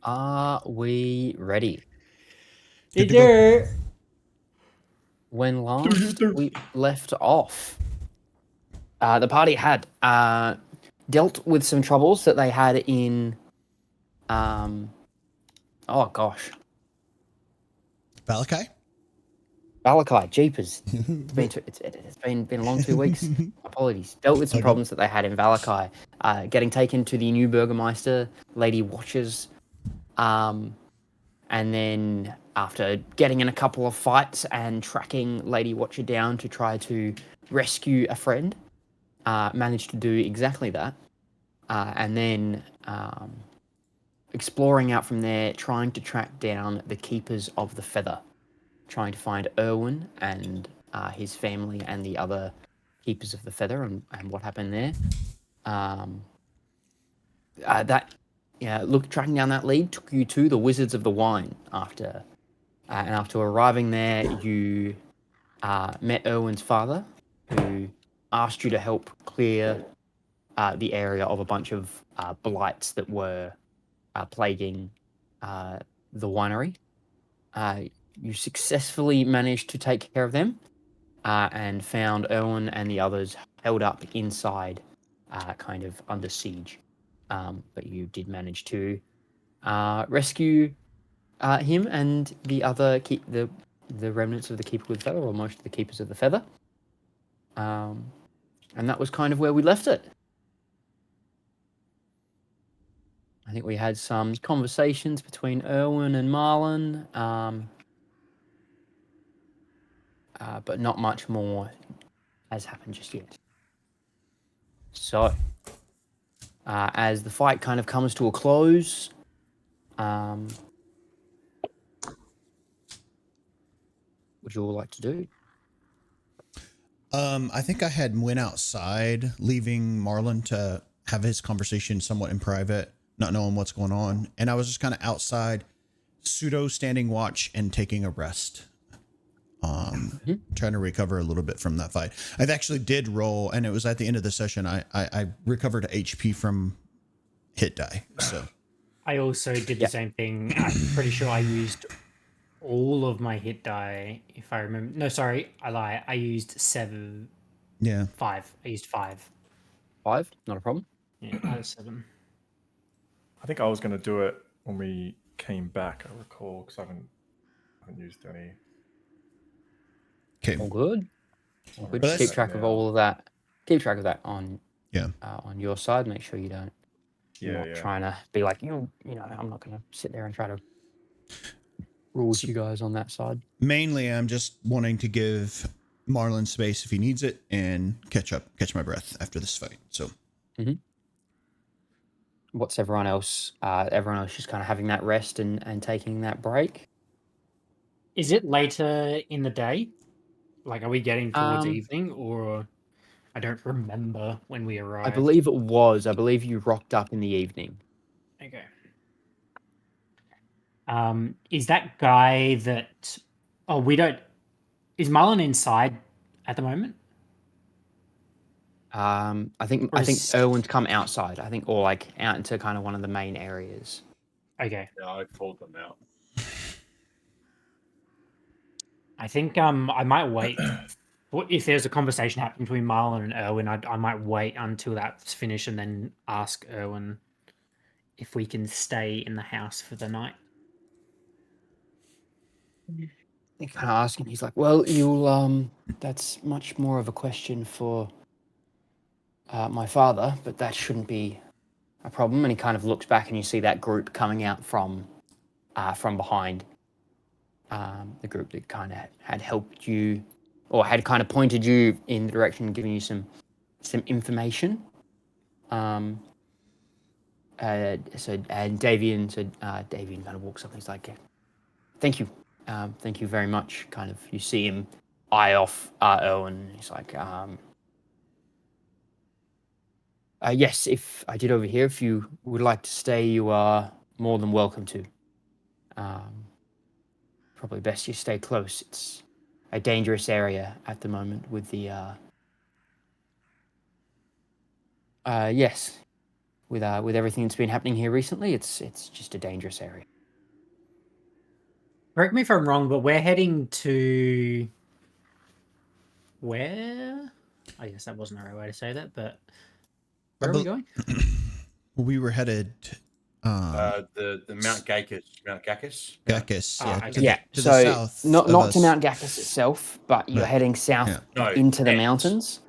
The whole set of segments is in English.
Are we ready? Good to go. When last we left off, the party had dealt with some troubles that they had in, oh gosh, Valakai? Valakai, jeepers. It's been a long 2 weeks. Apologies. Dealt with some Okay. problems that they had in Valakai, getting taken to the new Burgermeister, Lady Watchers, and then after getting in a couple of fights and tracking Lady Watcher down to try to rescue a friend, managed to do exactly that. And then exploring out from there, trying to track down the Keepers of the Feather, trying to find Erwin and his family and the other Keepers of the Feather and what happened there. Tracking down that lead took you to the Wizards of the Wine. After arriving there, you met Erwin's father, who asked you to help clear the area of a bunch of blights that were plaguing the winery. You successfully managed to take care of them and found Erwin and the others held up inside, kind of under siege. But you did manage to rescue him and the other the remnants of the Keeper with Feather, or most of the Keepers of the Feather. And that was kind of where we left it. I think we had some conversations between Erwin and Merlon, but not much more has happened just yet. So, as the fight kind of comes to a close, what would you all like to do? I think I had went outside, leaving Marlon to have his conversation somewhat in private, not knowing what's going on. And I was just kind of outside, pseudo standing watch and taking a rest. Trying to recover a little bit from that fight. I actually did roll, and it was at the end of the session. I recovered HP from hit die. So I also did the same thing. I'm pretty sure I used all of my hit die, if I remember. No, sorry, I lie. I used 7. yeah, 5. I used 5. 5, not a problem. Yeah, out of 7. I think I was going to do it when we came back, I recall, because I haven't used any. okay, All good. We'll just keep track of all of that. Keep track of that on your side. Make sure you don't. You're not trying to be like, you know, I'm not going to sit there and try to rule with you guys on that side. Mainly, I'm just wanting to give Marlon space if he needs it and catch my breath after this fight. So, What's everyone else? Everyone else just kind of having that rest and taking that break. Is it later in the day? Like, are we getting towards evening, or I don't remember when we arrived. I believe it was. I believe you rocked up in the evening. Okay. Is that guy that... Oh, we don't... Is Marlon inside at the moment? I think Erwin's come outside. I think, or like out into kind of one of the main areas. Okay. Yeah, I pulled them out. I think I might wait. If there's a conversation happening between Marlon and Erwin, I might wait until that's finished and then ask Erwin if we can stay in the house for the night. They kind of ask him. He's like, "Well, you'll that's much more of a question for my father, but that shouldn't be a problem." And he kind of looks back, and you see that group coming out from behind. The group that kind of had helped you, or had kind of pointed you in the direction, giving you some information. So Davian kind of walks up and he's like, "Thank you very much." Kind of, you see him eye off Erwin. He's like, "Yes, if I did overhear, if you would like to stay, you are more than welcome to. Probably best you stay close. It's a dangerous area at the moment with the..." Yes. with everything that's been happening here recently, it's just a dangerous area. Correct me if I'm wrong, but we're heading to where? I guess that wasn't the right way to say that, but where are we going? We were headed The Mount Gacus. Mount Gacus. Gacus, Ah, yeah, okay. to, Yeah, the, to so the south. not of not to us. Mount Gacus itself, but you're But- heading south yeah. No, into the X. mountains.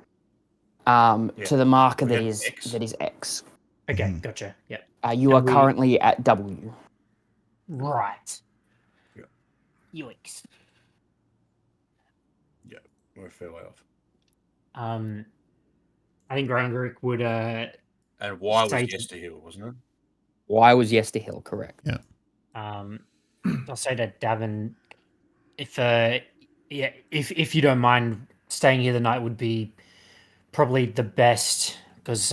Yeah. To the marker We that had is X. X. Okay, Mhm. gotcha. Yep. You And are currently at W. Right. Yeah. Yoicks. Yeah, we're a fair way off. I think Grangrik would And Y was Say- Yesterhill, wasn't it? Y was Yesterhill, correct? I'll say to Davin, if you don't mind staying here the night would be probably the best because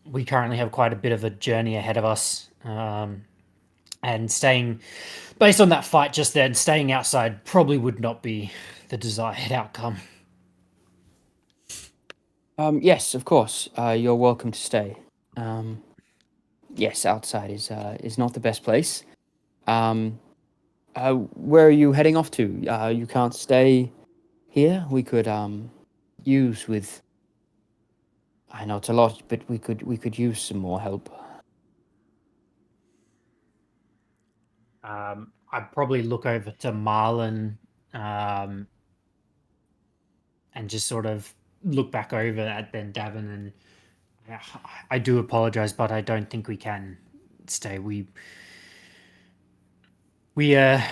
we currently have quite a bit of a journey ahead of us. And staying based on that fight just then, staying outside probably would not be the desired outcome. Yes, of course. You're welcome to stay. Yes, outside is not the best place. Where are you heading off to? You can't stay here. We could use with. I know it's a lot, but we could use some more help. I'd probably look over to Marlon and just sort of look back over at then Davin and I do apologize, but I don't think we can stay. We are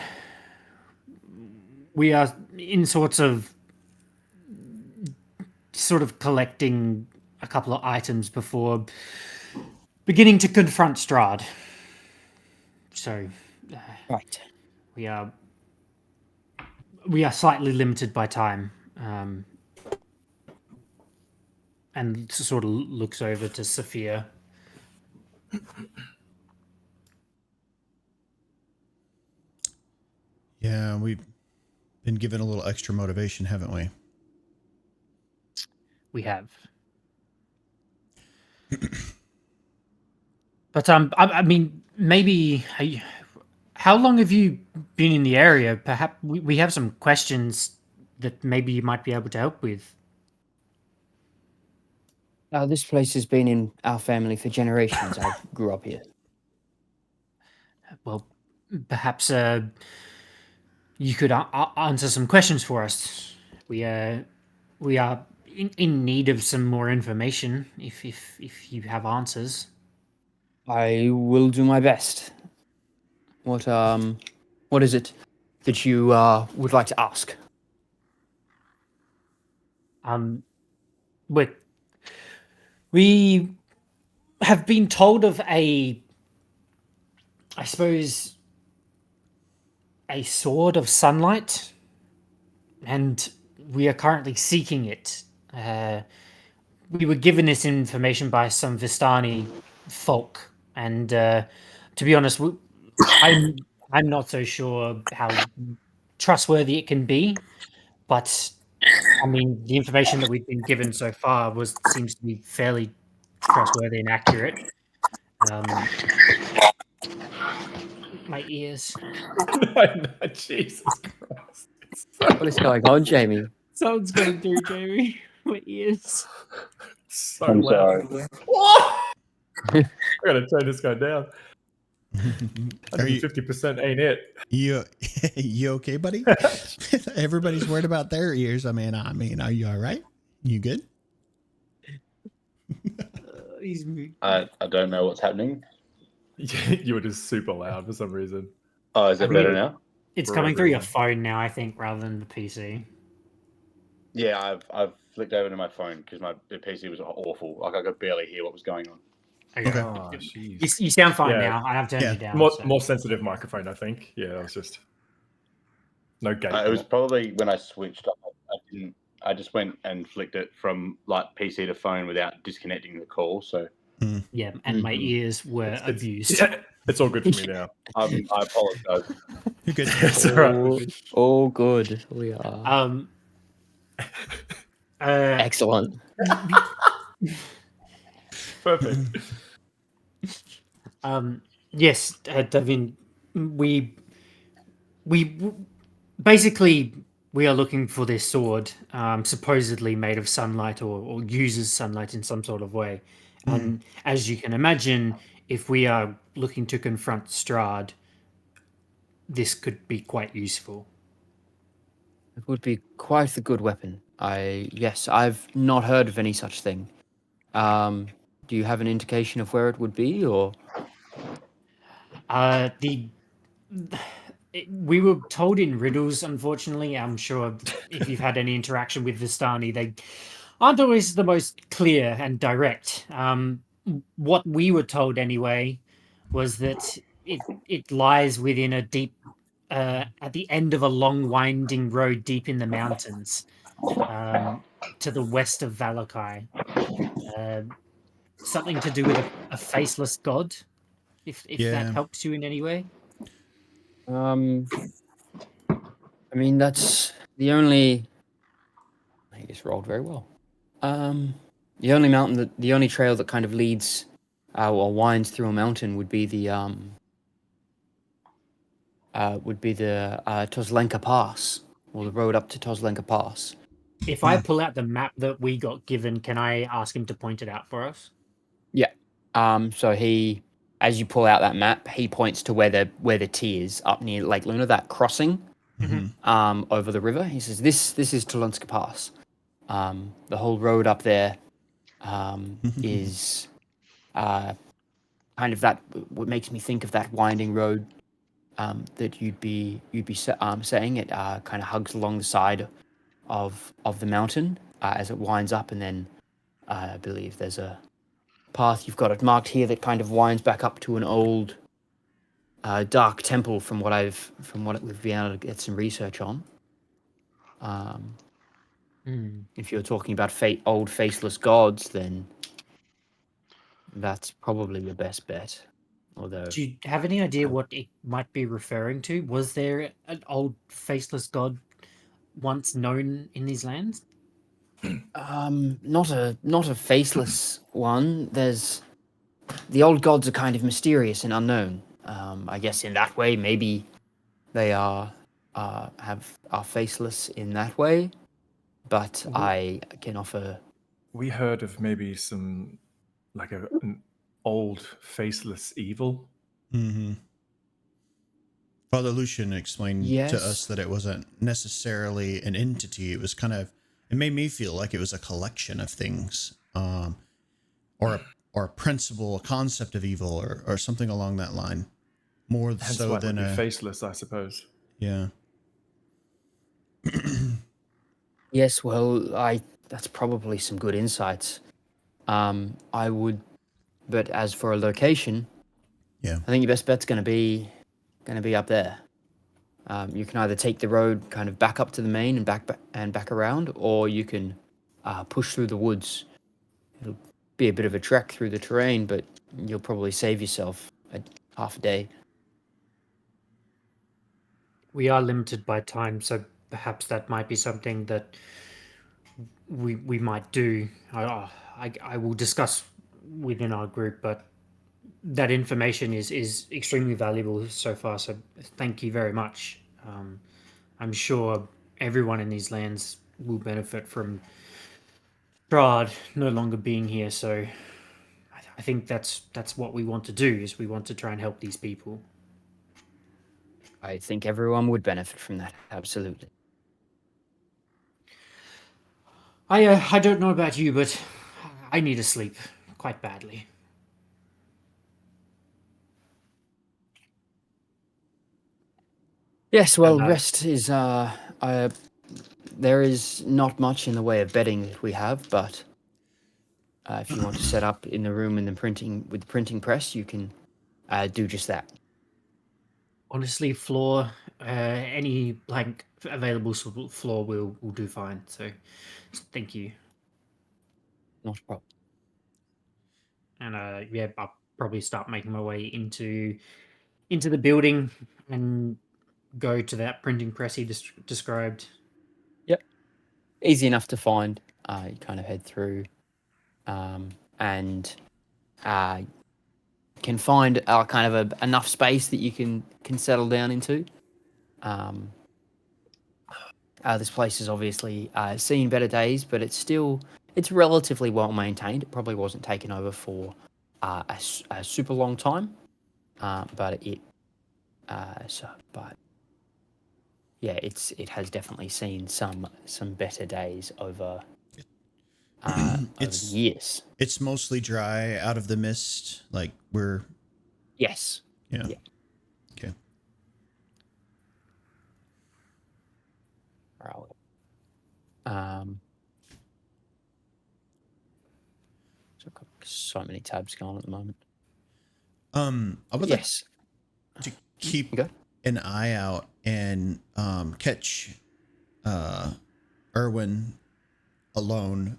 in sort of collecting a couple of items before beginning to confront Strahd. So Right. we are slightly limited by time. And sort of looks over to Sephir. Yeah, we've been given a little extra motivation, haven't we? We have. But I mean, maybe. How long have you been in the area? Perhaps we have some questions that maybe you might be able to help with. This place has been in our family for generations. I grew up here. Well, perhaps you could answer some questions for us. We are in need of some more information. If you have answers. I will do my best. What is it that you would like to ask? We have been told of I suppose, a sword of sunlight, and we are currently seeking it. We were given this information by some Vistani folk, and to be honest, I'm not so sure how trustworthy it can be, but I mean, the information that we've been given so far seems to be fairly trustworthy and accurate. My ears. No, Jesus Christ. What is going on, Jamie? Someone's going through, Jamie. My ears. So I'm loud. sorry. I gotta turn this guy down. Are you 50% ain't it? you okay, buddy? Everybody's worried about their ears. I mean, are you all right? You good? He's I don't know what's happening. You were just super loud for some reason. Oh, is I it think better now? It's For coming through your everyone. phone now, I think, rather than the PC. Yeah, I've flicked over to my phone because the PC was awful. Like I could barely hear what was going on. Okay. Oh, jeez. You sound fine Yeah. now. I have turned Yeah. you down. More, so- more sensitive microphone, I think. Yeah, that was just no gate. It was probably when I switched up. I just went and flicked it from like PC to phone without disconnecting the call. So Yeah, and my Mhm. ears were abused. It's all good for me now. I apologize. You're good. It's all right with me. Oh, good. We are Uh, excellent. Perfect. Yes, Davin, we basically we are looking for this sword, supposedly made of sunlight or uses sunlight in some sort of way. And as you can imagine, if we are looking to confront Strahd, this could be quite useful. It would be quite a good weapon. Yes, I've not heard of any such thing. Do you have an indication of where it would be, or? The we were told in riddles, unfortunately. I'm sure if you've had any interaction with Vistani, they aren't always the most clear and direct. What we were told anyway was that it lies within a deep at the end of a long winding road deep in the mountains, um, to the west of Valakai. Uh, Something to do with a faceless god, if that Yeah. helps you in any way. I mean, that's the only. I just rolled very well. The only the only trail that kind of leads or winds through a mountain would be the Toslenka Pass, or the road up to Toslenka Pass. If I pull out the map that we got given, can I ask him to point it out for us? Yeah. So he, as you pull out that map, he points to where the T is up near Lake Luna, that crossing over the river. He says, "This is Tolenska Pass. The whole road up there is kind of that. What makes me think of that winding road that you'd be saying. It kind of hugs along the side of the mountain as it winds up, and then I believe there's a path. You've got it marked here that kind of winds back up to an old dark temple. From what we've been able to get some research on. If you're talking about old faceless gods, then that's probably your best bet. Although, Do you have any idea what it might be referring to? Was there an old faceless god once known in these lands? not a faceless one. There's the old gods are kind of mysterious and unknown. I guess in that way, maybe they are faceless in that way. But I can offer. We heard of maybe some, like an old faceless evil. Father Lucian explained to Yes. us that it wasn't necessarily an entity. It was kind of, it made me feel like it was a collection of things, or a principle, a concept of evil, or something along that line. More Hence so why it than would be a faceless, I suppose. yeah. Yes, well, that's probably some good insights. I would, but as for a location, Yeah. I think your best bet's going to be up there. You can either take the road kind of back up to the main and back around, or you can push through the woods. It'll be a bit of a trek through the terrain, but you'll probably save yourself half a day. We are limited by time, so perhaps that might be something that we might do. I will discuss within our group, but that information is extremely valuable so far. So thank you very much. I'm sure everyone in these lands will benefit from Strahd no longer being here. So I think that's what we want to do. Is we want to try and help these people. I think everyone would benefit from that, absolutely. I don't know about you, but I need to sleep quite badly. Yes, well, And, rest is there is not much in the way of bedding that we have, but if you want to set up in the room with the printing press, you can do just that. honestly, floor, any blank available floor will do fine. So thank you. Not a problem. And yeah, I'll probably start making my way into the building and go to that printing press he described. Yep. Easy enough to find. You kind of head through and can find kind of enough space that you can settle down into. This place has obviously seen better days, but it's relatively well maintained. It probably wasn't taken over for a super long time, but it has definitely seen some better days over over the years. It's mostly dry out of the mist. Like we're. Yes. Yeah. Yeah. Okay. Right. So I've got so many tabs going at the moment. I would yes. like to keep Go. an eye out and catch Erwin alone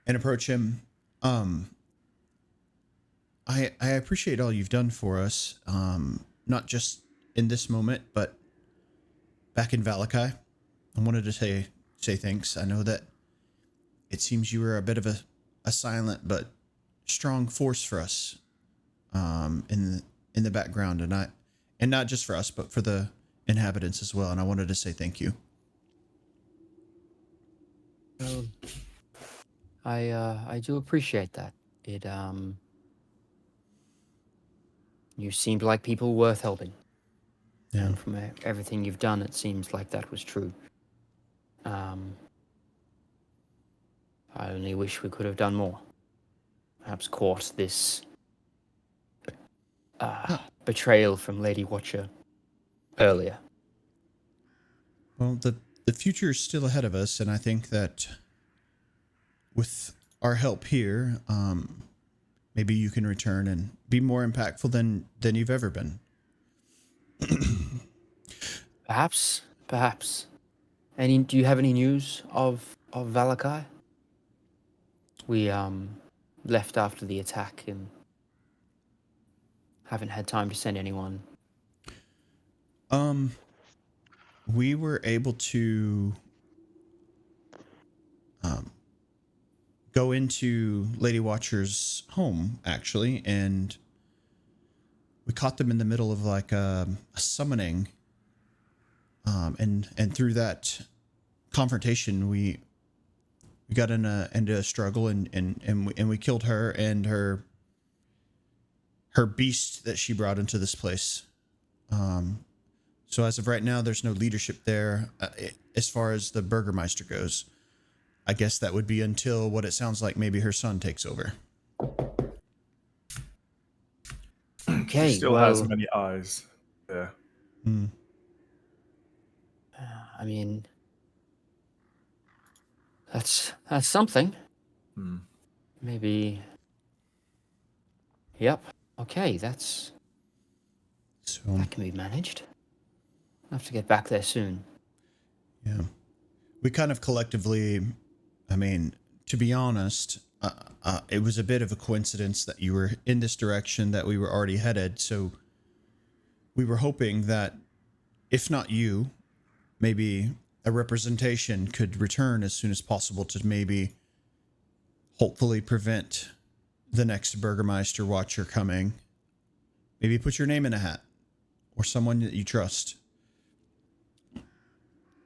and approach him. I appreciate all you've done for us, not just in this moment, but back in Valakai. I wanted to say thanks. I know that it seems you were a bit of a silent but strong force for us in the background, and not just for us, but for the inhabitants as well. And I wanted to say thank you. I do appreciate that. You seemed like people worth helping. Yeah. And from everything you've done, it seems like that was true. I only wish we could have done more. Perhaps caught this betrayal from Lady Watcher earlier. Well, the future is still ahead of us, and I think that with our help here, maybe you can return and be more impactful than you've ever been. Perhaps. Do you have any news of Valakai? We left after the attack and haven't had time to send anyone. We were able to go into Lady Watcher's home, actually, and we caught them in the middle of like a summoning. And through that confrontation, we got into a struggle, and we killed her and her beast that she brought into this place. So as of right now, there's no leadership there as far as the Burgermeister goes. I guess that would be until what it sounds like maybe her son takes over. Okay, She still has many eyes there. I mean, that's something. Maybe. Yep. Okay, that can be managed. I'll have to get back there soon. Yeah. We kind of collectively, I mean, to be honest, it was a bit of a coincidence that you were in this direction, that we were already headed. So we were hoping that, if not you, maybe a representation could return as soon as possible to maybe hopefully prevent the next Burgermeister Watcher coming. Maybe put your name in a hat, or someone that you trust.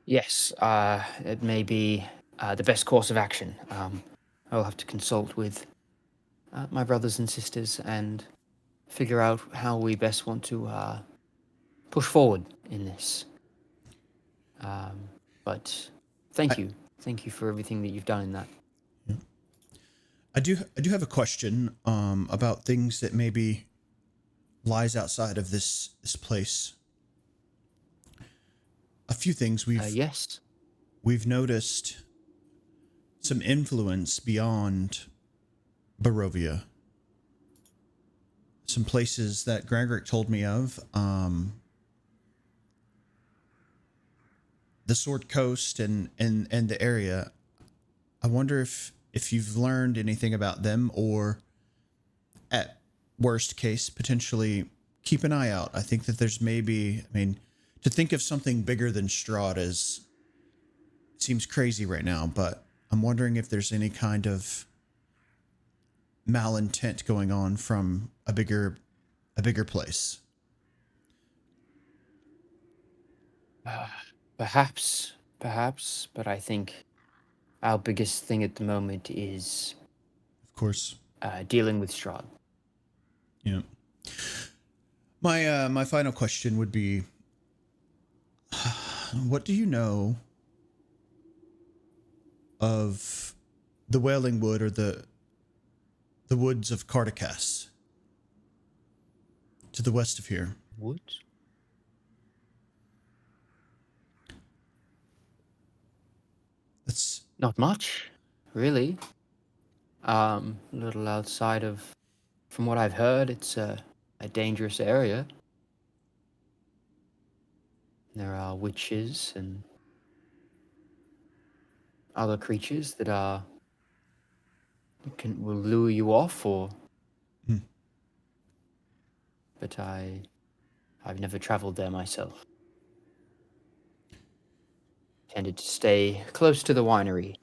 Yes, it may be the best course of action. I'll have to consult with my brothers and sisters and figure out how we best want to push forward in this. But thank you for everything that you've done in that. Yeah. I do have a question about things that maybe lies outside of this place. A few things we've noticed some influence beyond Barovia. Some places that Grangrik told me of. The Sword Coast and the area. I wonder if you've learned anything about them, or at worst case, potentially keep an eye out. I think that there's maybe, to think of something bigger than Strahd seems crazy right now, but I'm wondering if there's any kind of malintent going on from a bigger a bigger place? Perhaps, but I think our biggest thing at the moment is Of course. dealing with Strahd. Yeah. My final question would be, what do you know of the Wailing Wood or the woods of Cardicas to the west of here? Wood? It's Not much, really. A little outside of, from what I've heard, it's a dangerous area. There are witches and other creatures that will lure you off, or. Hmm. But I've never traveled there myself. Tended to stay close to the winery.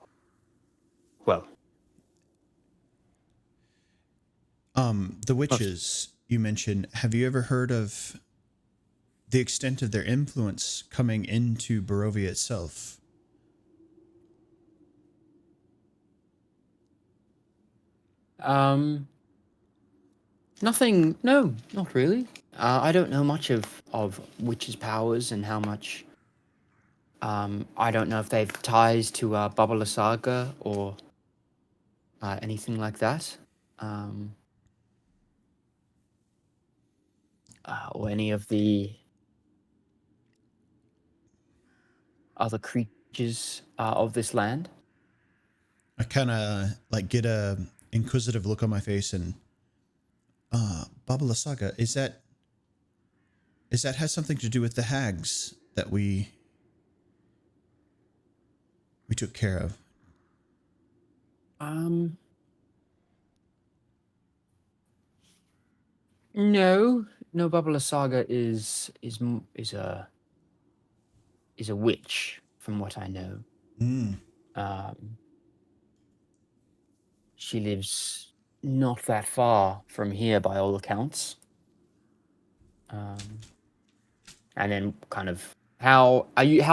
Well, the witches you mentioned. Have you ever heard of the extent of their influence coming into Barovia itself? nothing. No, not really. I don't know much of witches' powers and how much. I don't know if they've ties to Bubble Saga or anything like that. Or any of the other creatures of this land. I kind of like get a inquisitive look on my face and Babala Saga, is that has something to do with the hags that we took care of? No, Bubble Saga is a witch, from what I know. She lives not that far from here, by all accounts. And then, kind of, how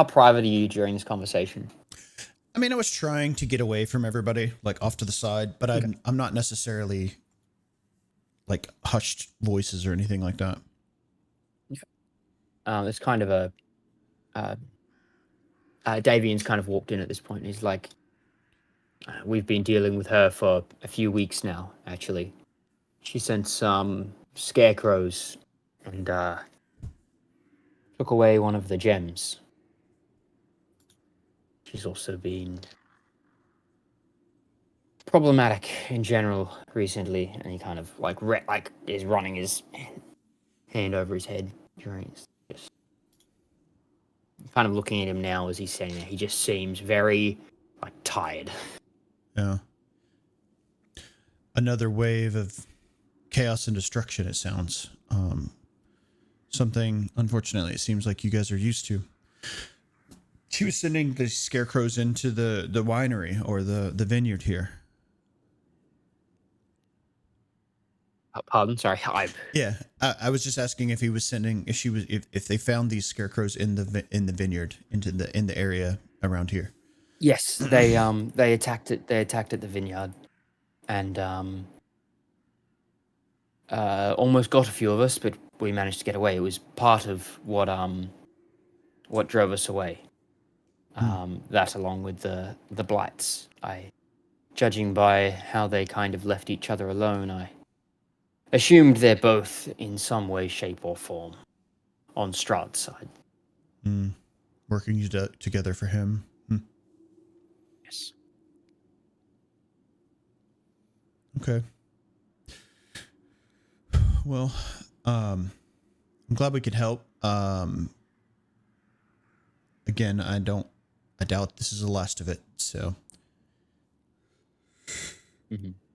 private are you during this conversation? I mean, I was trying to get away from everybody, like off to the side, but I'm not necessarily like hushed voices or anything like that. It's kind of Davian's kind of walked in at this point, and he's like, we've been dealing with her for a few weeks now, actually. She sent some scarecrows and took away one of the gems. She's also been problematic in general recently, and he kind of is running his hand over his head during just kind of looking at him now as he's saying that. He just seems very tired. Yeah. Another wave of chaos and destruction, it sounds. Something, unfortunately, it seems like you guys are used to. She was sending the scarecrows into the winery or the vineyard here. Pardon? Sorry. Yeah, I was just asking if he was sending, if they found these scarecrows in the vineyard, in the area around here. Yes, they attacked it. They attacked at the vineyard, and almost got a few of us, but we managed to get away. It was part of what drove us away. That, along with the blights. Judging by how they kind of left each other alone, I assumed they're both in some way, shape, or form on Strahd's side. Working together for him. Yes. Okay. Well, I'm glad we could help. Again, I doubt this is the last of it, so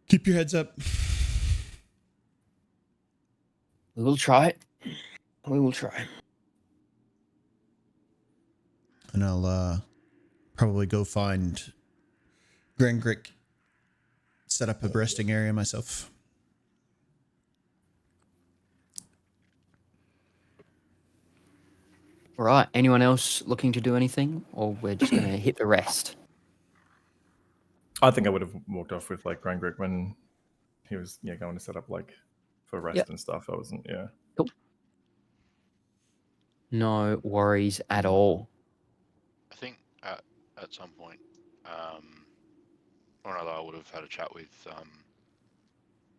keep your heads up. We will try. We will try. And I'll probably go find Grangrik, set up a resting area myself. All right. Anyone else looking to do anything, or we're just gonna hit the rest? I think I would have walked off with like Grangrik when he was going to set up like for rest Yep. and stuff. I wasn't Cool. No worries at all. I think at some point, or another, I would have had a chat with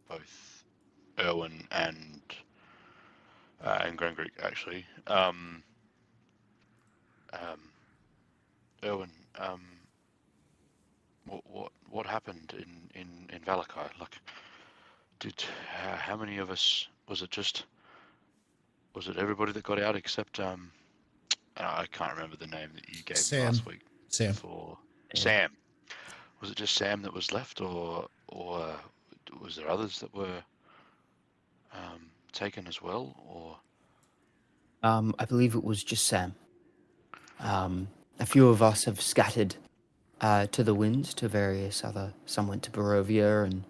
both Erwin and Grangrik actually. Erwin, what happened in Valakai? Like, how many of us was it everybody that got out except I can't remember the name that you gave me Sam. last week Sam. for Sam. Was it just Sam that was left, or was there others that were taken as well, or? I believe it was just Sam. A few of us have scattered to the winds to various other. Some went to Barovia, and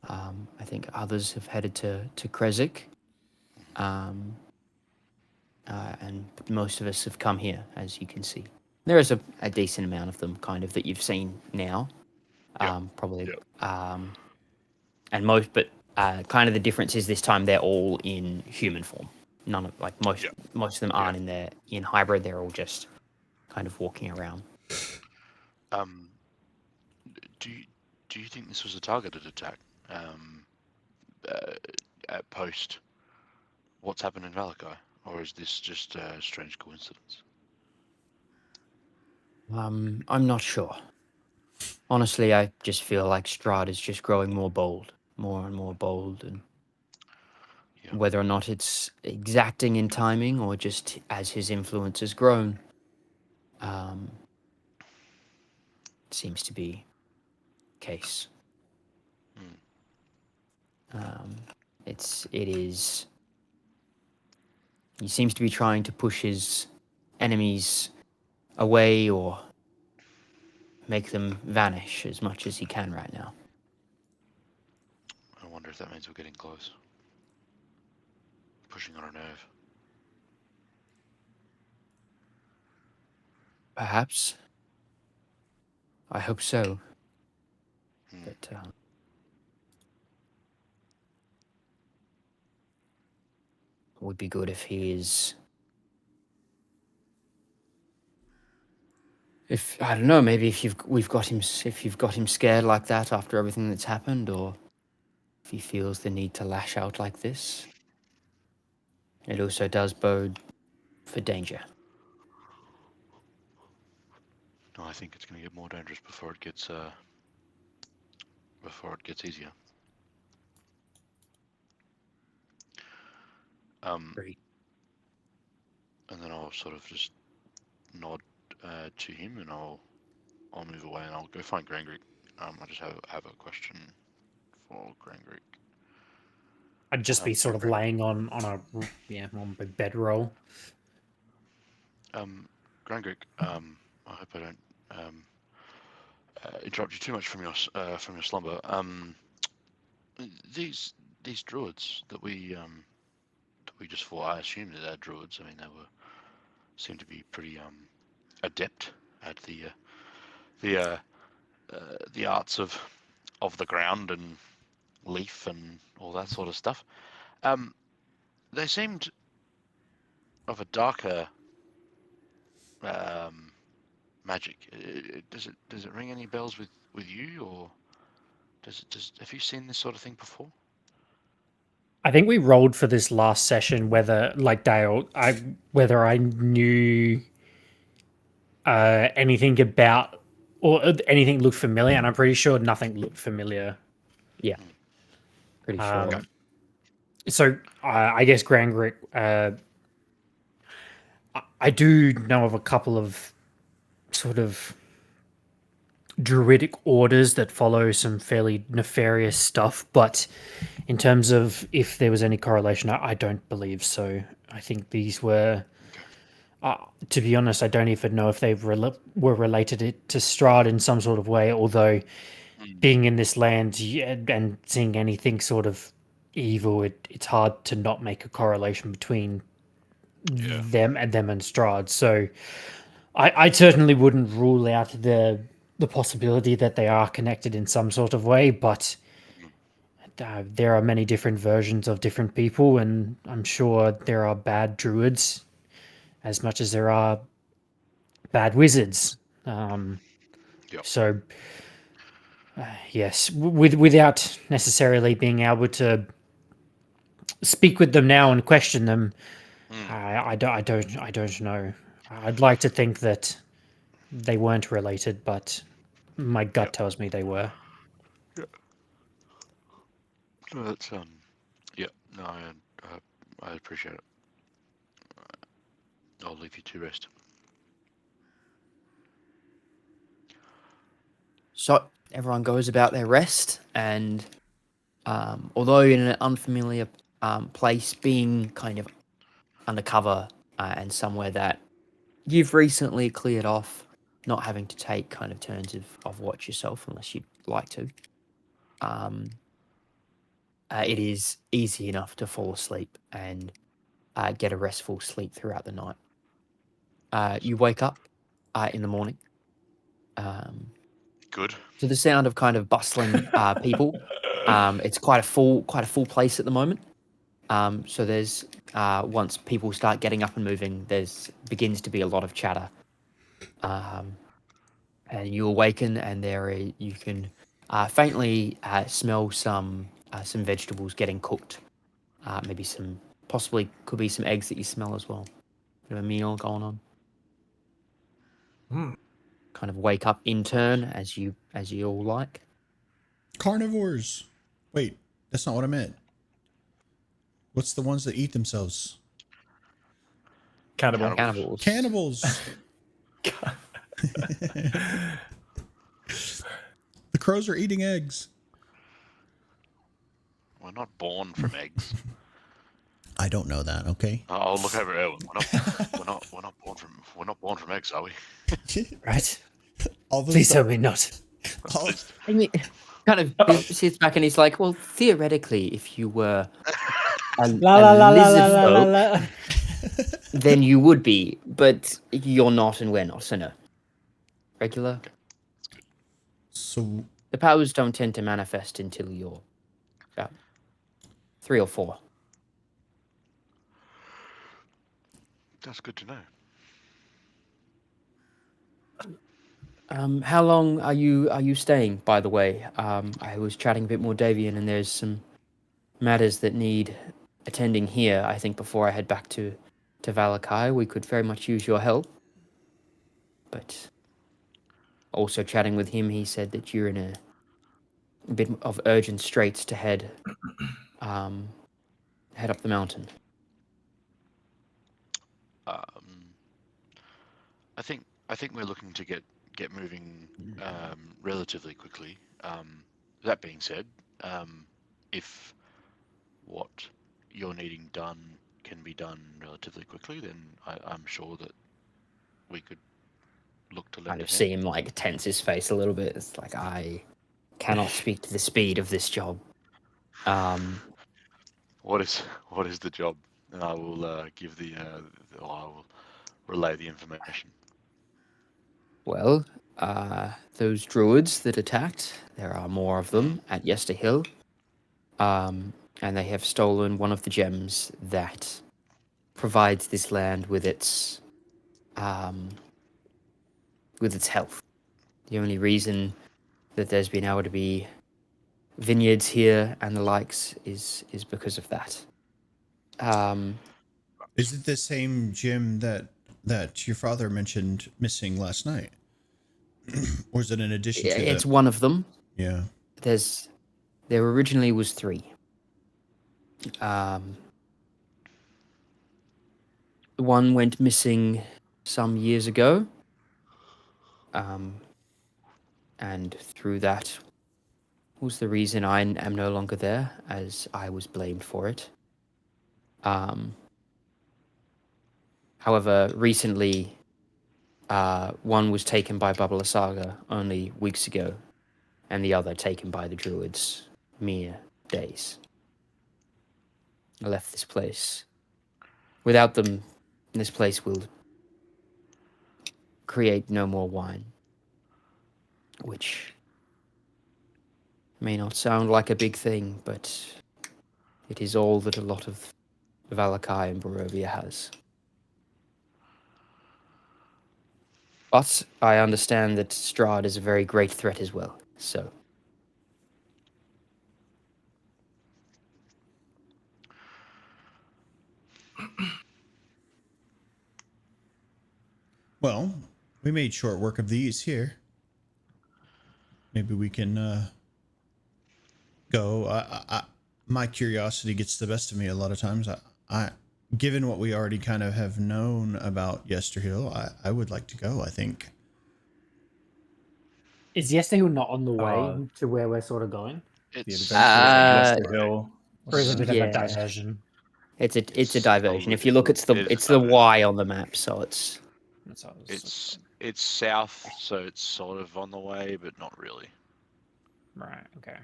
I think others have headed to Krezik. And most of us have come here, as you can see. There is a decent amount of them, kind of, that you've seen now. Probably. And but kind of the difference is this time they're all in human form. None of most of them aren't in hybrid. They're all just kind of walking around. Do you think this was a targeted attack? At post what's happened in Valakai, or is this just a strange coincidence? I'm not sure. Honestly, I just feel like Strahd is just growing more and more bold, and whether or not it's exacting in timing or just as his influence has grown, seems to be the case. It is. He seems to be trying to push his enemies away or make them vanish as much as he can right now. I wonder if that means we're getting close. Pushing on a nerve. Perhaps. I hope so. But it would be good if he is. If I don't know, maybe if you've got him scared like that after everything that's happened, or if he feels the need to lash out like this, it also does bode for danger. No, I think it's going to get more dangerous before it gets easier. Great. And then I'll sort of just nod to him, and I'll move away, and I'll go find Grangrik. I just have a question for Grangrik. I'd just be sort of laying on a bedroll. Grangrik, I hope I don't interrupt you too much from your slumber. These druids that we just fought, I assume that they're druids. I mean, seem to be pretty adept at the arts of the ground and leaf and all that sort of stuff. They seemed of a darker magic. Does it ring any bells with you, or have you seen this sort of thing before? I think we rolled for this last session whether, like Dale, whether I knew anything about or anything looked familiar, and I'm pretty sure nothing looked familiar. Yeah, pretty sure. So I guess Grangrik, I do know of a couple of sort of druidic orders that follow some fairly nefarious stuff, but in terms of if there was any correlation, I don't believe so. I think these were, to be honest, I don't even know if they were related to Strahd in some sort of way, although being in this land and seeing anything sort of evil, it's hard to not make a correlation between Yeah. them and Strahd. So I certainly wouldn't rule out the possibility that they are connected in some sort of way, but there are many different versions of different people, and I'm sure there are bad druids as much as there are bad wizards. Yep. So yes, without necessarily being able to speak with them now and question them, I don't know. I'd like to think that they weren't related, but my gut Yep. tells me they were. No, that's yeah. No, I appreciate it. I'll leave you to rest. So everyone goes about their rest, and although in an unfamiliar place, being kind of undercover and somewhere that you've recently cleared off, not having to take kind of turns of watch yourself unless you'd like to, it is easy enough to fall asleep and get a restful sleep throughout the night. You wake up in the morning Good. to the sound of kind of bustling people. It's quite a full place at the moment. So there's once people start getting up and moving, there's begins to be a lot of chatter. And you awaken, and you can faintly smell some vegetables getting cooked. Maybe possibly could be some eggs that you smell as well. Bit of a meal going on. Kind of wake up in turn as you all like. Carnivores. Wait, that's not what I meant. What's the ones that eat themselves? Cannibal. Cannibals. Cannibals. The crows are eating eggs. We're not born from eggs. I don't know that. Okay. I'll look over Erwin. We're not born from eggs, are we? Right? All those Please tell me not. all- I mean, kind of he sits back and he's like, well, theoretically, if you were a lizard folk, then you would be, but you're not and we're not, so no. Regular. So The powers don't tend to manifest until you're about 3 or 4. That's good to know. How long are you staying, by the way? I was chatting a bit more Davian, and there's some matters that need attending here, I think, before I head back to Valakai. We could very much use your help. But also chatting with him, he said that you're in a bit of urgent straits to head up the mountain. I think we're looking to get moving relatively quickly. That being said, if what you're needing done can be done relatively quickly, then I'm sure that we could look to lend Kind a of hand. see him like tense his face a little bit. It's like, I cannot speak to the speed of this job. What is the job? And I will give I will relay the information. Well, those druids that attacked, there are more of them at Yester Hill. And they have stolen one of the gems that provides this land with its health. The only reason that there's been able to be vineyards here and the likes is because of that. is it the same gym that your father mentioned missing last night? Or is it in addition to It's one of them. Yeah. There originally was 3. One went missing some years ago. And through that was the reason I am no longer there, as I was blamed for it. However, recently, one was taken by Babala Saga only weeks ago, and the other taken by the druids mere days. I left this place without them this place will create no more wine, which may not sound like a big thing, but it is all that a lot of Valakai and Barovia has. But I understand that Strahd is a very great threat as well, so... Well, we made short work of these here. Maybe we can go. My curiosity gets the best of me a lot of times. Given what we already kind of have known about Yesterhill, I would like to go, I think. Is Yesterhill not on the way to where we're sort of going? The It's adventure of Hill. Or is it a bit of a Yeah. diversion? It's a It's diversion. a If you look, it's the diversion. Y on the map, so it's... That's what I was it's south, so it's sort of on the way, but not really. right. Okay.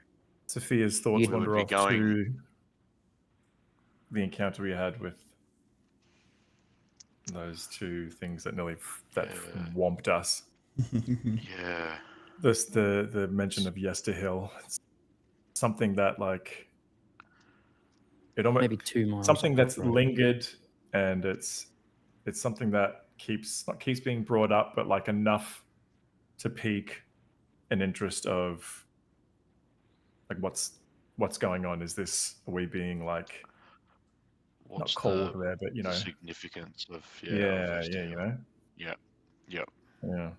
Sophia's thoughts We would wander be off going- to the encounter we had with those two things that nearly whomped us. Yeah. The mention of Yesterhill. It's something that it almost maybe 2 miles. something up that's the road. lingered, and it's something that keeps being brought up, but enough to pique an interest of what's going on. Are we being not What's cold the, there, but the significance of yeah, of yeah, Yesterhill? yeah. Yeah.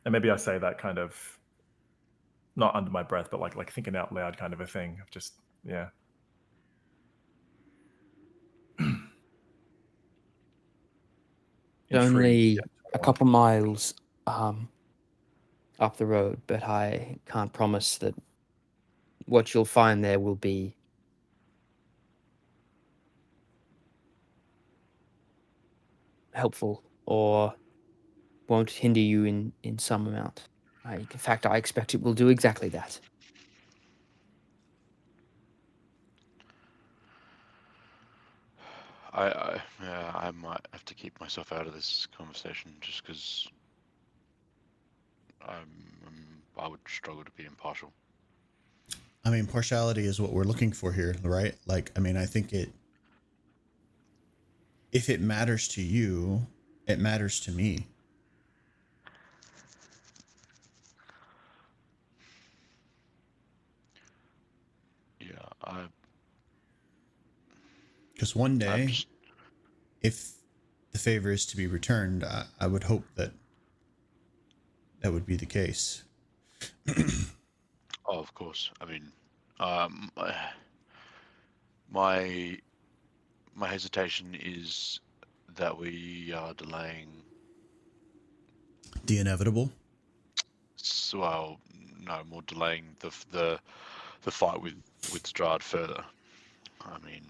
And maybe I say that kind of not under my breath, but like thinking out loud kind of a thing. Of just It's only Intrigued, a couple miles up the road, but I can't promise that what you'll find there will be helpful or won't hinder you in some amount. In fact, I expect it will do exactly that. I might have to keep myself out of this conversation just because I would struggle to be impartial. I mean, partiality is what we're looking for here, right? I think if it matters to you, it matters to me. Yeah, Because one day, if the favor is to be returned, I would hope that would be the case. Oh, of course. I mean, my hesitation is that we are delaying. The inevitable. Well, no, more delaying the fight with Strahd further. I mean,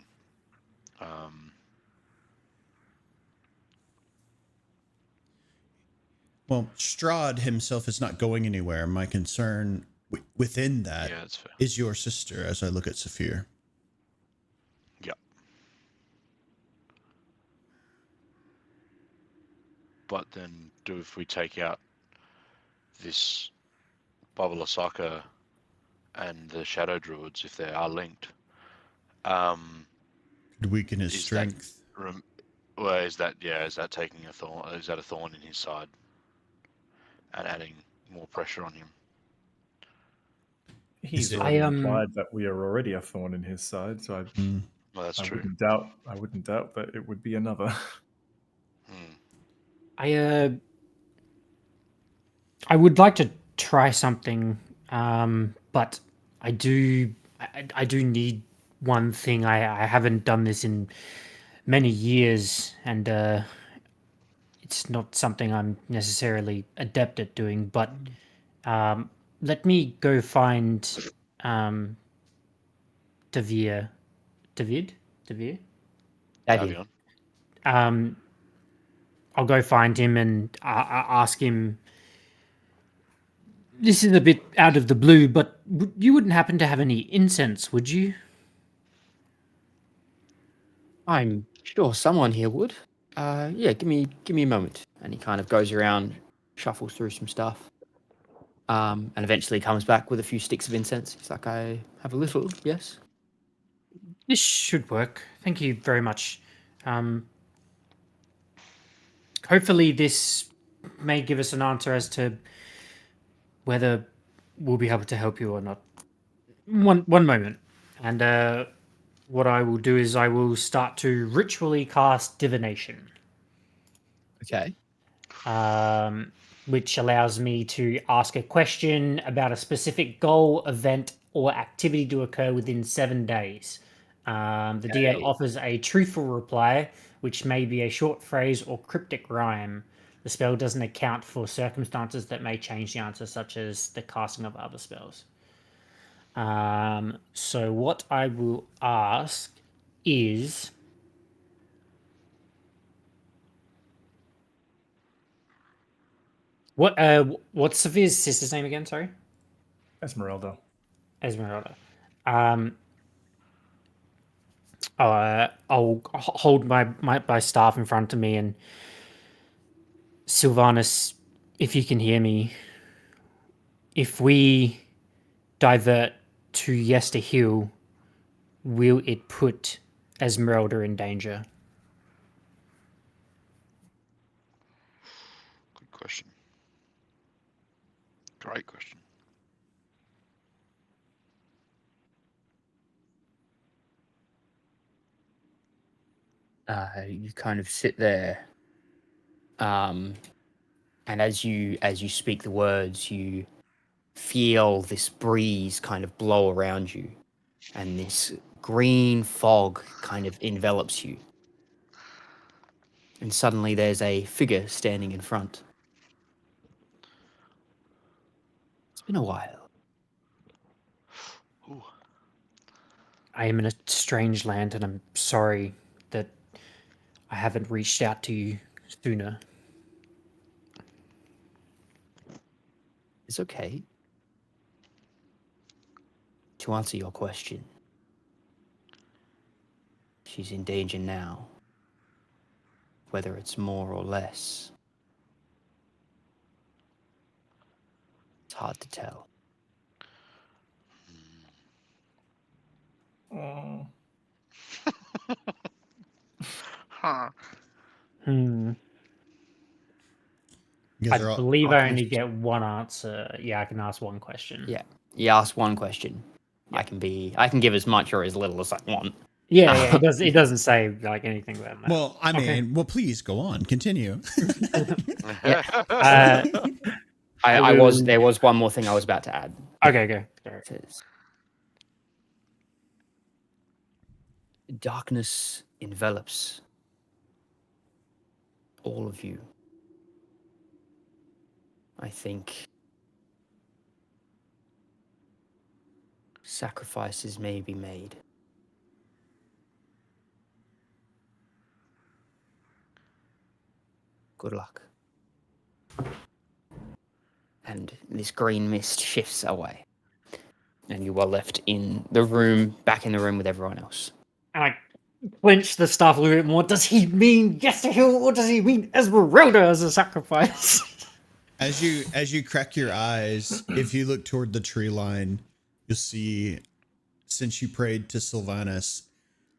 Well, Strahd himself is not going anywhere. My concern within that yeah, that's fair. is your sister as I look at Sephir. Yeah. But then, if we take out this Baba Lasaka and the Shadow Druids, if they are linked, Could weaken his Is that- strength. well, is that taking a thorn? Is that a thorn in his side and adding more pressure on him? He's it- already implied that we are already a thorn in his side, so Well, that's I true. wouldn't doubt that it would be another. I would like to try something, but I do need one thing. I haven't done this in many years, and it's not something I'm necessarily adept at doing. But let me go find Davir. David? Davir? Davion. I'll go find him and ask him. This is a bit out of the blue, but you wouldn't happen to have any incense, would you? I'm sure someone here would. Yeah, give me a moment. And he kind of goes around, shuffles through some stuff, and eventually comes back with a few sticks of incense. He's like, I have a little, yes. This should work. Thank you very much. Hopefully, this may give us an answer as to whether we'll be able to help you or not. One moment, and what I will do is I will start to ritually cast divination, Okay. which allows me to ask a question about a specific goal, event, or activity to occur within 7 days. The DA Okay. offers a truthful reply, which may be a short phrase or cryptic rhyme. The spell doesn't account for circumstances that may change the answer, such as the casting of other spells. So what I will ask is, what's Sephir's sister's name again? Sorry, Esmeralda. Esmeralda. I'll hold my staff in front of me, and Sylvanus, if you can hear me, if we divert to Yester Hill, will it put Esmeralda in danger? Good question. Great question. You kind of sit there, and as you speak the words, you feel this breeze kind of blow around you, and this green fog kind of envelops you. And suddenly there's a figure standing in front. It's been a while. Ooh. I am in a strange land, and I'm sorry that I haven't reached out to you sooner. It's okay. To answer your question, she's in danger now. Whether it's more or less, it's hard to tell. Oh. Huh. You guys are I all believe I talking. only get one answer. Yeah, I can ask one question. Yeah. You ask one question. Yeah. I can give as much or as little as I want. Yeah. It doesn't say like anything about that. Well, I mean, Okay. well, please go on. Continue. There was one more thing I was about to add. Okay, go. Sorry. It says, darkness envelops all of you. I think sacrifices may be made. Good luck. And this green mist shifts away. And you are left in the room, back in the room with everyone else. And I clench the staff a little bit more. Does he mean Yesterhill, or does he mean Esmeralda as a sacrifice? As you crack your eyes, if you look toward the tree line, you'll see, since you prayed to Sylvanus,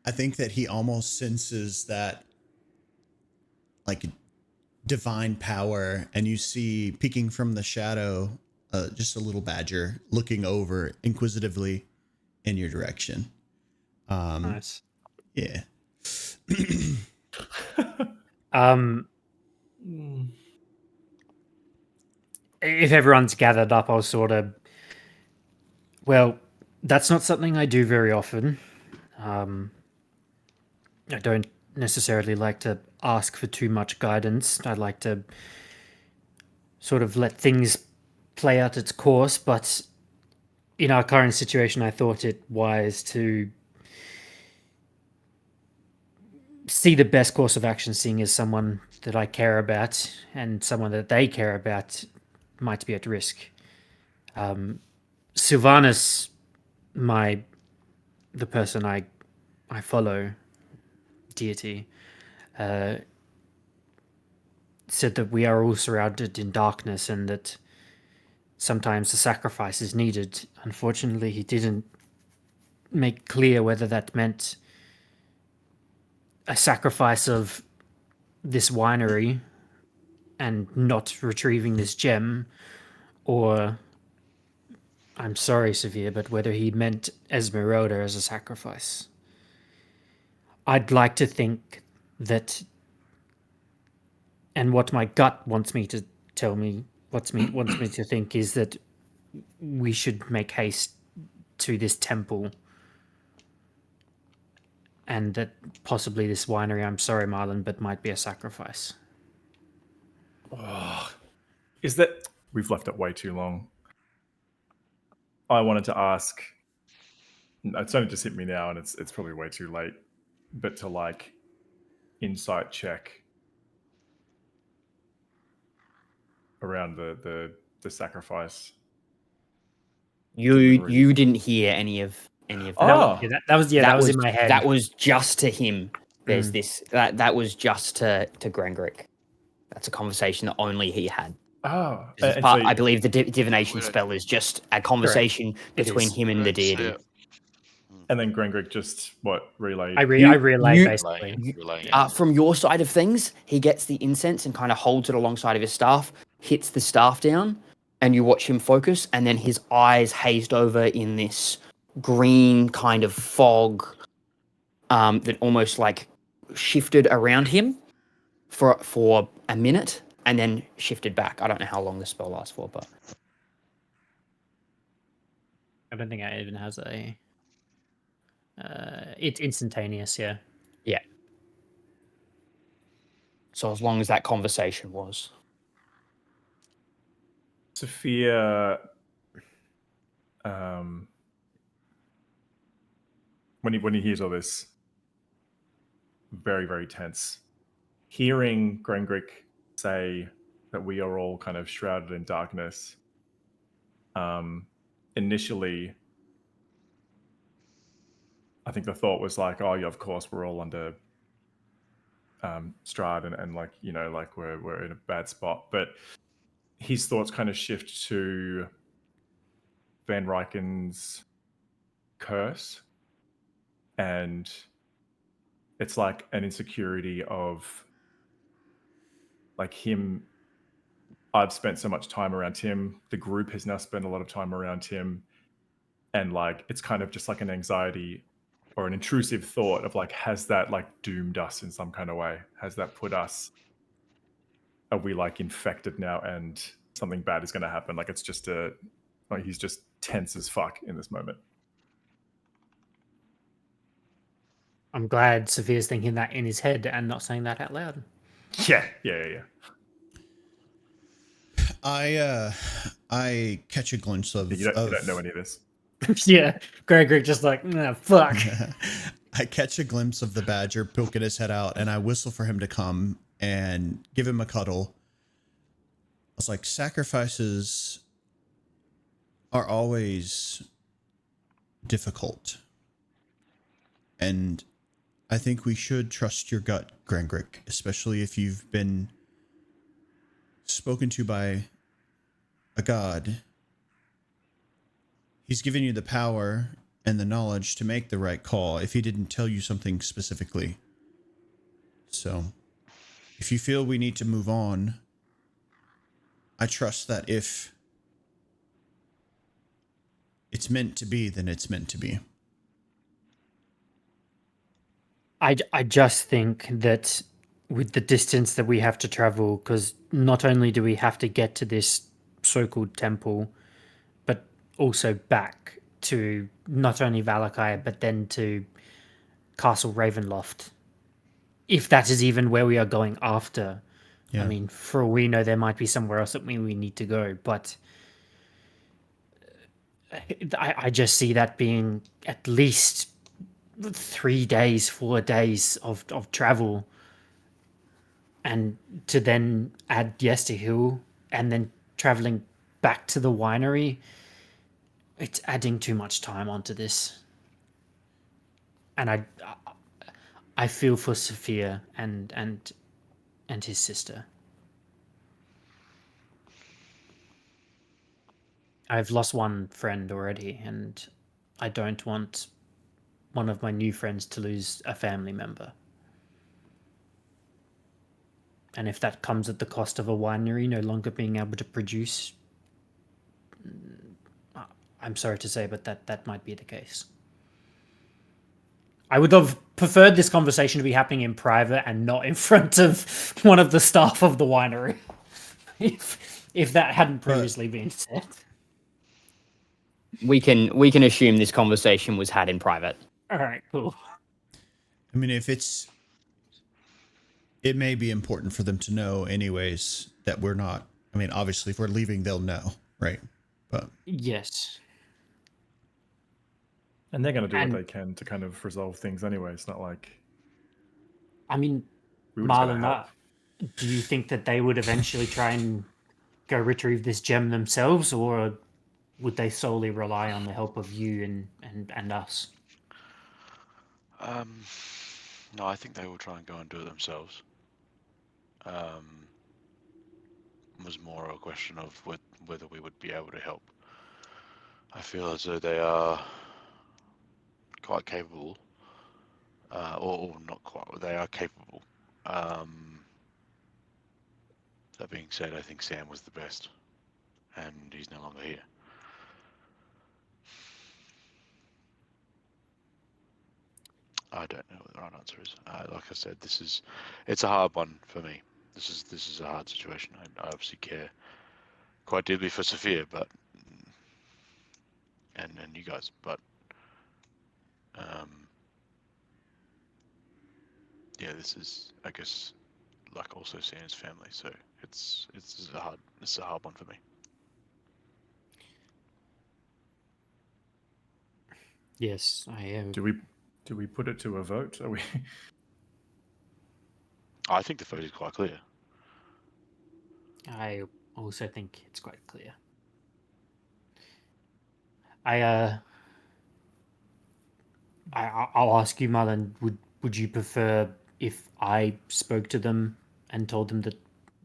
I think that he almost senses that like divine power, and you see peeking from the shadow just a little badger looking over inquisitively in your direction. Nice. Yeah. If everyone's gathered up, I'll sort of. Well, that's not something I do very often. I don't necessarily like to ask for too much guidance. I like to sort of let things play out its course, but in our current situation, I thought it wise to see the best course of action, seeing as someone that I care about and someone that they care about might be at risk. Sylvanus, the person I follow, deity, said that we are all surrounded in darkness and that sometimes a sacrifice is needed. Unfortunately, he didn't make clear whether that meant a sacrifice of this winery and not retrieving this gem, or, I'm sorry, Sephir, but whether he meant Esmeralda as a sacrifice. I'd like to think that, and what my gut wants me to tell me, wants me to think, is that we should make haste to this temple, and that possibly this winery, I'm sorry, Marlon, but might be a sacrifice. Is that we've left it way too long? I wanted to ask. It's only just hit me now, and it's probably way too late. But to like insight check around the sacrifice. You didn't hear any of that. Oh, That was in my head. That was just to him. There's this that was just to Grangrik. That's a conversation that only he had. oh. I believe the divination spell is just a conversation between is. him and the deity. And then Grangrik just relayed. I relay basically. From your side of things, he gets the incense and kind of holds it alongside of his staff, hits the staff down, and you watch him focus, and then his eyes hazed over in this green kind of fog that almost like shifted around him for a minute and then shifted back. I don't know how long the spell lasts for, but I don't think it even has a. It's instantaneous, yeah. Yeah. So as long as that conversation was. Sephir, when he hears all this, very, very tense. Hearing Grangrik say that we are all kind of shrouded in darkness, initially, I think the thought was like, oh yeah, of course we're all under Strahd and like, you know, like we're in a bad spot. But his thoughts kind of shift to Van Ryken's curse, and it's like an insecurity of like him. I've spent so much time around him. The group has now spent a lot of time around him, and like it's kind of just like an anxiety or an intrusive thought of like, has that like doomed us in some kind of way? Has that put us? Are we like infected now, and something bad is going to happen? Like it's just he's just tense as fuck in this moment. I'm glad Sophia thinking that in his head and not saying that out loud. Yeah. I catch a glimpse of. You don't know any of this. Yeah, Grangrik just like, nah, fuck. I catch a glimpse of the badger poking his head out, and I whistle for him to come and give him a cuddle. I was like, sacrifices are always difficult. And I think we should trust your gut, Grangrik, especially if you've been spoken to by a god. He's given you the power and the knowledge to make the right call if he didn't tell you something specifically. So, if you feel we need to move on, I trust that if it's meant to be, then it's meant to be. I just think that with the distance that we have to travel, because not only do we have to get to this so-called temple, but also back to not only Valakai, but then to Castle Ravenloft. If that is even where we are going after. Yeah. I mean, for all we know, there might be somewhere else that we need to go, but I just see that being at least 3 days, 4 days of travel, and to then add Yester Hill and then traveling back to the winery, it's adding too much time onto this. And I feel for Sephir and his sister. I've lost one friend already, and I don't want one of my new friends to lose a family member. And if that comes at the cost of a winery no longer being able to produce, I'm sorry to say, but that might be the case. I would have preferred this conversation to be happening in private and not in front of one of the staff of the winery. if that hadn't previously been said. We can assume this conversation was had in private. All right, cool. I mean, it may be important for them to know anyways that we're not. I mean, obviously, if we're leaving, they'll know, right? But Yes. And they're going to do And- what they can to kind of resolve things anyway. It's not like I mean, we were just going Marlon, to help. do you think that they would eventually try and go retrieve this gem themselves, or would they solely rely on the help of you and us? No, I think they will try and go and do it themselves. Was more a question of whether we would be able to help. I feel as though they are quite capable, or not quite. They are capable. That being said, I think Sam was the best, and he's no longer here. I don't know what the right answer is. Like I said, it's a hard one for me. This is a hard situation. I obviously care quite deeply for Sephir, but and you guys, but yeah, this is, I guess, like also seeing his family. So it's a hard one for me. Yes, I am. Do we put it to a vote? Are we? I think the vote is quite clear. I also think it's quite clear. I'll ask you, Marlon. Would you prefer if I spoke to them and told them that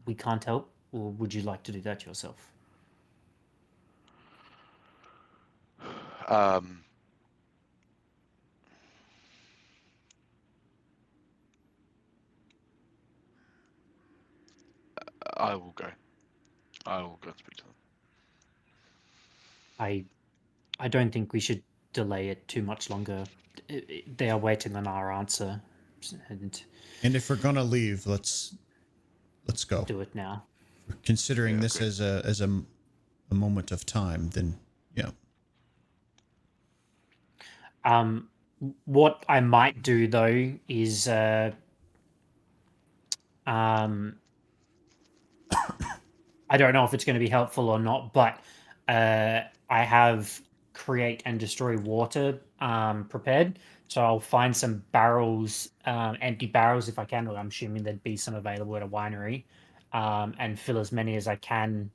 we can't help, or would you like to do that yourself? I will go. I will go and speak to them. I don't think we should delay it too much longer. They are waiting on our answer, and if we're gonna leave, let's go. do it now. Considering Yeah, this great. as a moment of time, then yeah. What I might do though is I don't know if it's going to be helpful or not, but I have create and destroy water prepared. So I'll find some barrels, empty barrels if I can, or I'm assuming there'd be some available at a winery, and fill as many as I can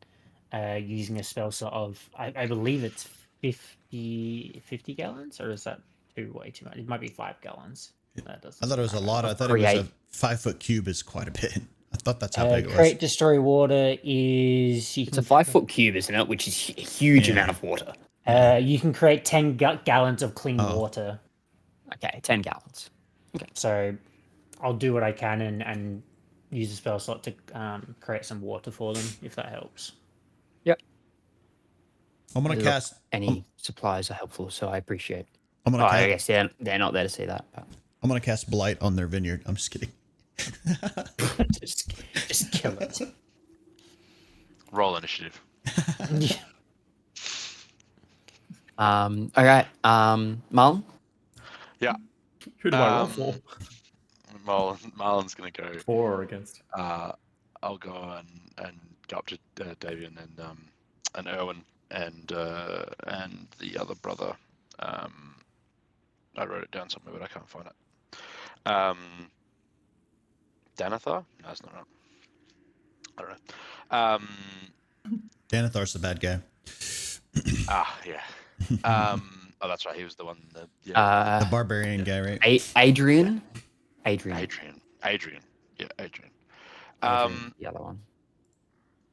using a spell slot of, I believe it's 50 gallons, or is that way too much? It might be 5 gallons. That doesn't I thought it was a lot. I thought it Create. was a 5-foot cube is quite a bit. I thought that's how big it was. create destroy water is It's a 5-foot cube, isn't it? Which is a huge Yeah. amount of water. You can create 10 gallons of clean Oh. water. Okay, 10 gallons. So I'll do what I can and use a spell slot to create some water for them, if that helps. Yep. I'm gonna Look, cast. Any supplies are helpful, so I appreciate. I'm Oh, gonna. I Cast, guess they're not there to see that. But I'm gonna cast blight on their vineyard. I'm just kidding. just kill it. Roll initiative. Okay. Marlon. Yeah. Who do I roll for? Marlon's gonna go. For or against? I'll go and go up to Davian and Erwin and the other brother. I wrote it down somewhere, but I can't find it. Danathar? No, that's not right. I don't know. Danathar's the bad guy. Yeah. Oh, that's right. He was the one. Yeah. The barbarian guy, right? Adrian. Adrian. Adrian. Yeah, Adrian. Adrian, the other one.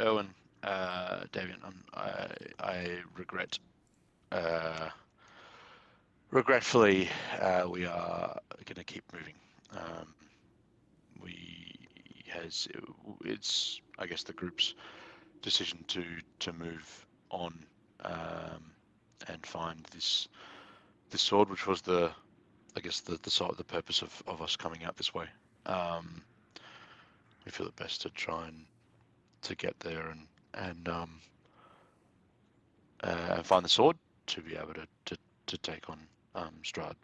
Erwin, Davian, I regret. Regretfully, we are going to keep moving. It's I guess the group's decision to move on and find this sword, which was the purpose of us coming out this way. We feel it best to try and to get there and find the sword to be able to take on Strahd.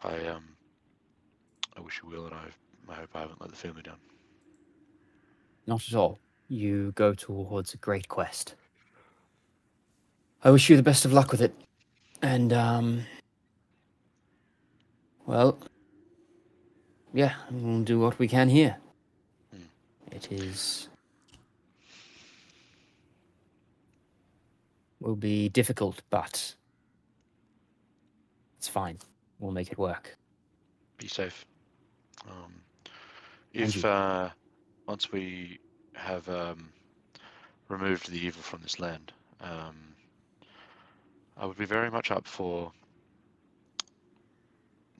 I wish you will, and I hope I haven't let the family down. Not at all. You go towards a great quest. I wish you the best of luck with it. And, well, yeah, we'll do what we can here. It will be difficult, but it's fine. We'll make it work. Be safe. And If you. once we have removed the evil from this land, I would be very much up for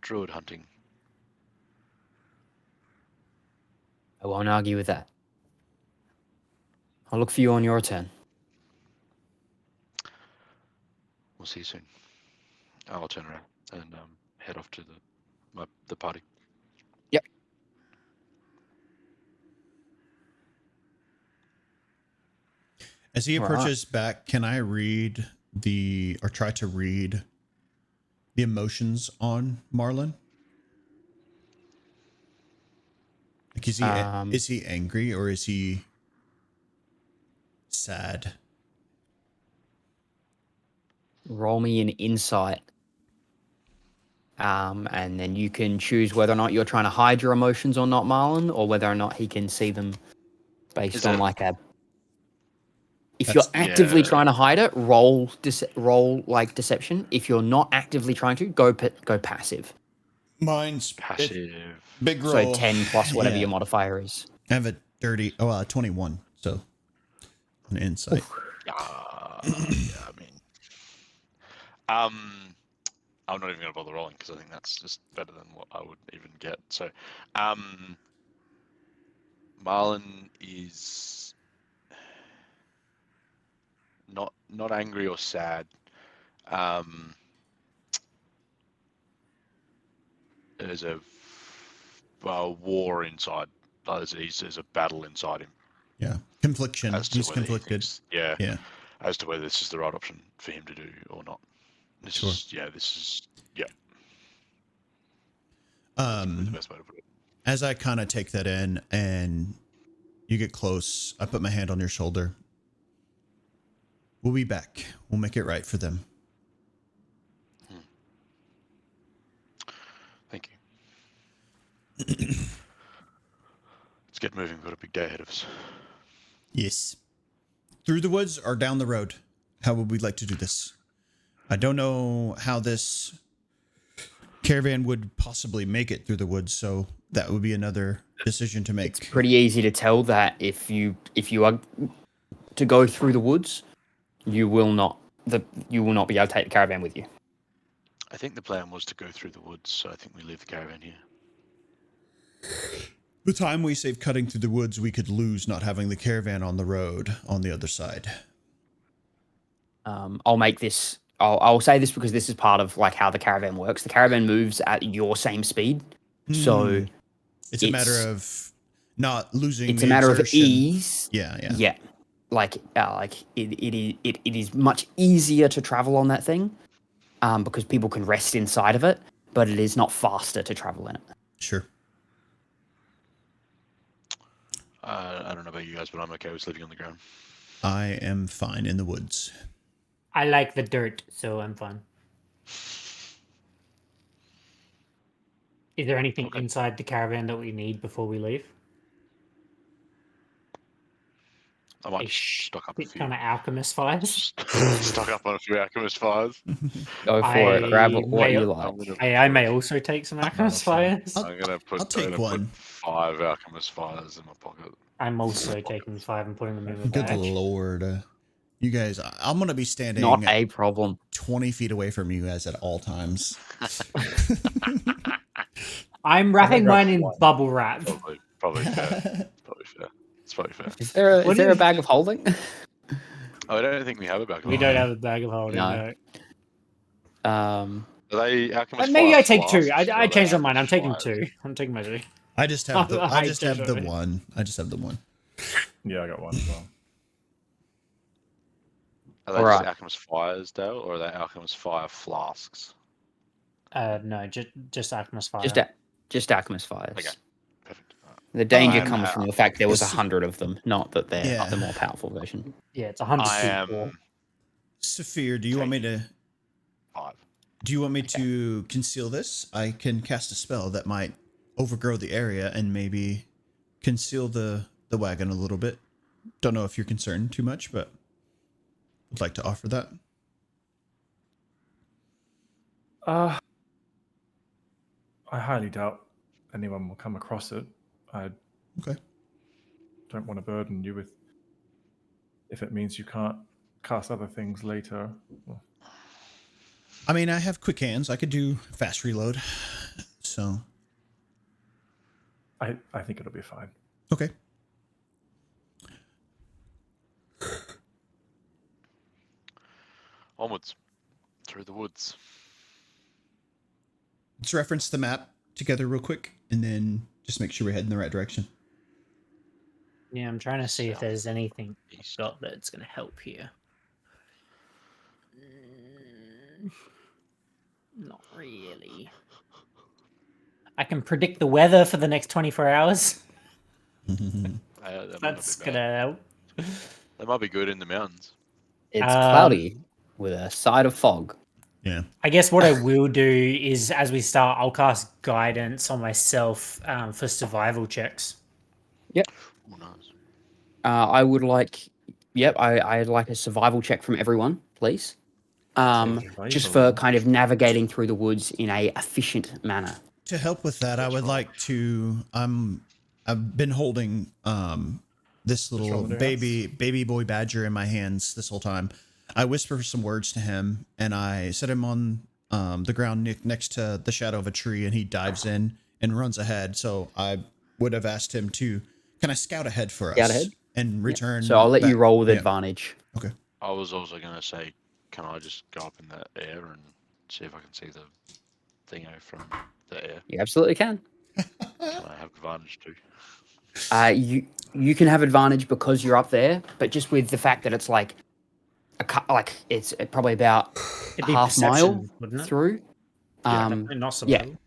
druid hunting. I won't argue with that. I'll look for you on your turn. We'll see you soon. I'll turn around and head off to the party. Yep. As he All approaches back, can I try to read the emotions on Merlon? Like, is he angry or is he sad? Roll me an insight. And then you can choose whether or not you're trying to hide your emotions or not, Marlon, or whether or not he can see them based on like a... If you're actively trying to hide it, roll like deception. If you're not actively trying to, go passive. Mine's Passive. big roll. So 10 plus whatever your modifier is. I have a 21. So an insight. Yeah, I mean, I'm not even going to bother rolling because I think that's just better than what I would even get. So, Marlon is not angry or sad. There's a war inside. There's a battle inside him. Yeah, confliction. He's conflicted. Yeah, as to whether this is the right option for him to do or not. This is the best way to put it. As I kind of take that in and you get close, I put my hand on your shoulder. We'll be back. We'll make it right for them. Thank you. Let's get moving. We've got a big day ahead of us. Yes. Through the woods or down the road? How would we like to do this? I don't know how this caravan would possibly make it through the woods, so that would be another decision to make. It's pretty easy to tell that if you are to go through the woods, you will not be able to take the caravan with you. I think the plan was to go through the woods, so I think we leave the caravan here. The time we save cutting through the woods, we could lose not having the caravan on the road on the other side. I'll make this. I'll say this because this is part of like how the caravan works. The caravan moves at your same speed, so it's a matter of not losing. It's a matter of ease. Yeah. Like it is much easier to travel on that thing, because people can rest inside of it, but it is not faster to travel in it. Sure. I don't know about you guys, but I'm okay with sleeping on the ground. I am fine in the woods. I like the dirt, so I'm fine. Is there anything inside the caravan that we need before we leave? I might stock up a few. kind of alchemist fires. Stock up on a few alchemist fires. Go for it. Grab what may- you like. I may also take some alchemist fires. I'll- I'm gonna put. I'll take one. 5 alchemist fires in my pocket. I'm also taking 5 and putting them in the Good bag. lord. You guys, I'm going to be standing Not a problem. 20 feet away from you guys at all times. I'm wrapping mine in bubble wrap. Probably fair. Probably fair. It's probably fair. Is there What a is- bag of holding? Oh, I don't think we have a bag. We don't have a bag of holding. No. No. Are they alchemist Maybe fire I take 2. flasks, or I are they changed my mind. I'm alchemist taking fires? 2. I'm taking my 2. I just have the I just have the one. I just have the one. Yeah, I got one as well. Are they Alright. just alchemist fires, Dale, or are they alchemist fire flasks? No, just alchemist fire. Just alchemist fires. Okay. Perfect. Alright. The danger I'm comes from the fact there was It's- 100 of them, not that they're Yeah. the more powerful version. Yeah, it's 100 I people. am Saphir, do you want me to 5. to conceal this? I can cast a spell that might overgrow the area and maybe conceal the wagon a little bit. Don't know if you're concerned too much, but would like to offer that. I highly doubt anyone will come across it. I Okay. don't want to burden you with. If it means you can't cast other things later. Well, I mean, I have quick hands. I could do fast reload. So, I think it'll be fine. okay. Onwards. Through the woods. Let's reference the map together real quick and then just make sure we're heading in the right direction. Yeah, I'm trying to see if South, there's anything east. got that's going to help here. Not really. I can predict the weather for the next 24 hours. That might not That's be going bad. to help. They might be good in the mountains. It's Um, cloudy with a side of fog. Yeah. I guess what I will do is, as we start, I'll cast guidance on myself for survival checks. Who knows? I would like, I'd like a survival check from everyone, please. Just for kind of navigating through the woods in a efficient manner. To help with that, I would like to. I've been holding this little shoulder baby boy badger in my hands this whole time. I whisper some words to him, and I set him on the ground next to the shadow of a tree, and he dives in and runs ahead. So I would have asked him to kind of scout ahead for us Scout ahead? and return. So I'll let you back. roll with Yeah. advantage. Okay. I was also going to say, can I just go up in the air and see if I can see the thingo from the air? You absolutely can. Can I have advantage too? You can have advantage because you're up there, but just with the fact that it's like it's probably about It'd be half mile perception, wouldn't it? through. Yeah, Definitely not survival.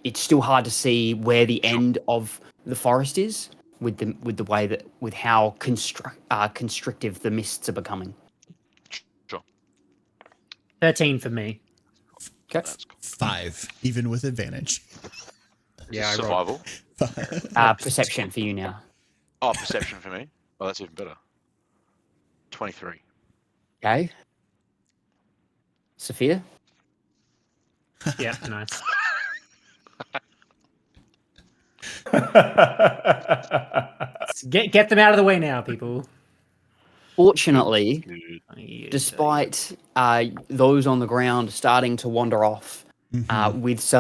It's still hard to see where the end of the forest is with the way that with how constrictive the mists are becoming. Sure. 13 for me. Okay. That's cool. 5, even with advantage. Yeah, I rolled. Survival. Perception for you now. Oh, perception for me. Oh, that's even better. 23. Okay. Sephir? Yeah, nice. Get them out of the way now, people. Fortunately, Good. despite those on the ground starting to wander off, with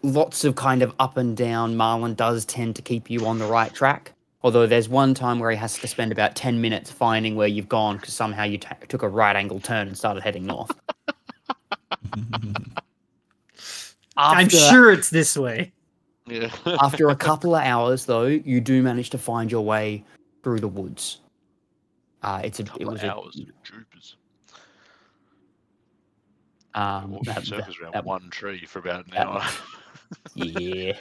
lots of kind of up and down, Merlon does tend to keep you on the right track. Although there's one time where he has to spend about 10 minutes finding where you've gone because somehow you took a right angle turn and started heading north. I'm After- sure it's this way. Yeah. After a couple of hours, though, you do manage to find your way through the woods. It was hours of troopers. that- Circles around that- one tree for about an that- hour. yeah.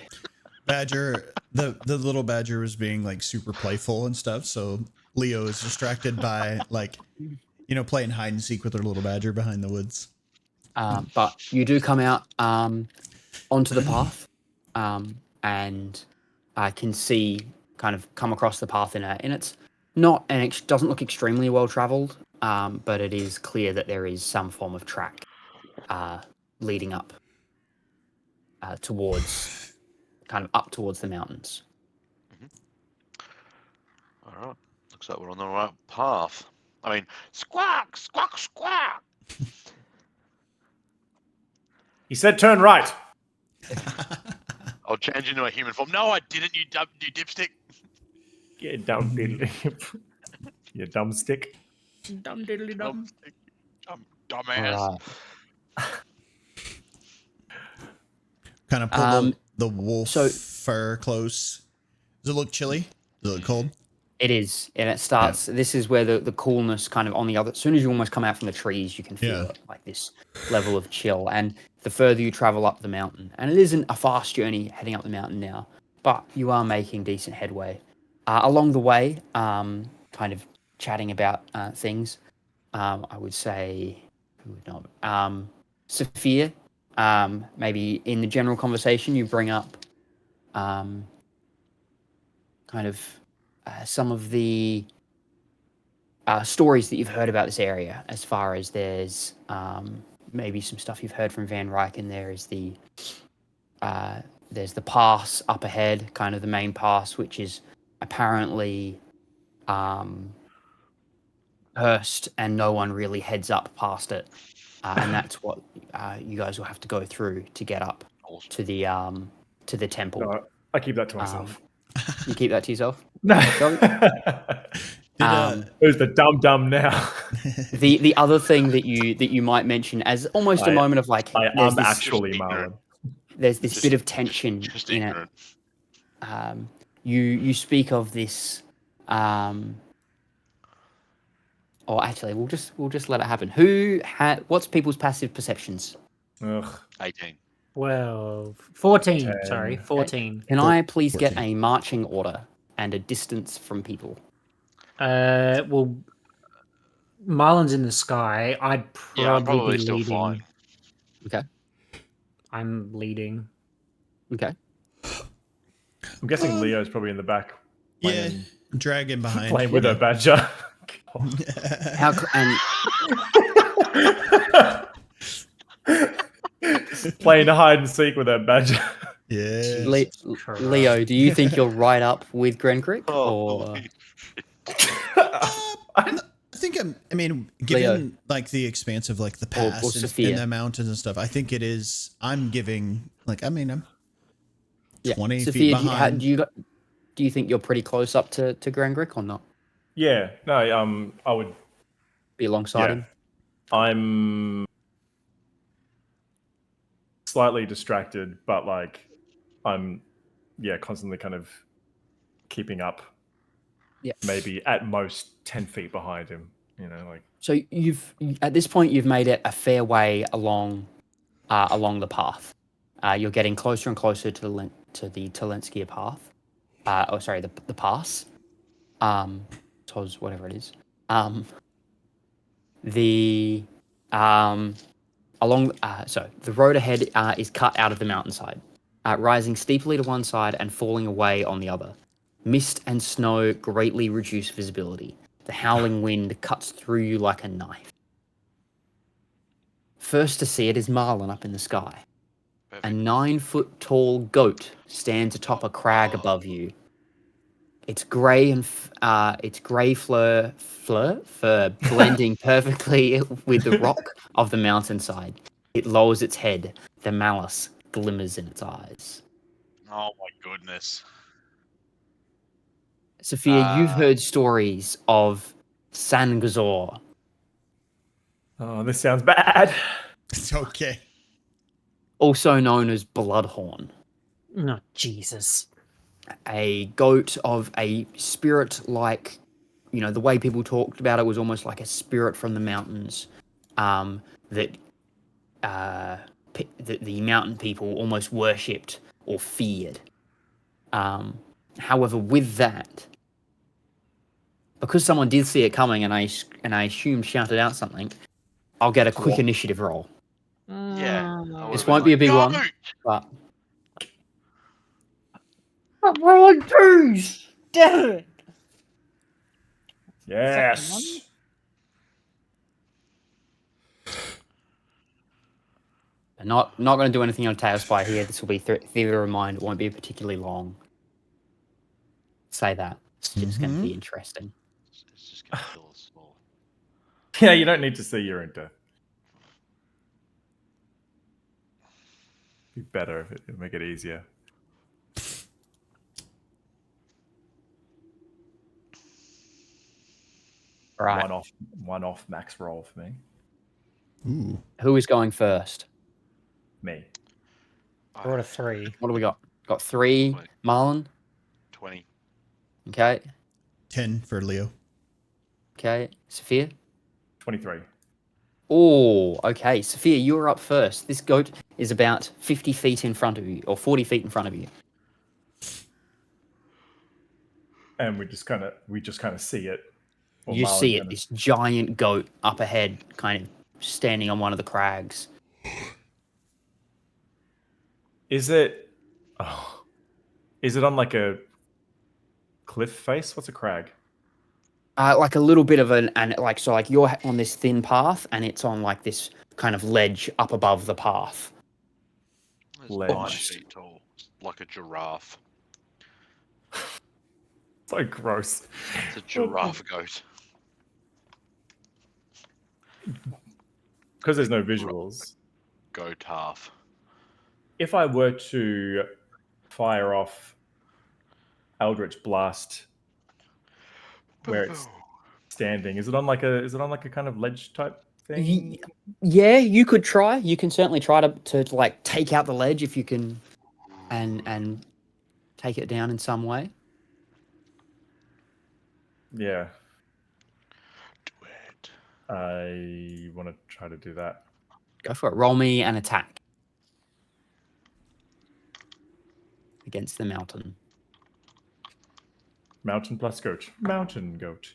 Badger, the little badger was being like super playful and stuff. So Leo is distracted by playing hide and seek with her little badger behind the woods. But you do come out onto the path, and I can see come across the path in its Not and it doesn't look extremely well traveled, but it is clear that there is some form of track leading up towards, kind of up towards the mountains. All right. Looks like we're on the right path. I mean, squawk, squawk, squawk. He said turn right. I'll change into a human form. No, I didn't. You dipstick. You dumb diddly. You dumb stick. Dumb diddly dumb. Dumbass. Kind of pull the wolf so- fur close. Does it look chilly? Does it look cold? It is, and it starts. This is where the coolness kind of on the other. As soon as you almost come out from the trees, you can feel it, like this level of chill. And the further you travel up the mountain, and it isn't a fast journey heading up the mountain now, but you are making decent headway. Along the way, kind of chatting about things. I would say, who would know? Sephir. Maybe in the general conversation, you bring up kind of some of the stories that you've heard about this area, as far as there's maybe some stuff you've heard from Van Ryken. There's the pass up ahead, kind of the main pass, which is apparently cursed, and no one really heads up past it, and that's what you guys will have to go through to get up to the temple. No, I keep that to myself. You keep that to yourself? No. Um, Who's the dumb now? the other thing that you might mention as almost a moment of like, I there's am this, actually Marlon. there's this bit of tension Just in it. ignorant. You speak of this, or actually, we'll just let it happen. What's people's passive perceptions? Ugh. 18. Well, 14. 10. Sorry, 14. Can I please get 14. a marching order and a distance from people? Well, Marlon's in the sky. I'd probably, Yeah, I'm probably be still leading. flying. Okay. I'm leading. Okay. I'm guessing Leo's probably in the back. Yeah, dragging behind. Playing with her badger. How Playing hide and seek with her badger. Yeah. Leo, do you think you're right up with Grangrik, Oh, or I think I mean, given like the expanse of like the pass and Sephir. the mountains and stuff, I think it is. I'm giving like I'm 20 Sephir, feet behind. do you think you're pretty close up to Grangrik or not? Yeah, no, I would. Be alongside him. I'm slightly distracted, but like I'm, constantly kind of keeping up. Yeah. Maybe at most 10 feet behind him. Like. So at this point you've made it a fair way along the path. You're getting closer and closer to the Talenskia path. The pass. Toz, whatever it is. The road ahead is cut out of the mountainside, rising steeply to one side and falling away on the other. Mist and snow greatly reduce visibility. The howling wind cuts through you like a knife. First to see it is Marlon up in the sky. Perfect. A 9-foot-tall goat stands atop a crag above you. Its grey and fur blending perfectly with the rock of the mountainside. It lowers its head. The malice glimmers in its eyes. Oh my goodness. Sophia, you've heard stories of Sangazor, Oh, this sounds bad. It's okay. also known as Bloodhorn. No, Jesus. A goat of a spirit like, the way people talked about it was almost like a spirit from the mountains, that the mountain people almost worshipped or feared. However, with that, because someone did see it coming and I assume shouted out something, I'll get a quick initiative roll. Yeah. This won't be a big one, but I'm rolling twos! Damn it! Yes. I'm not going to do anything on Tail Spy here. This will be Theater of Mind. It won't be particularly long. Say that. It's just going to be interesting. It's just gonna kill us all. Yeah, you don't need to see your own death. Be better if it'll make it easier. All right. One off max roll for me. Ooh. Who is going first? Me. I brought a 3. What do we got? Got 3. Wait. Marlon. 20. Okay. 10 for Leo. Okay. Sephir. 23. Oh, okay. Sephir, you're up first. This goat is about 50 feet in front of you, or 40 feet in front of you. And we just kind of see it. Or You Marlon see it, kinda- this giant goat up ahead, kind of standing on one of the crags. Is it on like a cliff face? What's a crag? Like a little bit of like you're on this thin path, and it's on like this kind of ledge up above the path. It's Ledge. 9 feet tall, like a giraffe. So gross. It's a giraffe goat. Because there's no visuals. Goat half. If I were to fire off Eldritch Blast where it's standing, is it on like a kind of ledge type thing? Yeah, you could try. You can certainly try to like take out the ledge if you can, and take it down in some way. Yeah. Do it. I want to try to do that. Go for it. Roll me an attack against the mountain. Mountain plus goat. Mountain goat.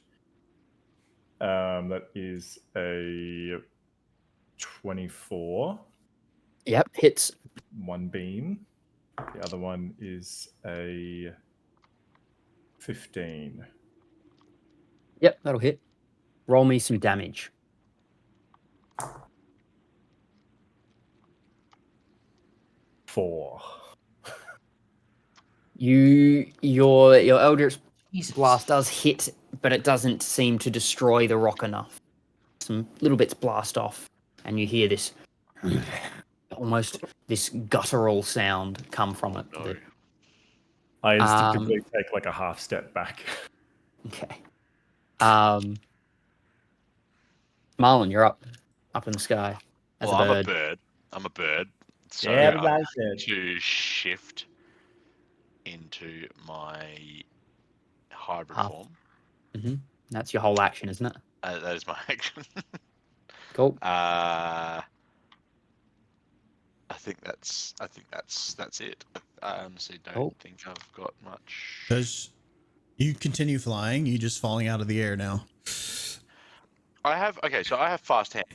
That is a 24. Yep, hits. One beam. The other one is a 15. Yep, that'll hit. Roll me some damage. 4. Your Eldritch Jesus. Blast does hit, but it doesn't seem to destroy the rock enough. Some little bits blast off, and you hear this almost this guttural sound come from it. No. I instinctively take like a half step back. Okay. Marlon, you're up in the sky as Well, a bird. I'm a bird. So Yeah, I'm everybody going said. to shift into my hybrid Half. form. That's your whole action, isn't it? That is my action. Cool. I think that's it. I honestly don't think I've got much. Does you continue flying? You just falling out of the air now. I have fast hand.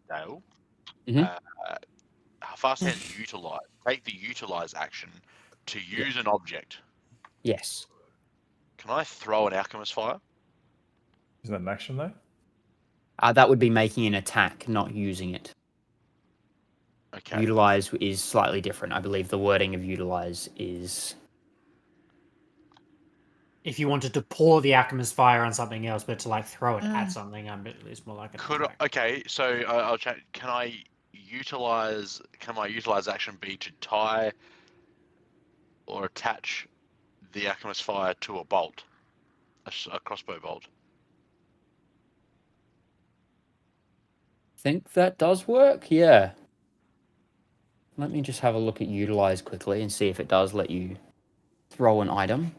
Dale. Mhm. Fast hand utilize. Take the utilize action to use an object. Yes. Can I throw an alchemist fire? Isn't that an action though? That would be making an attack, not using it. Okay. Utilize is slightly different. I believe the wording of utilize is... If you wanted to pour the alchemist fire on something else, but to like throw it at something, it's more like an attack. Okay, so I'll check. Can my utilize action be to tie or attach the alchemist fire to a bolt, a crossbow bolt? think that does work, yeah. Let me just have a look at utilize quickly and see if it does let you throw an item.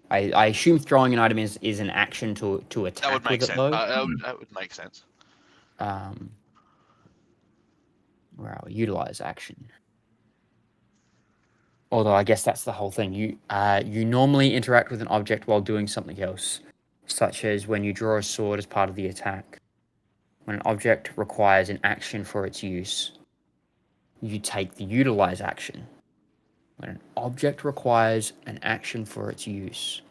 I assume throwing an item is an action to attack That would make with sense. it, though. That would make sense. Where are we? Utilize action. Although I guess that's the whole thing. You normally interact with an object while doing something else, such as when you draw a sword as part of the attack. When an object requires an action for its use, you take the utilize action. When an object requires an action for its use,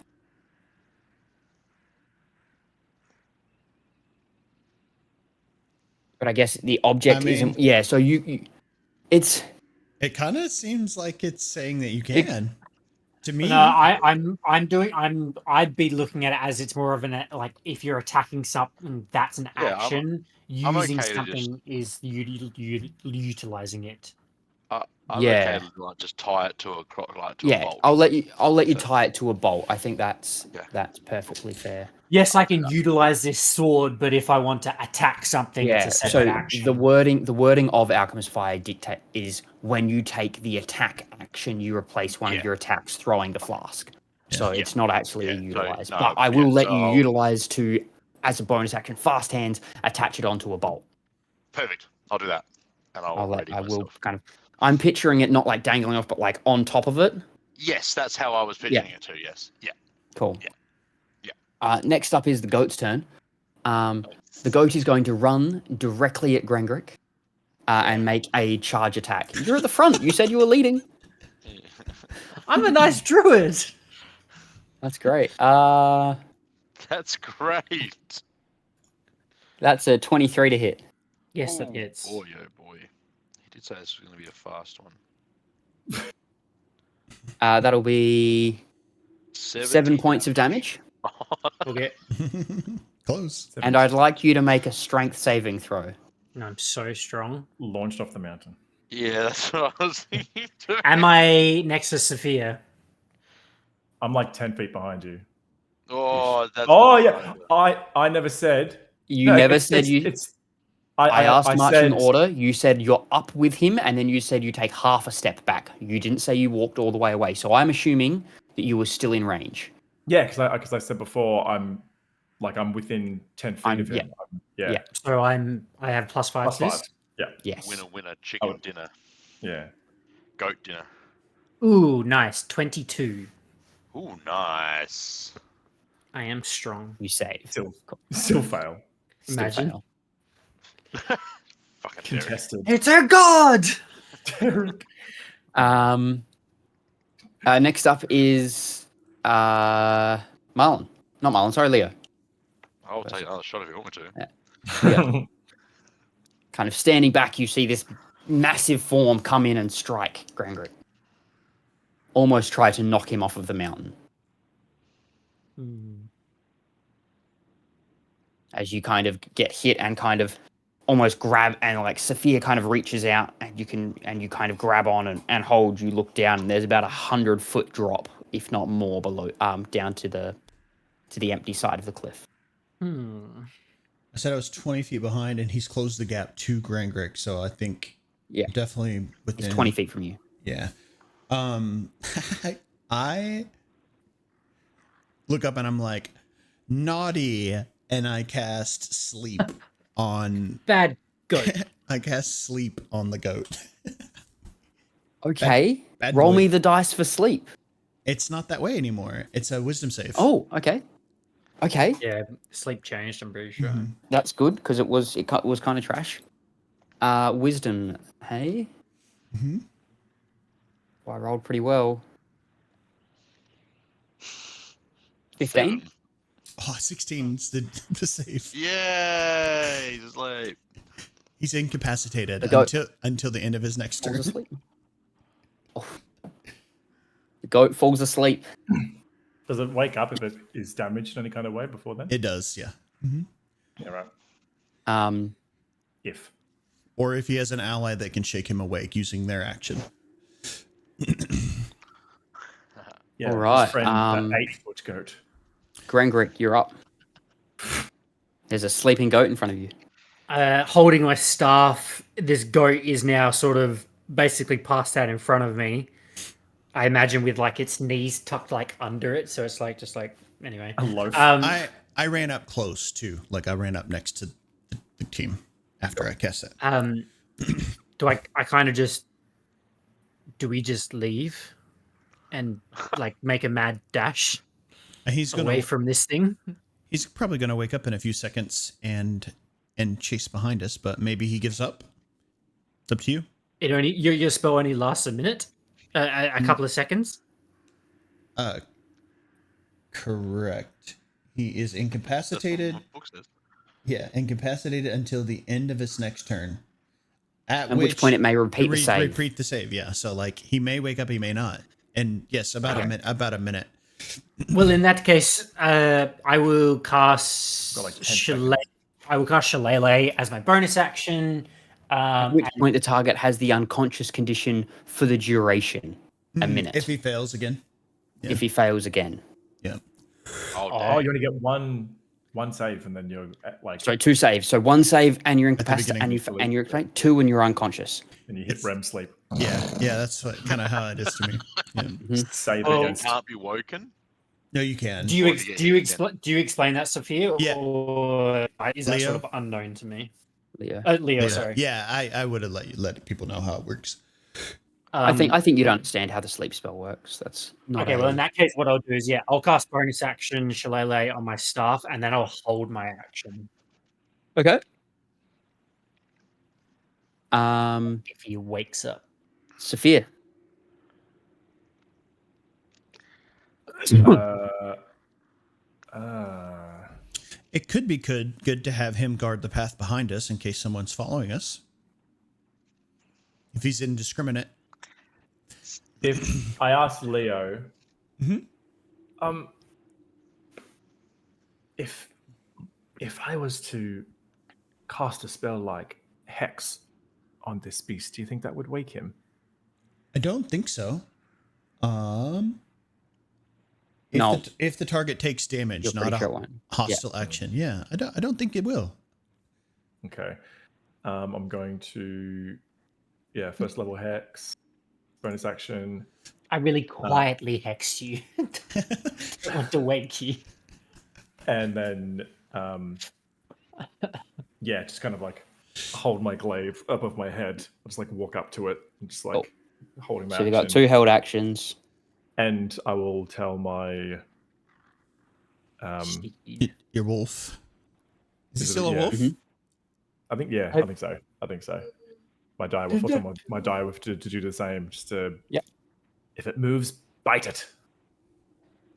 But I guess the object I mean- isn't. Yeah, so it's It kind of seems like it's saying that you can. To me, No, I'd be looking at it as it's more of an like if you're attacking something, that's an Yeah, action. I'm Using okay to something is utilizing it. I'm Yeah. okay to like just tie it to a a yeah. bolt. I'll let you So- tie it to a bolt. I think that's Yeah. perfectly fair. Yes, I can utilize this sword, but if I want to attack something, Yeah. it's a So separate action. the wording of Alchemist Fire dictate is when you take the attack action, you replace one Yeah. of your attacks throwing the flask. So Yeah. it's not actually Yeah, a so, utilize. no, but I will yeah, let so you I'll- utilize to, as a bonus action, fast hands, attach it onto a bolt. Perfect. I'll do that, and I'll ready I will myself. kind of. I'm picturing it not like dangling off, but like on top of it. Yes, that's how I was picturing it too. Yes. Yeah. Cool. Yeah. Next up is the goat's turn. The goat is going to run directly at Grangrik and make a charge attack. You're at the front. You said you were leading. I'm a nice druid. That's great. That's great. That's a 23 to hit. Yes, Ooh, that hits. Boy, oh boy. He did say this was going to be a fast one. That'll be 7 points of damage. Okay. close. And I'd like you to make a strength saving throw. And I'm so strong. Launched off the mountain. Yeah, that's what I was thinking too. Am I next to Sephir? I'm like 10 feet behind you. Oh, that's. Oh yeah, I never said. You No, never it's- said it's- you. It's. I asked I marching said, order. You said you're up with him, and then you said you take half a step back. You didn't say you walked all the way away. So I'm assuming that you were still in range. Yeah, because I said before I'm within 10 feet I'm- of him. yeah. So I have +5 Plus to 5. this. Yeah. Yes. Winner, chicken Oh. dinner, Yeah. goat dinner. Ooh, nice. 22. Ooh, nice. I am strong. You save. Still fail. Still Imagine. fail. Fucking Derek. Contested. It's a god! Derek. Next up is Marlon. Not Marlon. Sorry, Leo. I'll take another shot if you want me to. Yeah. Kind of standing back, you see this massive form come in and strike Grangrik. Almost try to knock him off of the mountain. As you kind of get hit and kind of almost grab, and like Sephir kind of reaches out and you kind of grab on and hold. You look down and there's about 100-foot drop, if not more, below down to the empty side of the cliff. I said I was 20 feet behind, and he's closed the gap to Grangrik, so I think Yeah. definitely within. It's 20 feet from you. Yeah. I look up and I'm like, naughty, and I cast sleep on. Bad goat. I cast sleep on the goat. Okay. bad Roll boy. me the dice for sleep. It's not that way anymore. It's a wisdom save. Oh, okay. Okay. Yeah, sleep changed, I'm pretty sure. Mhm. That's good because it was kind of trash. Wisdom, hey? Mhm. Well, I rolled pretty well. 15. Oh, 16's the save. Yay! He's asleep. He's incapacitated The goat- until the end of his next Falls turn. asleep. Oh. The goat falls asleep. Does it wake up if it is damaged in any kind of way before then? It does, yeah. Mhm. Yeah, right. If. Or if he has an ally that can shake him awake using their action. Yeah, All right, his friend, that 8-foot goat. Grangrik, you're up. There's a sleeping goat in front of you. Holding my staff, this goat is now sort of basically passed out in front of me. I imagine with like its knees tucked like under it, so it's like just like anyway. A loaf. I ran up close too. Like I ran up next to the team after I cast it. Do I kind of just do we just leave and like make a mad dash And he's away gonna from this thing? he's probably gonna wake up in a few seconds and chase behind us, but maybe he gives up. It's up to you. It only your spell only lasts a minute, a couple of seconds. Correct. He is incapacitated. That's what my book says. Yeah, incapacitated until the end of its next turn. At which point it may repeat the save. Repeat the save, yeah. So like he may wake up, he may not. And yes, about a minute. About a minute. Well, in that case, I will cast Got like 10 Shillelagh. seconds. I will cast Shillelagh as my bonus action. At which point the target has the unconscious condition for the duration, a minute. If he fails again. Yeah. If he fails again. Yeah. Oh, you only get one save, and then you're like, So 2 saves. So 1 save and you're incapacitated, beginning. and you're 2 when you're unconscious. and you hit REM sleep. Yeah, that's kind of how it is to me. Yeah. Save You against. can't be woken. No, you can. Do you explain that, Sephir? Yeah. Or is that Leo? sort of unknown to me? Leo. Leo, sorry. Yeah, I would have let people know how it works. I think you'd understand how the sleep spell works. That's not Okay, well, in that case, what I'll do is, I'll cast bonus action Shillelagh on my staff, and then I'll hold my action. okay. If he wakes up. Sephir. It could be good to have him guard the path behind us in case someone's following us. If he's indiscriminate. If I asked Leo, if I was to cast a spell like Hex on this beast, do you think that would wake him? I don't think so. No. If the target takes damage, You're not pretty a sure it won't. hostile action. Yeah, I don't think it will. Okay. I'm going to, first level Hex, bonus action. I really quietly hex you. Don't want to wake you. And then, just kind of like hold my glaive above my head. I'll just like walk up to it and just like holding my So you've action. got 2 held actions. And I will tell my Your wolf. Is he Is it- still a yeah. wolf? Mhm. I think I think so. My direwolf. I'll tell my direwolf to do the same. Just to if it moves, bite it.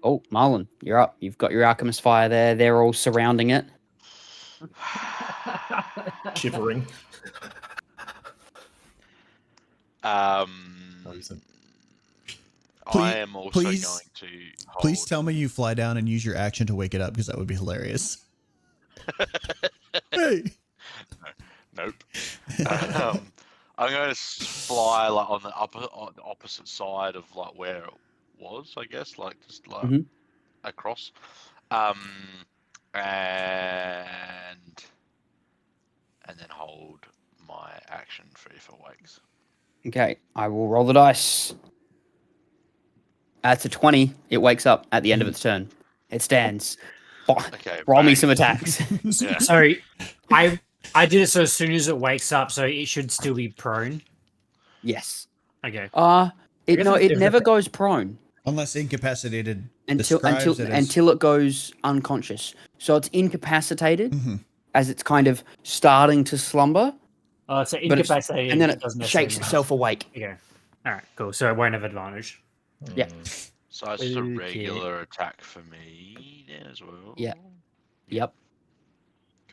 Oh, Marlon, you're up. You've got your Alchemist Fire there. They're all surrounding it. Shivering. I am also please- going to hold. Please tell me you fly down and use your action to wake it up because that would be hilarious. Hey. Nope. I'm going to fly like on the opposite side of like where it was, I guess, like just like across, and then hold my action for if it wakes. Okay, I will roll the dice. That's a 20. It wakes up at the end of its turn. It stands. Okay, Roll me bang. some attacks. Yeah. Sorry, I did it so as soon as it wakes up, so it should still be prone. Yes. Okay. It never goes prone Unless incapacitated until describes it as- until it goes unconscious. So it's incapacitated Mhm. as it's kind of starting to slumber, So but incapacitated, and then it doesn't shakes necessarily- itself awake. Okay. All right. Cool. So it won't have advantage. Yeah. So it's just a Okay. regular attack for me then as well. Yeah. Yep.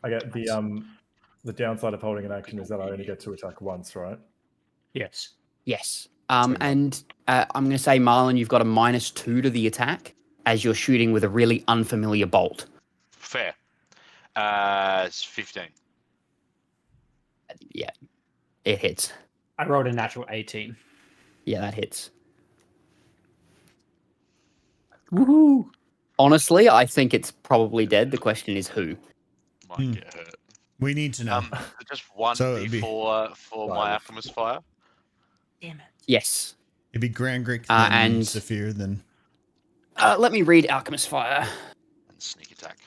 I get the downside of holding an action is that I only get to attack once, right? Yes. Yes. And I'm going to say, Marlon, you've got a -2 to the attack as you're shooting with a really unfamiliar bolt. Fair. It's 15. Yeah. It hits. I rolled a natural 18. Yeah, that hits. Woohoo! Honestly, I think it's probably dead. The question is who. Might get hurt. We need to know. Just one So it'd be- D4 for my Alchemist Fire. Damn it. Yes. It'd be Grangrik, then and- Sephir, then... Let me read Alchemist Fire. And sneak attack.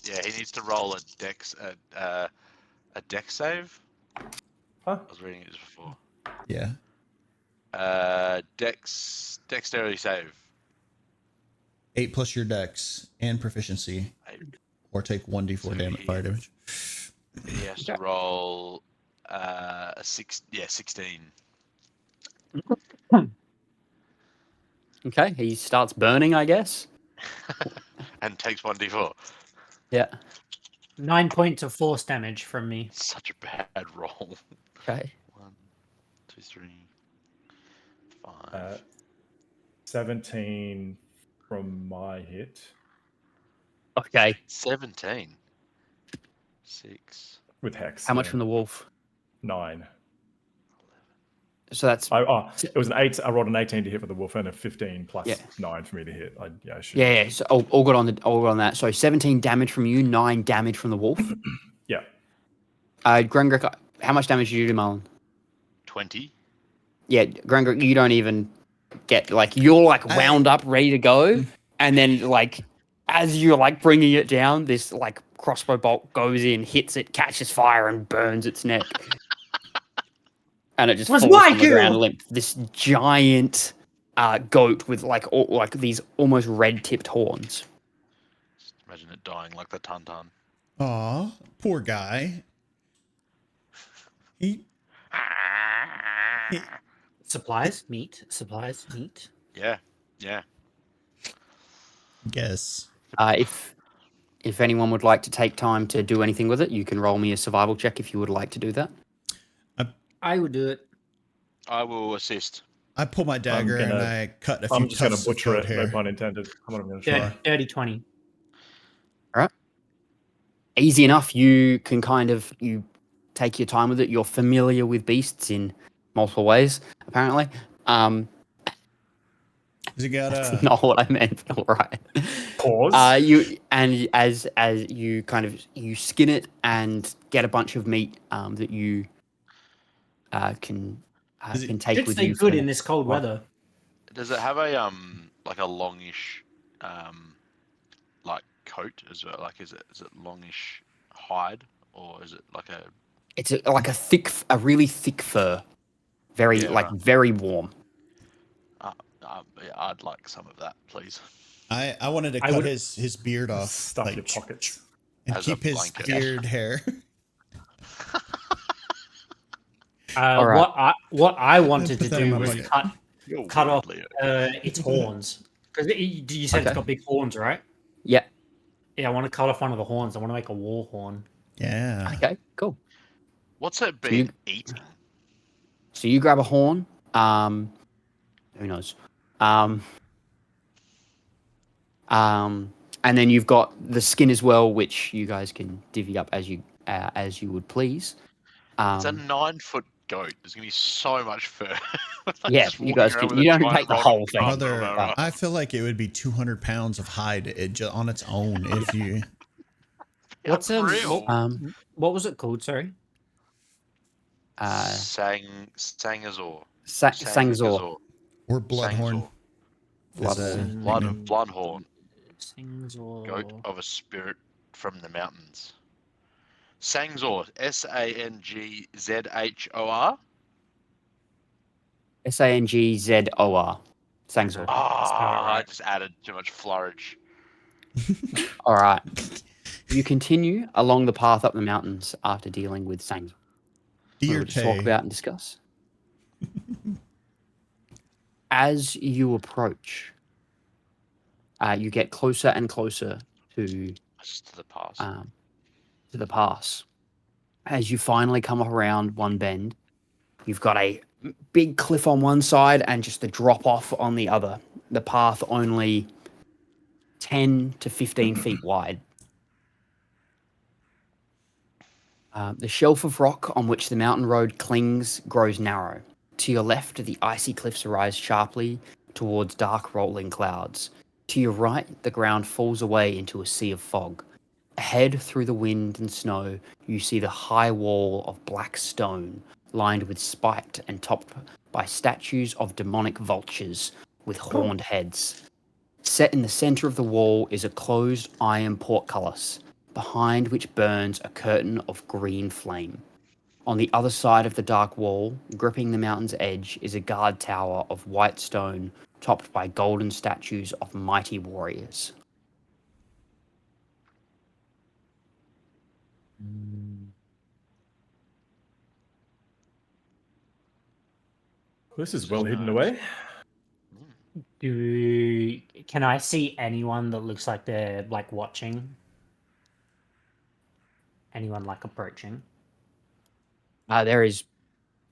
Yeah, he needs to roll a dex save. Huh? I was reading this before. Yeah. Dexterity save. 8 plus your dex and proficiency. 8. Or take 1d4 So fire damage. He has to roll a 16. Okay, he starts burning, I guess. And takes 1d4. Yeah. 9 points of force damage from me. Such a bad roll. Okay. 1, 2, 3, 5. 17 from my hit. Okay. 17. 6. With Hex. How much yeah. from the wolf? 9. So that's It was an 8. I rolled an 18 to hit for the wolf and a 15 plus Yeah. 9 for me to hit. I should. yeah. So all good on that. So 17 damage from you, 9 damage from the wolf. Yeah. Grangrik, how much damage did you do, Marlon? 20. Yeah, Grangrik, you don't even get you're wound up, ready to go, and then as you're bringing it down, this crossbow bolt goes in, hits it, catches fire, and burns its neck, and it just Was falls my on the ground kill! limp. This giant goat with these almost red-tipped horns. Just imagine it dying like the Tauntaun. Aw, poor guy. He Supplies, meat. Supplies, meat. Yeah, yeah. guess. If anyone would like to take time to do anything with it, you can roll me a survival check if you would like to do that. I would do it. I will assist. I pull my dagger and I cut a few I'm just going to tufts of butcher goat it. hair. No pun intended. I'm not even going to try. Dirty 20. Easy enough. You can you take your time with it. You're familiar with beasts in multiple ways, apparently. Has he got That's not what I meant. All right. Pause. As you you skin it and get a bunch of meat that you can take Should with stay you. good for- in this cold weather. Does it have a a longish coat as well? Is it longish hide, or is it a? It's a really thick fur, very Yeah, right. very warm. Yeah, I'd like some of that, please. I wanted to I cut would- his beard off. Stuff your pockets. And As a keep his blanket. beard hair. All right. What I wanted Put to that in do my was bucket. cut off Weirdly- its horns. Because you said it's Okay. got big horns, right? Yeah. Yeah, I want to cut off one of the horns. I want to make a war horn. Yeah. Okay. Cool. What's it you- been eating? So you grab a horn. Who knows? And then you've got the skin as well, which you guys can divvy up as you would please. It's a 9-foot goat. There's gonna be so much fur. Yeah, Just you walking guys around can. with You a don't giant take the rod whole of thing. cotton Brother, around our- I feel like it would be 200 pounds of hide on its own if you. What's Unreal. what was it called? Sorry. Sangazor. Sangzor. Or bloodhorn. Blood- is a Blood nickname. Bloodhorn. Sangzor. Goat of a spirit from the mountains. Sangzor. Sangzhor. Sangzor. Sangzor. I just added too much flourish. All right. You continue along the path up the mountains after dealing with Sangzor. Dear To talk Tay. about and discuss. As you approach, you get closer and closer to Just to the pass. the pass. As you finally come around one bend, you've got a big cliff on one side and just a drop off on the other. The path only 10 to 15 feet wide. The shelf of rock on which the mountain road clings grows narrow. To your left, the icy cliffs rise sharply towards dark rolling clouds. To your right, the ground falls away into a sea of fog. Ahead, through the wind and snow, you see the high wall of black stone, lined with spiked and topped by statues of demonic vultures with horned heads. Set in the center of the wall is a closed iron portcullis, behind which burns a curtain of green flame. On the other side of the dark wall, gripping the mountain's edge, is a guard tower of white stone topped by golden statues of mighty warriors. This is well hidden away. Can I see anyone that looks like they're watching? anyone like approaching?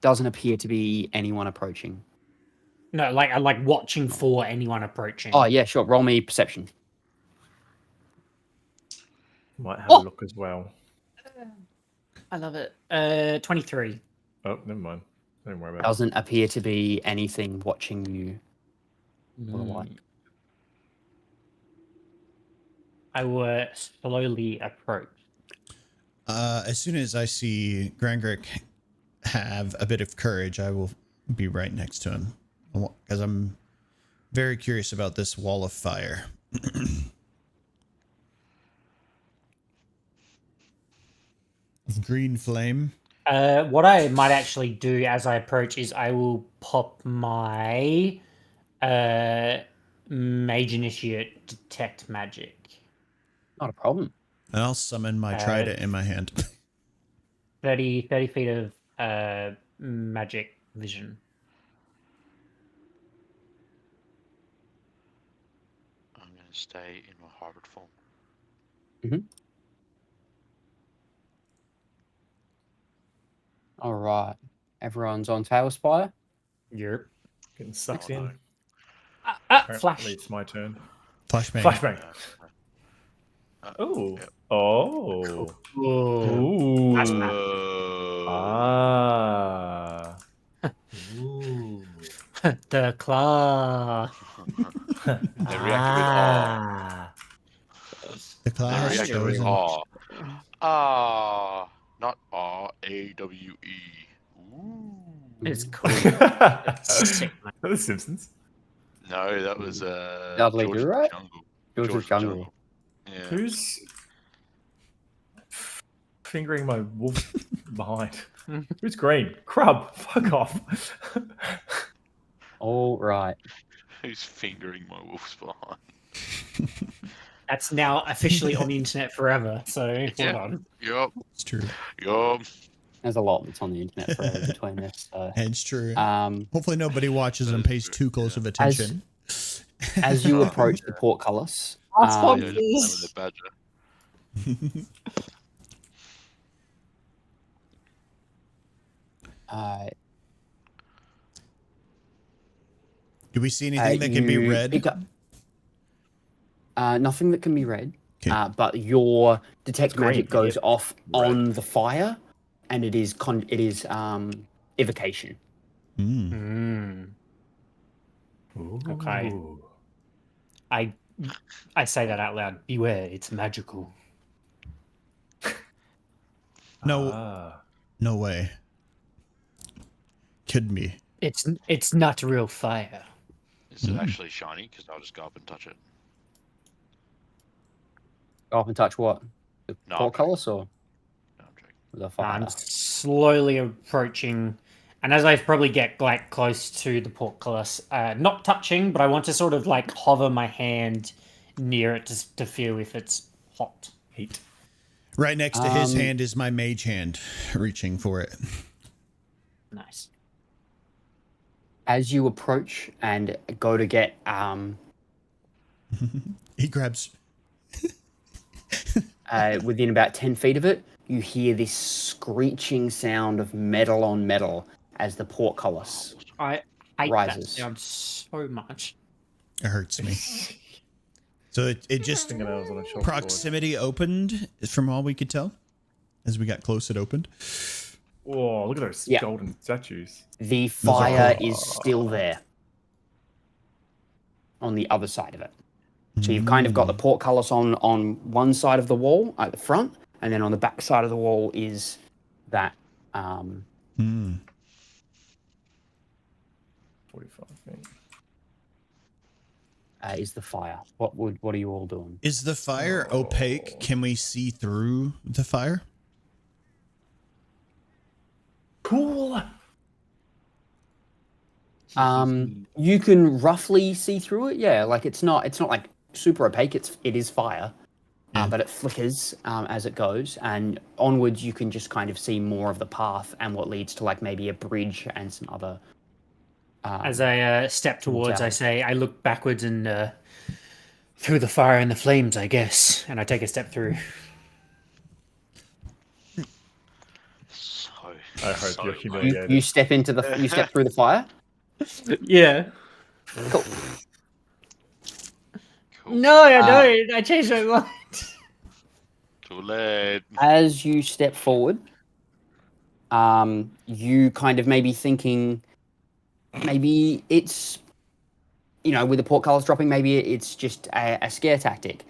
Doesn't appear to be anyone approaching. No, like I like watching for anyone approaching. Oh yeah, sure. Roll me perception. Might have a look as well. I love it. 23. Oh, never mind. Don't worry about it. Doesn't appear to be anything watching you. Or the light. I will slowly approach. As soon as I see Grangrik have a bit of courage, I will be right next to him. Because I'm very curious about this wall of fire. Green flame. What I might actually do as I approach is I will pop my Mage Initiate Detect Magic. Not a problem. And I'll summon my trident in my hand. 30 feet of magic vision. I'm going to stay in my hybrid form. All right. Everyone's on Tailspire. Yep. Getting sucked Oh, in. no. Apparently Flash. it's my turn. Flashbang. Flashbang. Oh. Oh. Oh. Ooh. That's not- Ah. Ooh. The claw. They reacted with awe. The They class reacted with chosen. awe. Ah, not R-A-W-E. Ooh. It's cool. Sick, man. The Simpsons. No, that was Dudley George Do of the Right? Jungle. George of the Jungle. Yeah. Who's fingering my wolf behind? Who's green? Crub. Fuck off. All right. Who's fingering my wolf's behind? That's now officially on the internet forever. So Yeah. hold on. Yup. It's true. Yup. There's a lot that's on the internet forever between this. So. It's true. Um, Hopefully nobody watches and pays too close of attention. as you approach the portcullis, Yeah, just play with the badger. Do we see anything that can be you read? pick up- nothing that can be read, Okay. but your detect green, magic goes idiot. off Red. on the fire, and it is evocation. Okay. Ooh. I say that out loud. Beware, it's magical. No, Ah. no way. Could be. It's not real fire. Is it actually shiny? Because I'll just go up and touch it. Go up and touch what? The No, I'm portcullis or No, I'm joking. the fire? I'm slowly approaching, and as I probably get like close to the portcullis, not touching, but I want to sort of like hover my hand near it to feel if it's hot. Heat. Right next to his Um, hand is my mage hand, reaching for it. Nice. As you approach and go to get He grabs. within about 10 feet of it, you hear this screeching sound of metal on metal as the portcullis. I hate Rises. that sound so much. It hurts me. So it just Fingernails on a chalkboard. proximity opened from all we could tell. As we got close, it opened. Oh, look at those Yeah. golden statues. The are fire cool. is still there on the other side of it. So you've kind of got the portcullis on one side of the wall at the front, and then on the back side of the wall is that 45 feet. is the fire. What are you all doing? Is the fire opaque? Can we see through the fire? Cool. You can roughly see through it. Yeah, like it's not like super opaque. It is fire, but it flickers as it goes, and onwards you can just kind of see more of the path and what leads to like maybe a bridge and some other. As I step towards, I down. say, I look backwards and through the fire and the flames, I guess, and I take a step through. I hope So you're great. humiliated. You step you step through the fire. Yeah. Cool. Cool. No, I don't. I changed my mind. Too late. As you step forward, you kind of maybe thinking, maybe it's, with the portcullis dropping, maybe it's just a scare tactic,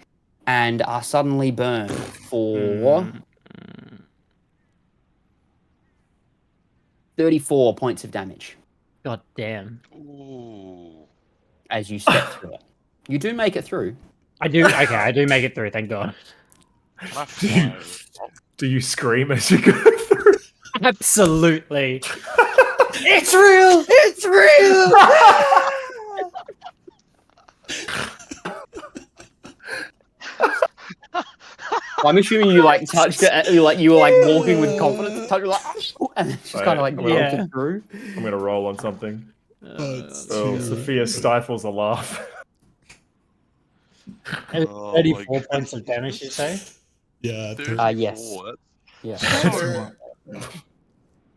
and are suddenly burned for 34 points of damage God damn. Ooh. as you step through it. You do make it through. I do. Okay, I do make it through. Thank God. Can I fly over the top? Do you scream as you go through? Absolutely. It's real. It's real. Well, I'm assuming you touched it. You were walking with confidence. Touch, and it's just kind of Yeah. melted through. I'm gonna roll on something. It's Oh, too- Sophia stifles a laugh. Oh my 34 God. points of damage, you say? Yeah, 34, Yes. that's- Yeah.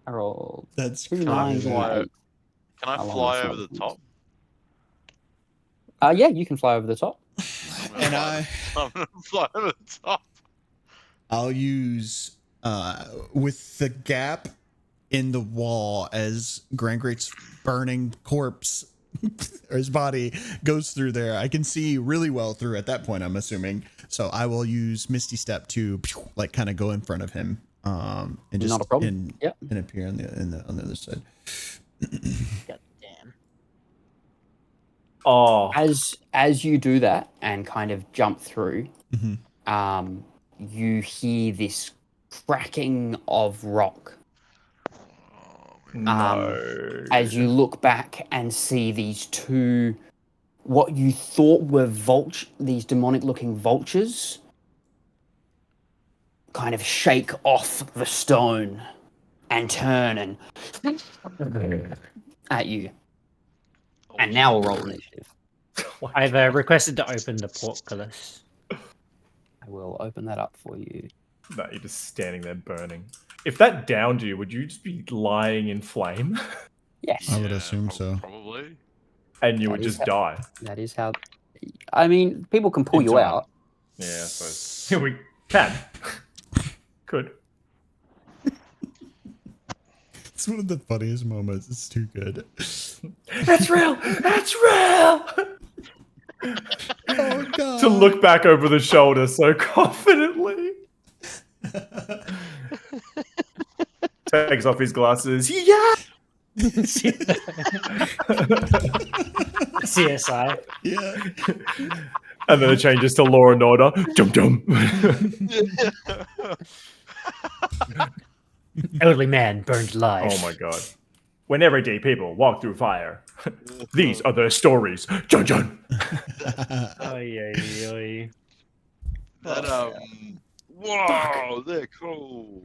I rolled that's 2 Can I 9s and fly? an 8. Can I How long fly it's over not the top? Yeah, you can fly over the top. And I'm gonna fly over the top. I'll use with the gap in the wall as Grangrik's burning corpse or his body goes through there. I can see really well through at that point, I'm assuming. So I will use Misty Step to kind of go in front of him. And just Not a problem. Yep. and appear on the other side. God damn. Oh, As you do that and kind of jump through, Mhm. you hear this cracking of rock no. as you look back and see these two, what you thought were these demonic-looking vultures, kind of shake off the stone and turn and at you. And now we'll roll initiative. I've requested to open the portcullis. I will open that up for you. No, you're just standing there burning. If that downed you, would you just be lying in flame? Yes, I would assume so. Probably. And you That would is just how- die. that is how. I mean, people can pull In you time. out. Yeah, I suppose. Yeah, we can. Could. It's one of the funniest moments. It's too good. That's real! That's real! Oh god. To look back over the shoulder so confidently. Takes off his glasses. Yeah! CSI. Yeah. And then it changes to Law and Order. Dum dum. Elderly man burned alive. Oh my god. When everyday people walk through fire, these are their stories. Jun jun. Oy, oy, oy. That Whoa, they're cool.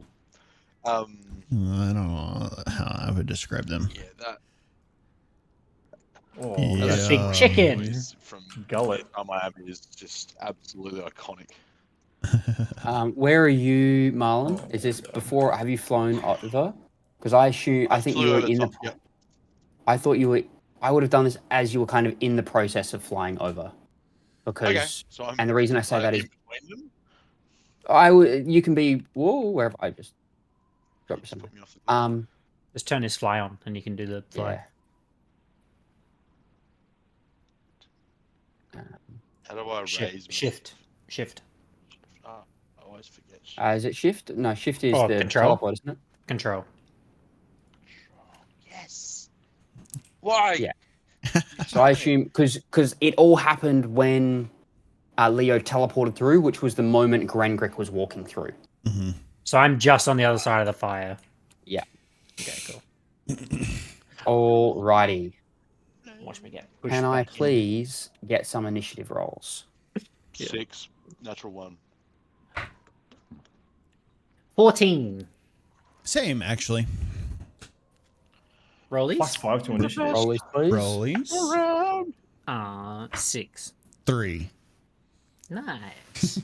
I don't know how I would describe them. Yeah, that Oh, Yeah. That's a big chicken. noise from Gullet. Miami is just absolutely iconic. Where are you, Marlon? Is this God. before? Have you flown over? Because I think flew you were over in the. top, yep. I thought you were. I would have done this as you were kind of in the process of flying over, because Okay, so I'm and the reason I say that is in between them. you can be wherever I just dropped Just something. put me off the Just turn his fly on and you can do the fly. Yeah. How do I raise Shift. my Shift. Ah, I always forget. Is it shift? No, shift is Oh, the control. teleport, isn't it? Control. Yes. Why? Yeah. So I assume because it all happened when Leo teleported through, which was the moment Grangrik was walking through. Mm-hmm. So I'm just on the other side of the fire. Yeah. Okay, cool. Alrighty. Watch me get pushed Can I back in. please get some initiative rolls? 6, natural 1. 14. Same, actually. Rollies? +5 to initiative. Rollies, please. Rollies. 6. 3. Nice.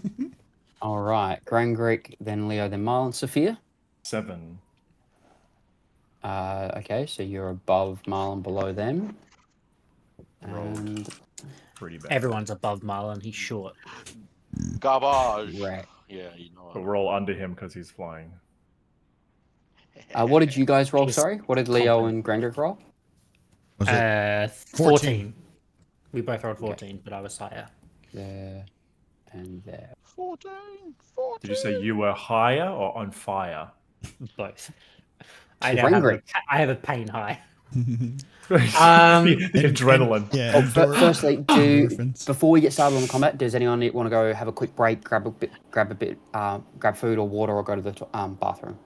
All right. Grangrik, then Leo, then Marlon. Sophia? 7. Okay, so you're above Marlon, below them. Rolled. And Pretty bad. Everyone's above Marlon. He's short. Garbage. right. Yeah, you know. But we're all under him because he's flying. What did you guys roll? He's Sorry, what did Leo and Grangrik roll? Was it 14. We both rolled 14, but I was higher. There and there. 14. Did you say you were higher or on fire? Both. I now have Grangrik. I have a pain high. The adrenaline. Yeah. Oh, firstly, endorphins. before we get started on the combat, does anyone want to go have a quick break, grab food or water, or go to the bathroom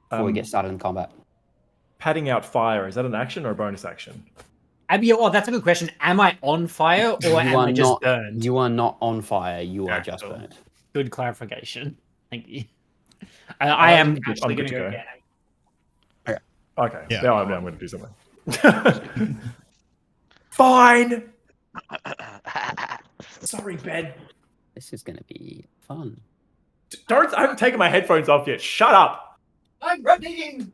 before we get started in combat? Patting out fire, is that an action or a bonus action? That's a good question. Am I on fire or am I just burned? You are not on fire. You are just cool. burnt. Good clarification. Thank you. I am actually going to go get it. Okay. Yeah. Now I'm going to do something. Fine. Sorry, Ben. This is going to be fun. I haven't taken my headphones off yet. Shut up. I'm running.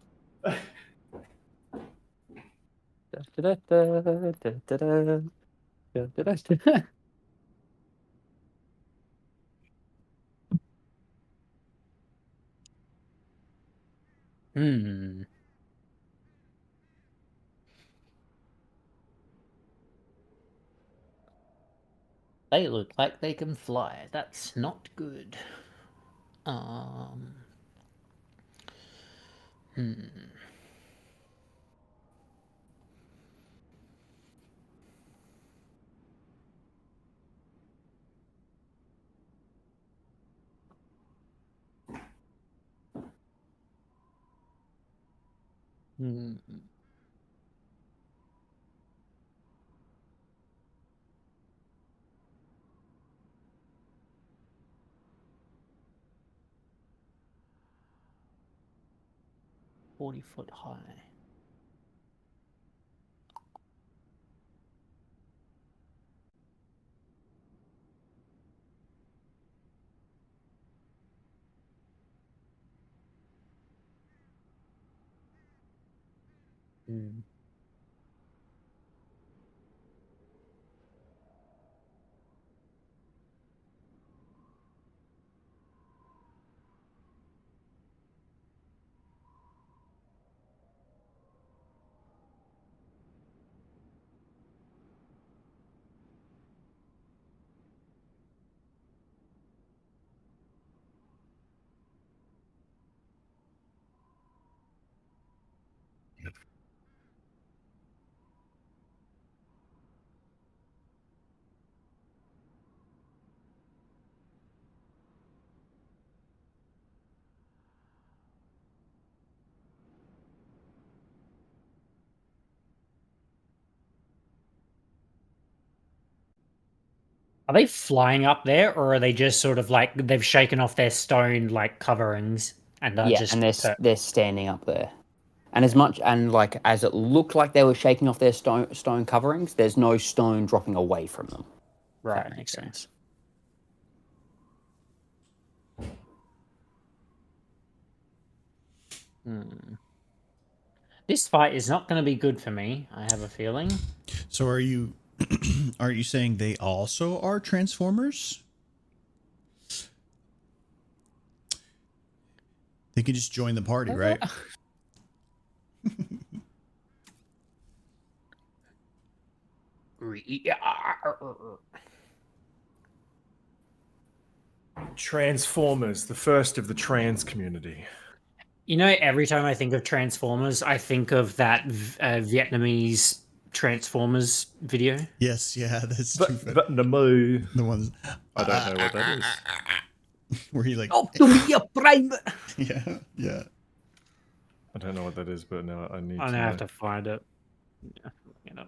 They look like they can fly. That's not good. Hmm. Hmm. Foot high. Are they flying up there, or are they just sort of like they've shaken off their stone like coverings and are just? And they're standing up there. And as it looked like they were shaking off their stone coverings, there's no stone dropping away from them. Right, makes sense. This fight is not going to be good for me. I have a feeling. So are you saying they also are Transformers? They could just join the party, right? Transformers, the first of the trans community. You know, every time I think of Transformers, I think of that Vietnamese Transformers video. Yes, yeah, that's But, too funny. the ones I don't know what that is. where he like Prime. yeah. I don't know what that is, but now I need I to now know. have to find it. Yeah, you know.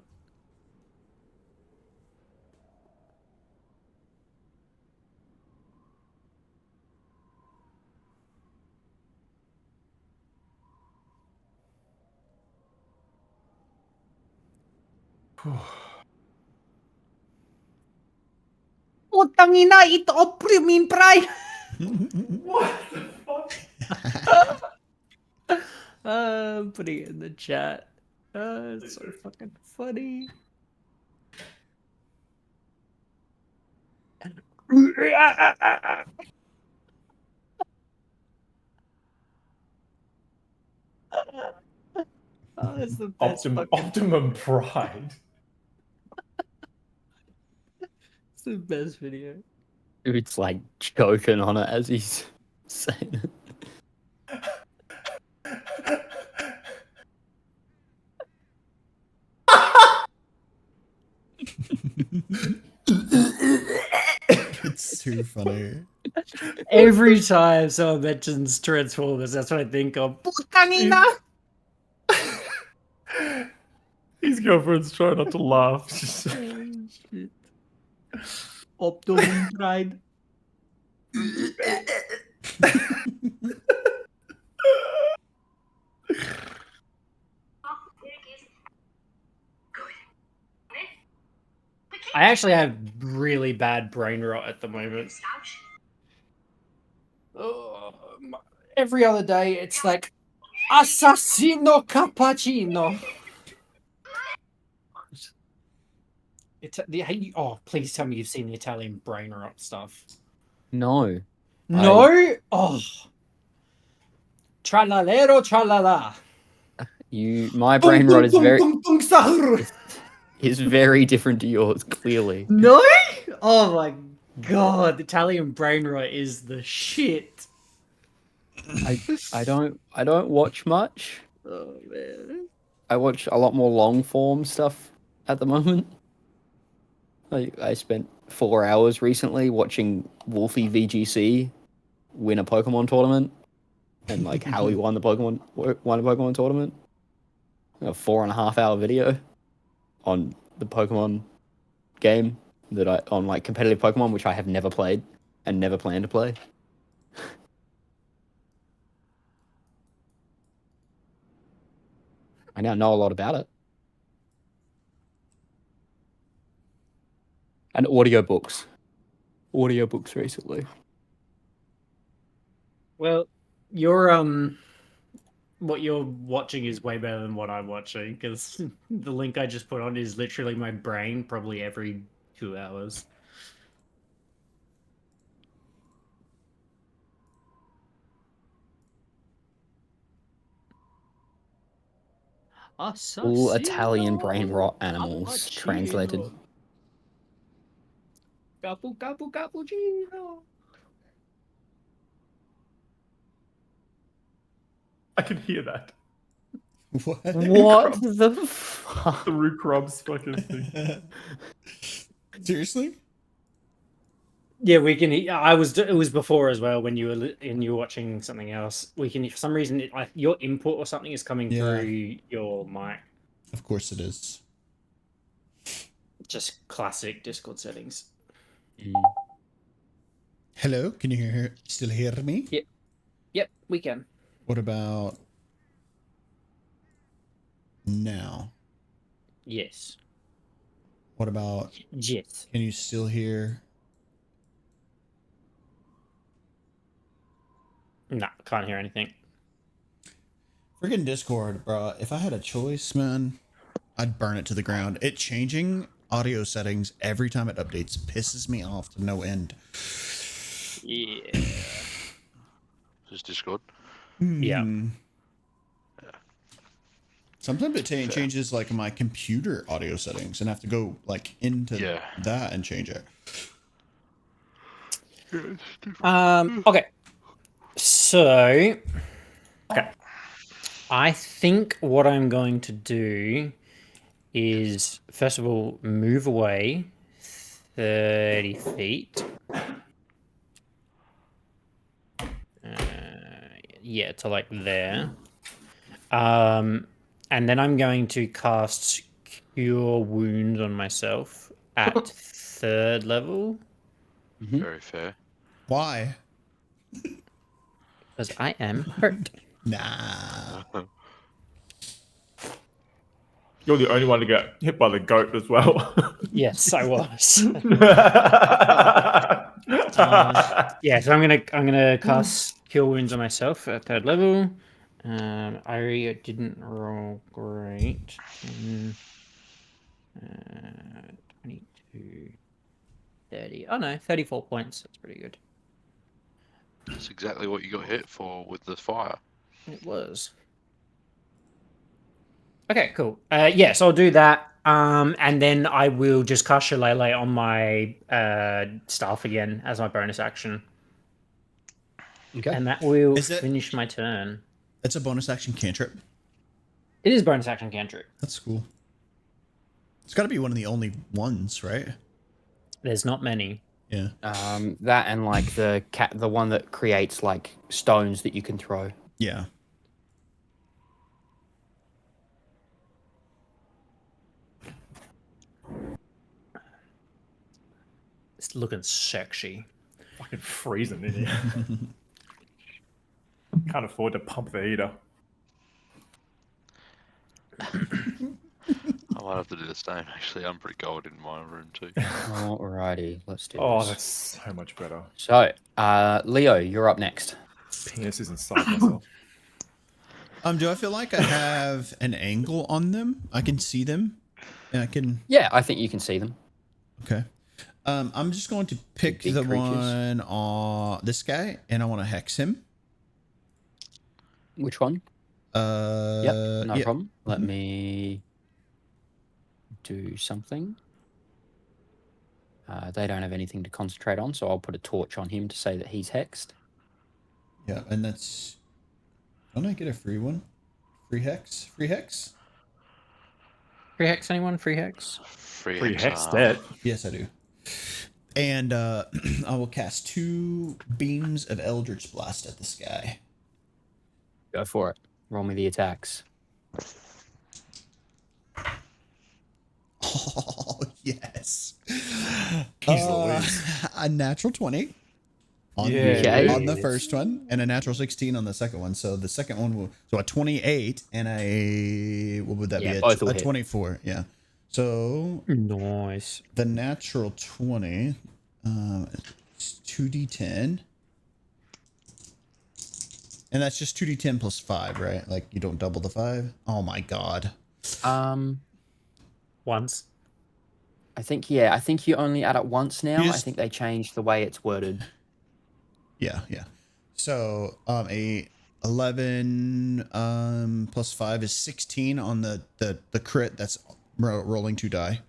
Utang ina, ito Prime. What the fuck? I'm putting it in the chat. It's so fucking funny. Oh, it's the best. Optimum Pride. It's the best video. It's like choking on it as he's saying it. It's too funny. Every time someone mentions Transformers, that's what I think of. His girlfriend's trying not to laugh. Shit. Optimum Pride. I actually have really bad brain rot at the moment. Every other day, it's like assassino cappuccino. Oh, please tell me you've seen the Italian brain rot stuff. No. No? Oh. Tralalero tralala. My brain rot is very different to yours, clearly. No? Oh my god, Italian brain rot is the shit. I don't watch much. Oh man. I watch a lot more long form stuff at the moment. I spent 4 hours recently watching Wolfie VGC win a Pokemon tournament, and like how he won a Pokemon tournament. A 4.5 hour video on the Pokemon game on like competitive Pokemon, which I have never played and never plan to play. I now know a lot about it. And audiobooks recently. Well, what you're watching is way better than what I'm watching, because the link I just put on is literally my brain probably every 2 hours. All Italian brain rot animals translated. Capu, capu, cappuccino. I can hear that. What? The fuck? The Rook Rob's fucking thing. Seriously? Yeah, we can. It was before as well when you were watching something else. We can, for some reason, your input or something is coming through your mic. Of course it is. Just classic Discord settings. Hello, can you still hear me? Yep, we can. What about now? Yes. What about Yes. can you still hear? No, can't hear anything. Freaking Discord, bro. If I had a choice, man, I'd burn it to the ground. It changing audio settings every time it updates pisses me off to no end. Yeah. This Discord. Yeah. Sometimes it changes like my computer audio settings, and I have to go like into that and change it. Okay. So, I think what I'm going to do is, first of all, move away 30 feet. Yeah, to like there. And then I'm going to cast Cure Wounds on myself at 3rd level. Very fair. Why? Because I am hurt. Nah. You're the only one to get hit by the goat as well. Yes, I was. Yeah, so I'm gonna cast Cure Wounds on myself at 3rd level, I didn't roll great. 22, 30. Oh no, 34 points. That's pretty good. That's exactly what you got hit for with the fire. It was. Okay, cool. Yes, I'll do that. And then I will just cast Shillelagh on my staff again as my bonus action. Okay. And that will Is it- finish my turn. It's a bonus action cantrip. It is bonus action cantrip. That's cool. It's got to be one of the only ones, right? There's not many. Yeah. That and like the one that creates like stones that you can throw. Yeah. It's looking sexy. Fucking freezing in here. Can't afford to pump the heater. I might have to do the same. Actually, I'm pretty cold in my room too. Alrighty, let's do Oh, this. that's so much better. So, Leo, you're up next. Penis is inside myself. Do I feel like I have an angle on them? I can see them, and I can. Yeah, I think you can see them. Okay. I'm just going to pick Big the creatures. one on this guy, and I want to hex him. Which one? Yep, no Yeah. problem. Let me do something. They don't have anything to concentrate on, so I'll put a torch on him to say that he's hexed. Yeah, and that's. Don't I get a free one? Free hex? Free hex? Free hex, anyone? Free hex? Free hex dead. Yes, I do. And I will cast 2 beams of Eldritch Blast at this guy. Go for it. Roll me the attacks. Oh, yes. Jeez Louise. A natural 20 on, Okay. on the first one, and a natural 16 on the second one. So the second one will, so a 28 and a, what would that Yeah, be? both will A hit. 24. Yeah. So Nice. the natural 20, it's 2d10. And that's just 2d10 plus 5, right? Like you don't double the 5. Oh my god. Once. I think you only add it once now. You I just- think they changed the way it's worded. Yeah, yeah. So a 11 plus 5 is 16 on the crit. That's rolling 2 die.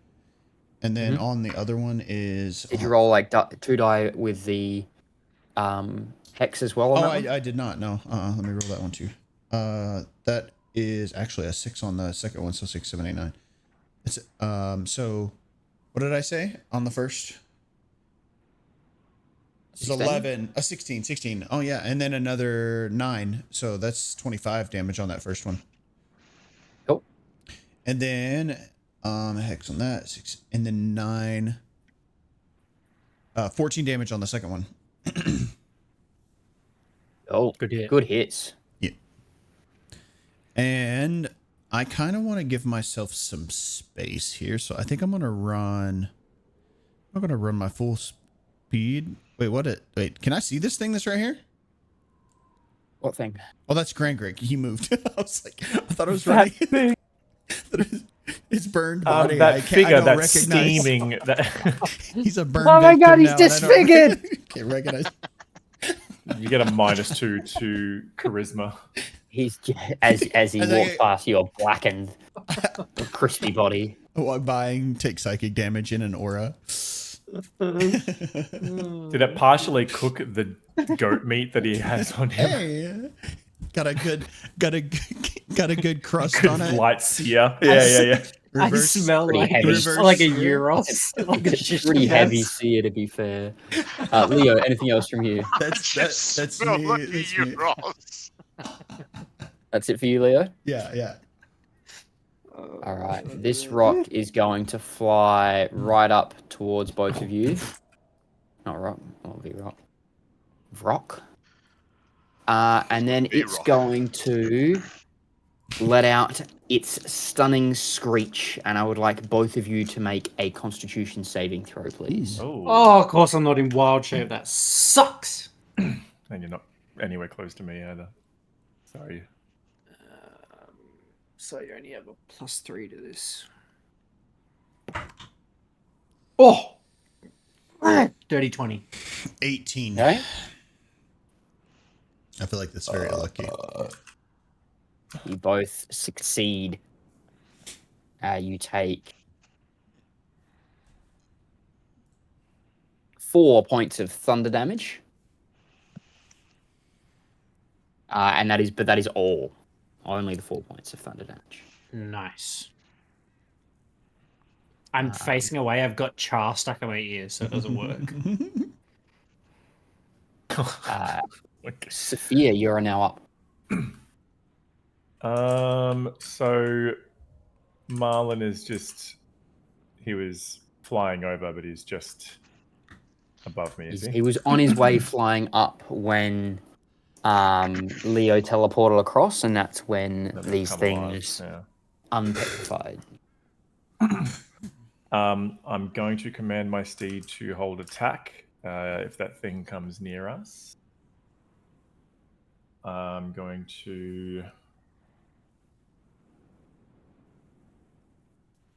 And then on the other one is Did you roll like 2 die with the hex as well? On Oh, that one? I did not. No. Let me roll that one too. That is actually a 6 on the second one, so 6, 7, 8, 9. It's so what did I say on the first? It's 11, 16. Oh yeah, and then another 9. So that's 25 damage on that first one. Cool. And then hex on that 6, and then 9. 14 damage on the second one. Oh, Good hit. good hits. Yeah. And I kind of want to give myself some space here, so I think I'm gonna run. I'm gonna run my full speed. Wait, wait, can I see this thing that's right here? What thing? Oh, that's Grangrik. He moved. I was like, I thought it was running. Thing. His burned body. That I figure don't that's recognize. steaming. He's a burned Oh my God, victim he's now, and I don't disfigured! Can't recognize. You get a -2 to charisma. He's as he As I walks get- past your blackened, crispy body. Walk by and take psychic damage in an aura. Did it partially cook the goat meat that he has on him? Hey, got a good crust Good on it. light sear. Yeah. I Reverse- smell pretty like, heavy. like a Reverse- Euros. Like a It's shish pretty kebab. heavy sear, to be fair. Leo, anything else from you? That's Smell me. like a That's me. Euros. That's it for you, Leo? Yeah. All right. This rock is going to fly right up towards both of you. Not rock. What would be rock? Rock. And then Be it's rock. going to let out its stunning screech. And I would like both of you to make a Constitution saving throw, please. Oh, of course I'm not in wild shape. That sucks. And you're not anywhere close to me either. Sorry. So you only have a +3 to this. Oh! Dirty 20. 18. Okay. I feel like that's very lucky. You both succeed. You take 4 points of thunder damage. And that is all. Only the 4 points of thunder damage. Nice. I'm facing away. I've got char stuck in my ears, so it doesn't work. Okay. Sephir, you're now up. So Marlon is just, he was flying over, but he's just above me, is he? He was on his way flying up when Leo teleported across, and that's when Let me these come alive, things yeah. unpetrified. I'm going to command my steed to hold attack if that thing comes near us. I'm going to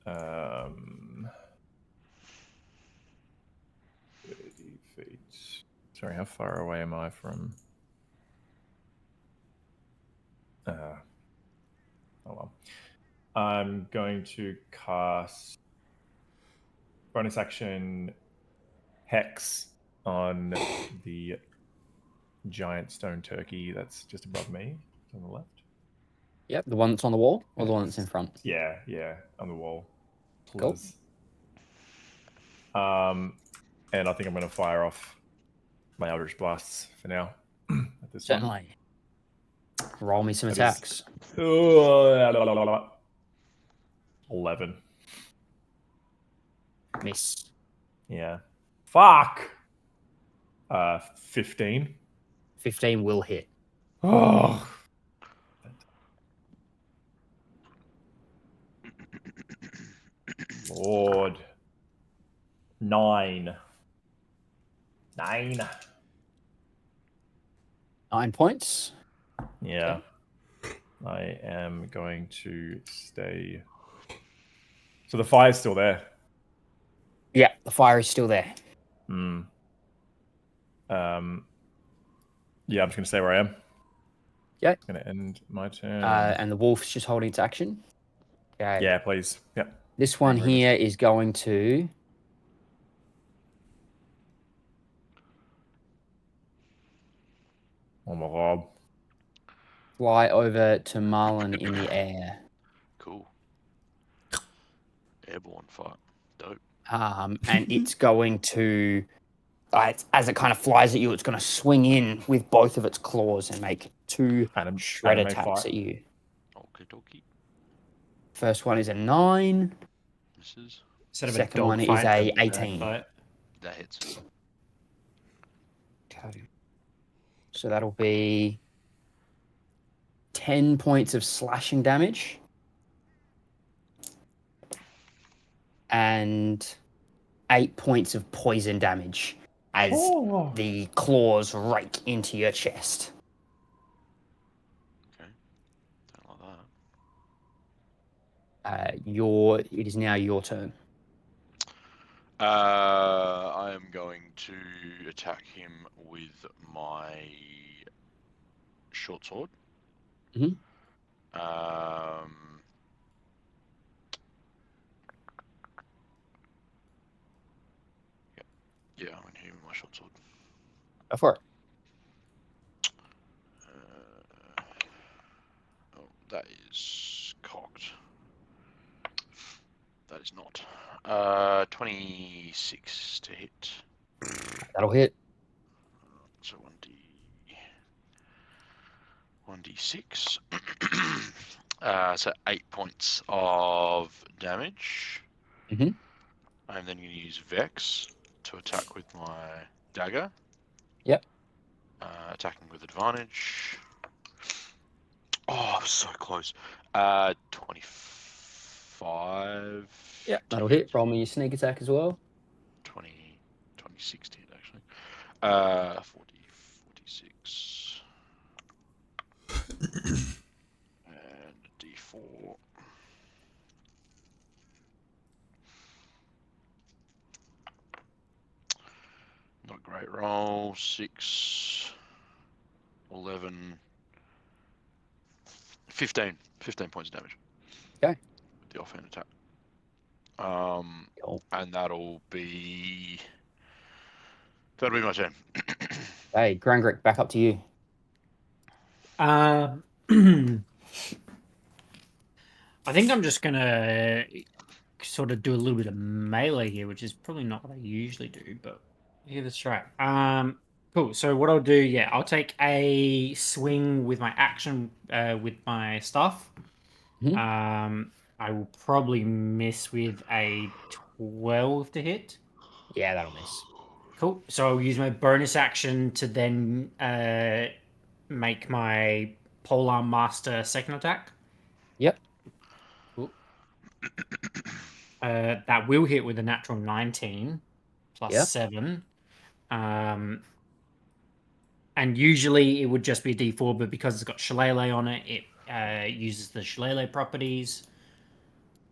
30 feet. Sorry, how far away am I from? Oh well. I'm going to cast bonus action Hex on the giant stone turkey that's just above me on the left. Yep, the one that's on the wall or the one that's in front? Yeah, on the wall. Cool. Please. And I think I'm going to fire off my Eldritch Blasts for now. At this one. Certainly. Roll me some That is- attacks. 11. Miss. Yeah. Fuck. 15. 15 will hit. Oh. Lord. 9. 9. 9 points. Yeah. I am going to stay. So the fire's still there. Yeah, the fire is still there. Yeah, I'm just going to stay where I am. Yeah. It's going to end my turn. And the wolf's just holding its action. Okay. Yeah, please. Yep. This one Very here is going to Oh my god. fly over to Marlon in the air. Cool. Airborne fight. Dope. And it's going to, as it kind of flies at you, it's going to swing in with both of its claws and make 2 shred anime attacks fight. at you. Okie dokie. First one is a 9. Misses. Instead of Second a one dog is fight, a bird 18. fight. That hits. So that'll be 10 points of slashing damage. And 8 points of poison damage as the claws rake into your chest. Okay. Don't like that. It is now your turn. I am going to attack him with my short sword. Mhm. Yeah, I'm going to hit him with my short sword. Go for it. Oh, that is cocked. That is not. 26 to hit. That'll hit. So 1d6. So 8 points of damage. Mhm. I'm then going to use Vex to attack with my dagger. Yep. Attacking with advantage. Oh, so close. 25. Yep, that'll hit. Roll me your sneak attack as well. 26 to hit, actually. 46. And D4. Great roll. 6, 11, 15. 15 points of damage. Okay. With the offhand attack. Cool. And that'll be my turn. Hey, Grangrik, back up to you. I think I'm just gonna sort of do a little bit of melee here, which is probably not what I usually do, but give it a try. Cool. So what I'll do, yeah, I'll take a swing with my action with my staff. Mhm. I will probably miss with a 12 to hit. Yeah, that'll miss. Cool. So I'll use my bonus action to then make my polearm master second attack. Yep. Cool. That will hit with a natural 19 plus Yep. 7. And usually it would just be a D4, but because it's got shillelagh on it, it uses the shillelagh properties.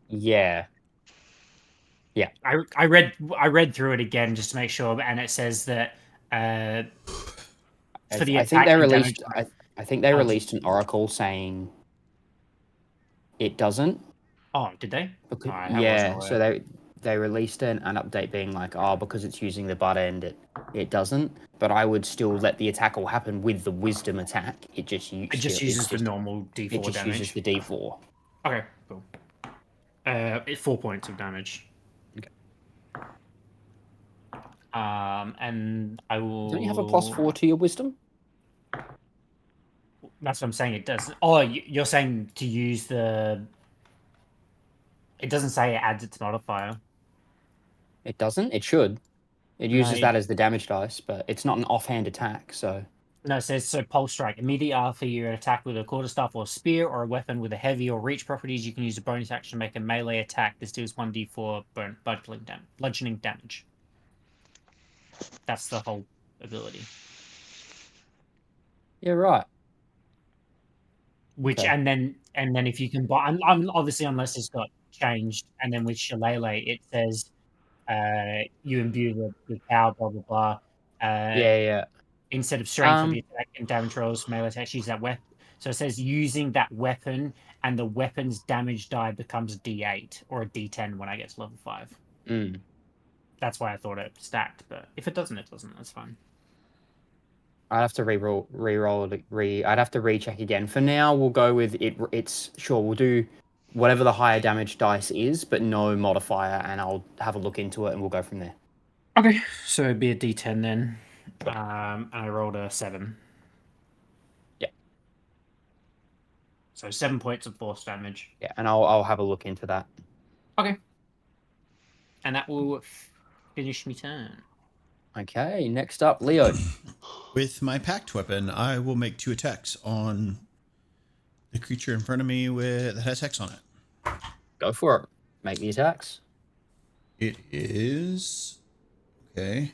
Yeah. Yeah. I read through it again just to make sure, and it says that for the I think attack they and released. damage. I think they Oh, released an oracle saying it doesn't. Oh, did they? Because, I wasn't yeah, aware. so they released an update being like, oh, because it's using the butt end, it doesn't. But I would still let the attack all happen with the wisdom attack. It just uses the normal D4 it just damage. uses the D4. Okay, cool. It's 4 points of damage. Okay. And I will. Don't you have a +4 to your wisdom? That's what I'm saying. It doesn't. Oh, you're saying to use the. It doesn't say it adds its modifier. It doesn't. It should. It uses that as the damage dice, but it's not an offhand attack. So no, it says so. Pulse strike immediately after you attack with a quarterstaff or spear or a weapon with a heavy or reach properties. You can use a bonus action to make a melee attack. This deals 1d4 bludgeoning damage. That's the whole ability. yeah, right. Which Okay. and then if you can buy, I'm obviously unless it's got changed, and then with shillelagh it says you imbue the power, blah blah blah. Yeah. Instead of strength for the attack and damage rolls, melee attacks use that weapon. So it says using that weapon, and the weapon's damage die becomes a D8 or a D10 when I get to level 5. Mm. That's why I thought it stacked, but if it doesn't, it doesn't. That's fine. I'd have to re-roll it. I'd have to recheck again. For now, we'll go with it. It's sure we'll do whatever the higher damage dice is, but no modifier, and I'll have a look into it, and we'll go from there. Okay, so it'd be a D10 then. And I rolled a 7. Yeah. So 7 points of force damage. Yeah, and I'll have a look into that. Okay. And that will finish my turn. Okay, next up, Leo. With my packed weapon, I will make 2 attacks on the creature in front of me that has hex on it. Go for it. Make the attacks. It is okay.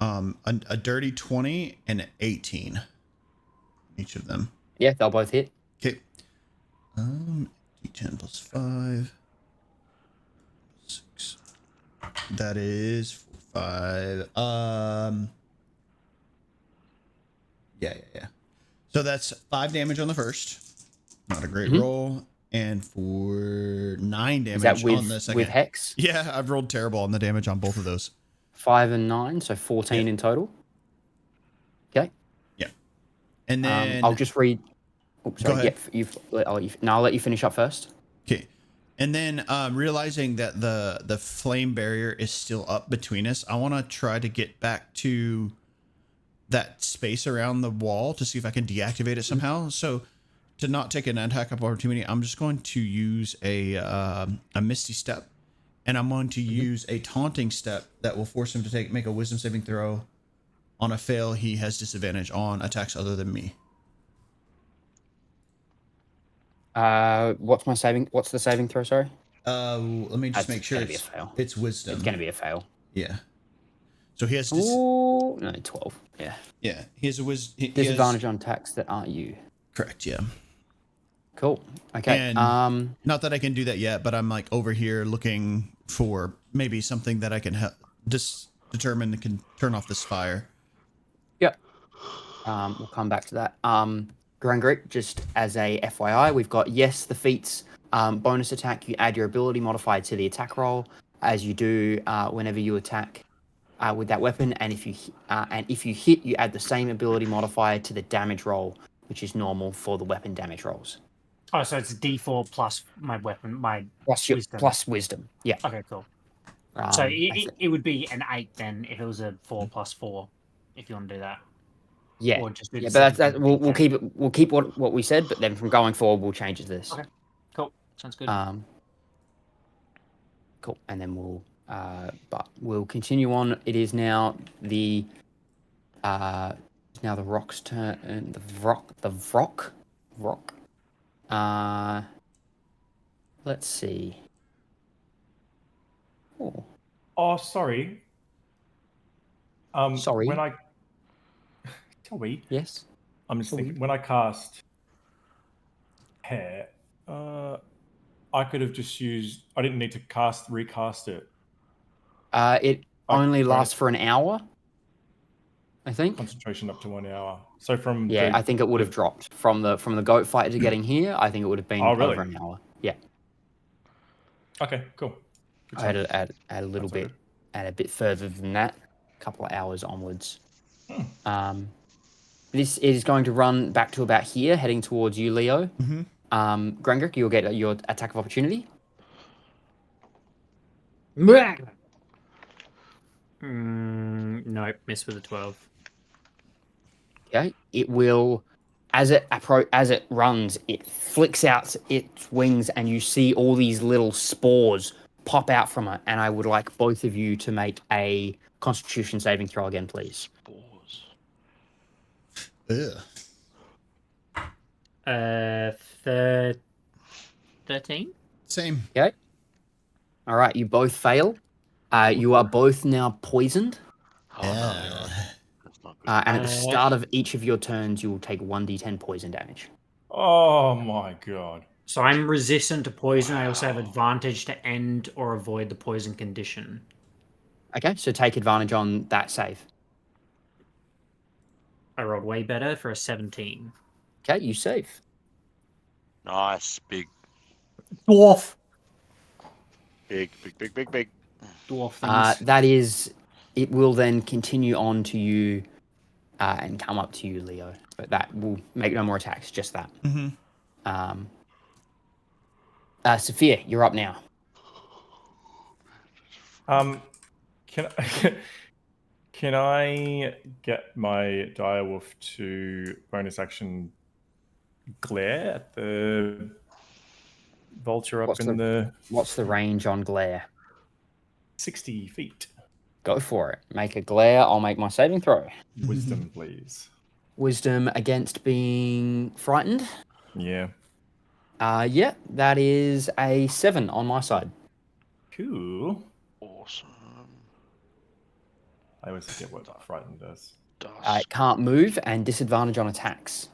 A dirty 20 and an 18. Each of them. Yeah, they'll both hit. Okay. D10 plus 5. 6. That is 5. Yeah. So that's 5 damage on the first. Not a great roll. And for 9 damage Is that on the second. with hex? Yeah, I've rolled terrible on the damage on both of those. 5 and 9, so 14 in total. Okay. Yeah. And then I'll just read. Oh, sorry. ahead. Yeah, I'll let you finish up first. Okay. And then realizing that the flame barrier is still up between us, I want to try to get back to that space around the wall to see if I can deactivate it somehow. So to not take an attack of opportunity, I'm just going to use a Misty Step, and I'm going to use a Taunting Step that will force him to make a Wisdom saving throw. On a fail, he has disadvantage on attacks other than me. What's the saving throw? Sorry. Let me just make sure It's gonna be a fail. it's Wisdom. It's gonna be a fail. Yeah. So he has No, 12. Yeah. Yeah, he has a Disadvantage on attacks that aren't you. Correct. Yeah. Cool. Okay. And not that I can do that yet, but I'm like over here looking for maybe something that I can determine and can turn off this fire. Yep. We'll come back to that. Grangrik, just as a FYI, we've got yes, the feats bonus attack. You add your ability modifier to the attack roll, as you do whenever you attack with that weapon. And if you hit, you add the same ability modifier to the damage roll, which is normal for the weapon damage rolls. Oh, so it's D4 plus my weapon, my Wisdom. Plus wisdom. Yeah. Okay, cool. So I it would be an 8 then if it was a 4 plus 4, if you want to do that. Yeah. Or just do Yeah, the but same thing, we'll D10. keep it. We'll keep what we said, but then from going forward, we'll change it to this. Okay. Cool. Sounds good. Cool. And then we'll continue on. It is now the rock's turn. The rock. Let's see. Oh, sorry. Sorry. When I Toby, Yes. I'm just thinking when I cast hair, I could have just used. I didn't need to recast it. It only lasts for an hour, I think. Concentration up to 1 hour. So from I think it would have dropped from the goat fight to getting here. I think it would have been over an hour. Yeah. Okay, cool. I had to add a little bit, add a bit further than that, a couple of hours onwards. This is going to run back to about here, heading towards you, Leo. Grangrik, you'll get your attack of opportunity. Nope, miss with a 12. Okay, it will, as it runs, it flicks out its wings, and you see all these little spores pop out from it. And I would like both of you to make a Constitution saving throw again, please. Ugh. 13. Same. Okay. All right, you both fail. You are both now poisoned. Oh, no. That's not good. And at the start of each of your turns, you will take 1d10 poison damage. Oh my god. So I'm resistant to poison. I also have advantage to end or avoid the poison condition. Okay, so take advantage on that save. I rolled way better for a 17. Okay, you save. Nice. Big. Dwarf. Big. Dwarf things. That is, it will then continue on to you and come up to you, Leo. But that will make no more attacks, just that. Sephir, you're up now. Can I get my direwolf to bonus action glare at the vulture up What's the range on glare? 60 feet? Go for it. Make a glare. I'll make my saving throw. Wisdom, please. Wisdom against being frightened. Yeah. Yeah, that is a 7 on my side. Cool. Awesome. I always forget what frightened does. It can't move and disadvantage on attacks.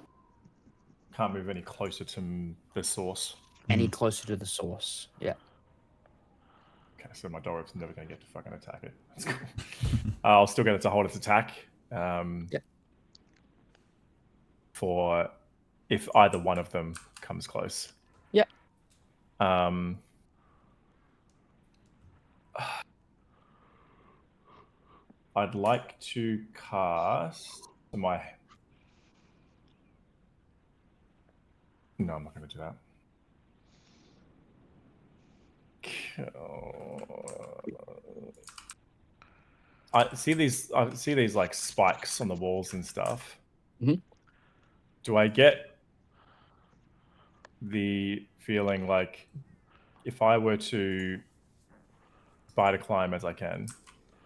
Can't move any closer to the source. Any closer to the source. Yeah. Okay, so my direwolf's never going to get to fucking attack it. That's cool. I'll still get it to hold its attack. For if either one of them comes close. Yeah. I'd like to cast my... No, I'm not going to do that. I see these like spikes on the walls and stuff. Do I get the feeling like if I were to spider climb as I can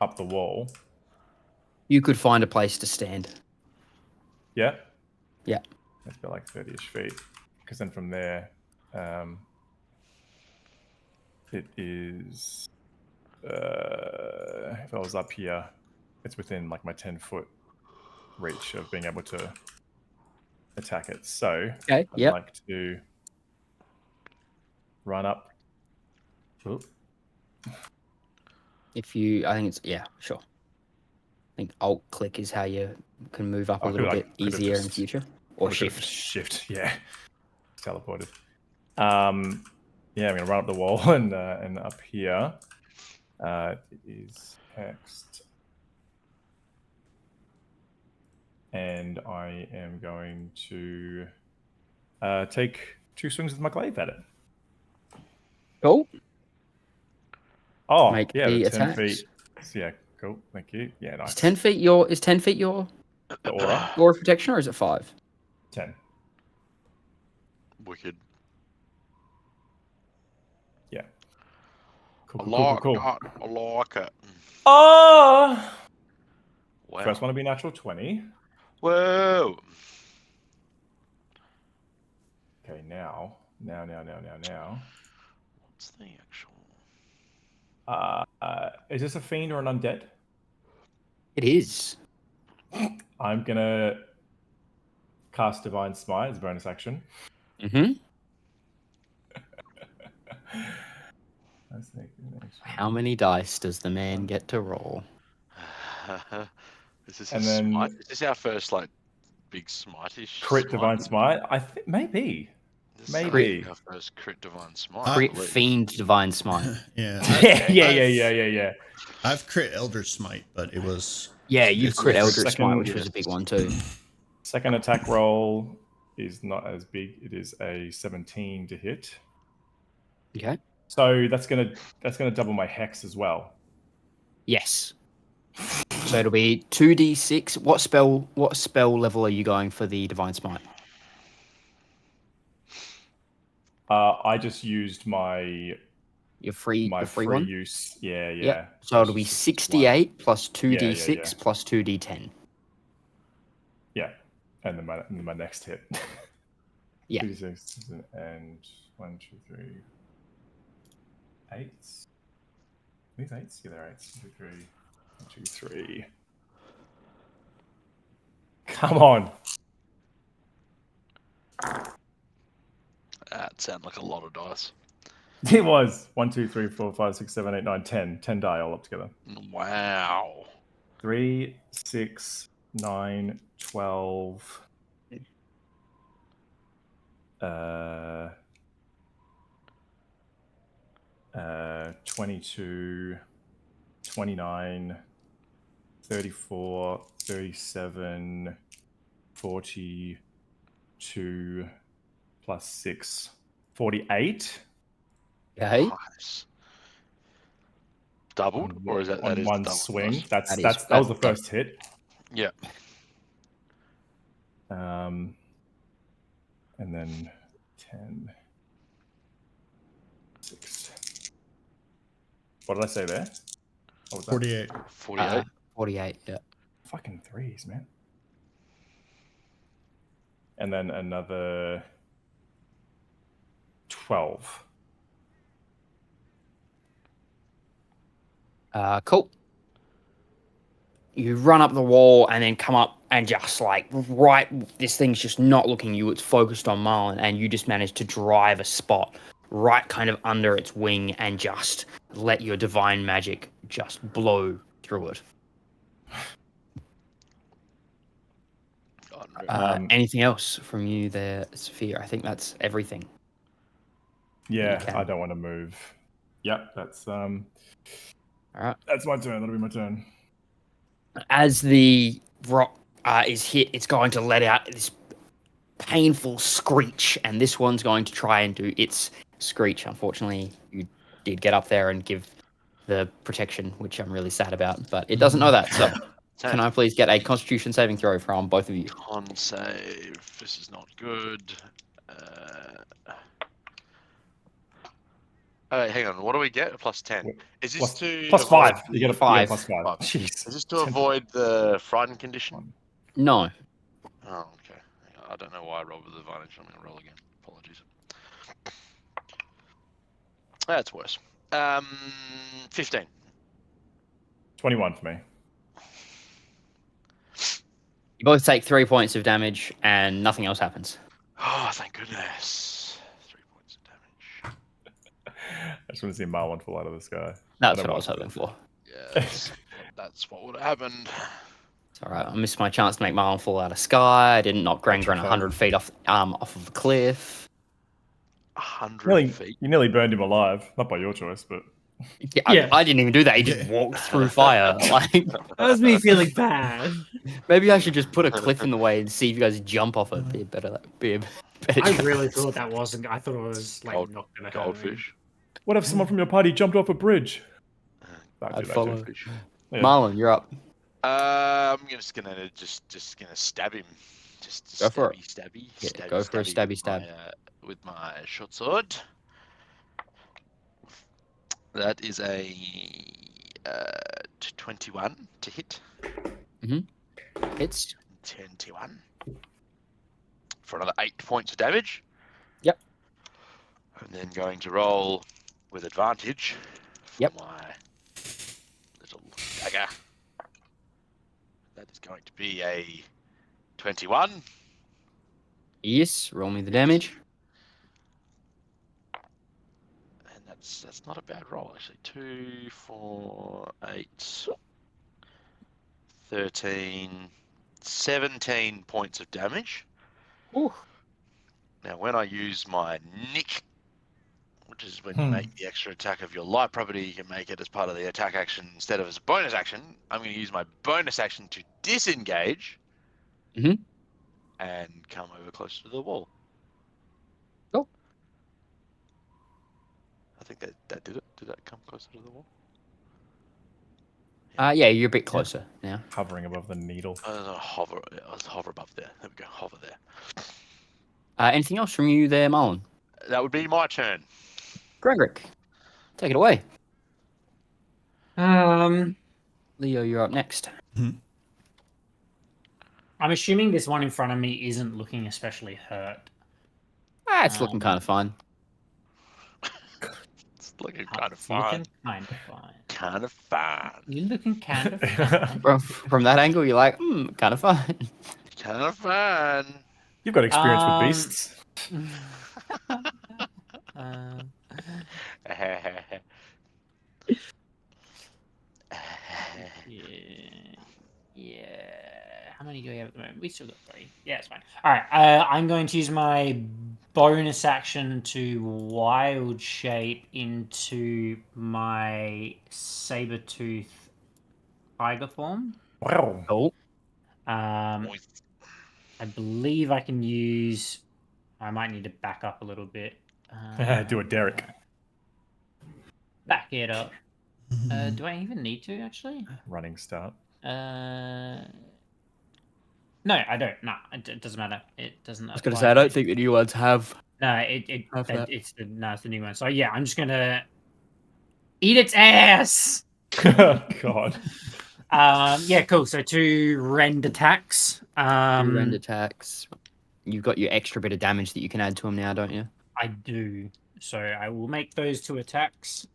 up the wall, You could find a place to stand. yeah, Yeah. let's go like 30-ish feet, because then from there, it is. If I was up here, it's within like my 10-foot reach of being able to attack it. So Okay. I'd like to run up. Oop. I think it's, yeah, sure. think Alt click is how you can move up a I little could've- bit I could've easier in just- future, or Could've shift. Shift, yeah. Teleported. Yeah, I'm gonna run up the wall and up here. It is hexed. And I am going to take 2 swings with my glaive at it. Cool. Oh, Make yeah, the the 10 attacks. feet. Yeah, cool. Thank you. Yeah, nice. Is 10 feet your The aura? aura of protection, or is it 5? 10. Wicked. Yeah. Cool, I cool, cool, like cool. that. I like it. Oh! Wow. First one to be natural 20. Whoa. Okay, now. What's the actual? Is this a fiend or an undead? It is. I'm gonna cast Divine Smite as a bonus action. Mm-hmm. I think How many dice does the man get to roll? Is this And a then- smite? Is this our first like big smite-ish? crit Divine Smite? I think maybe. This maybe. Our first crit divine smite. I I Crit believe. fiend divine smite. Yeah. Yeah. I've crit Eldritch Smite, but it was. Yeah, you've it's crit like Eldritch Smite, which second- was a big one too. Second attack roll is not as big. It is a 17 to hit. Okay. So that's gonna double my hex as well. Yes. So it'll be 2d6. What spell level are you going for the divine smite? I just used my Your free free one. use. Yeah. Yep. So it'll be Just one. 68 plus 2d6 yeah. plus 2d10. Yeah, and then my next hit. Yeah. 2d6 and 1, 2, 3, 8s. These 8s? Yeah, they're 8s. 2, 3, 1, 2, 3. Come on. That sounds like a lot of dice. It was 1, 2, 3, 4, 5, 6, 7, 8, 9, 10. 10 die all up together. Wow. 3, 6, 9, 12. 22, 29, 34, 37, 42 plus 6, 48. Okay. Nice. Doubled, or is that on is the one double swing? dice? That was the first hit. Yeah. And then 10, 6. What did I say there? What was that? 48. 48. 48. Yeah. Fucking 3s, man. And then another 12. Cool. You run up the wall and then come up and just like this thing's just not looking you. It's focused on Marlon, and you just manage to drive a spot right kind of under its wing and just let your divine magic just blow through it. Anything else from you there, Sephir? I think that's everything. Yeah, can. I don't want to move. Yep, that's All right. that's my turn. That'll be my turn. As the rock is hit, it's going to let out this painful screech, and this one's going to try and do its screech. Unfortunately, you did get up there and give the protection, which I'm really sad about, but it doesn't know that. So, can I please get a Constitution saving throw from both of you? Con save. This is not good. Hang on. What do we get? A plus 10. Is this to plus avoid 5? You get a 5. plus 5. Five. Jeez. Is this to avoid the frightened condition? No. Oh, okay. Hang on, I don't know why I rolled with advantage. I'm going to roll again. Apologies. That's worse. 15. 21 for me. You both take 3 points of damage, and nothing else happens. Oh, thank goodness. 3 points of damage. I just want to see Marlon fall out of the sky. That's I what don't I was want hoping for. Yes. that's what would have happened. It's all right. I missed my chance to make Marlon fall out of sky. I didn't knock Grangrik Petrified. 100 feet off of the cliff. 100 feet. You nearly burned him alive. Not by your choice, but Yeah, Yeah. I didn't even do that. He just walked through fire. Like, That was me feeling bad. maybe I should just put a cliff in the way and see if you guys jump off it. Be a better. I really thought that wasn't. I thought it was like Gold- not gonna hurt me. Goldfish. what if someone from your party jumped off a bridge? That'd I'd do that follow. too. Fish. Yeah. Marlon, you're up. I'm just gonna stab him. Just Go for it. stabby. Yeah, Stabby, go for a stabby stab. with my short sword. That is a 21 to hit. Hits. 21 for another 8 points of damage. Yep. And then going to roll with advantage for Yep. my little dagger. That is going to be a 21. Yes. Roll me the damage. And that's not a bad roll actually. 2, 4, 8, 13, 17 points of damage. Ooh. Now when I use my nick, which is when you make the extra attack of your light property, you can make it as part of the attack action instead of as a bonus action. I'm going to use my bonus action to disengage and come over closer to the wall. Oh. I think that did it. Did that come closer to the wall? Yeah, you're a bit closer now. Hovering above the needle. Hover. Let's hover above there. There we go. Hover there. Anything else from you there, Marlon? That would be my turn. Grangrik, take it away. Um, Leo, you're up next. I'm assuming this one in front of me isn't looking especially hurt. It's looking kind of fine. It's looking kind of It's fun. looking kind of fine. Kind of fun. You're looking kind of fine. From that angle, you're like, kind of fine. Kind of fun. You've got experience with beasts. Yeah. How many do we have at the moment? We still got 3. Yeah, it's fine. All right. I'm going to use my bonus action to wild shape into my saber-tooth tiger form. Wow. Oh, I believe I can use. I might need to back up a little bit. Do it, Derek. Back it up. Do I even need to actually? Running start. No, I don't. No, it doesn't matter. It doesn't. I was going to say, I don't think the new ones have. No, Have that. it's the new one. So yeah, I'm just gonna eat its ass. God. Yeah, cool. So 2 rend attacks. Rend attacks. You've got your extra bit of damage that you can add to them now, don't you? I do. So I will make those 2 attacks.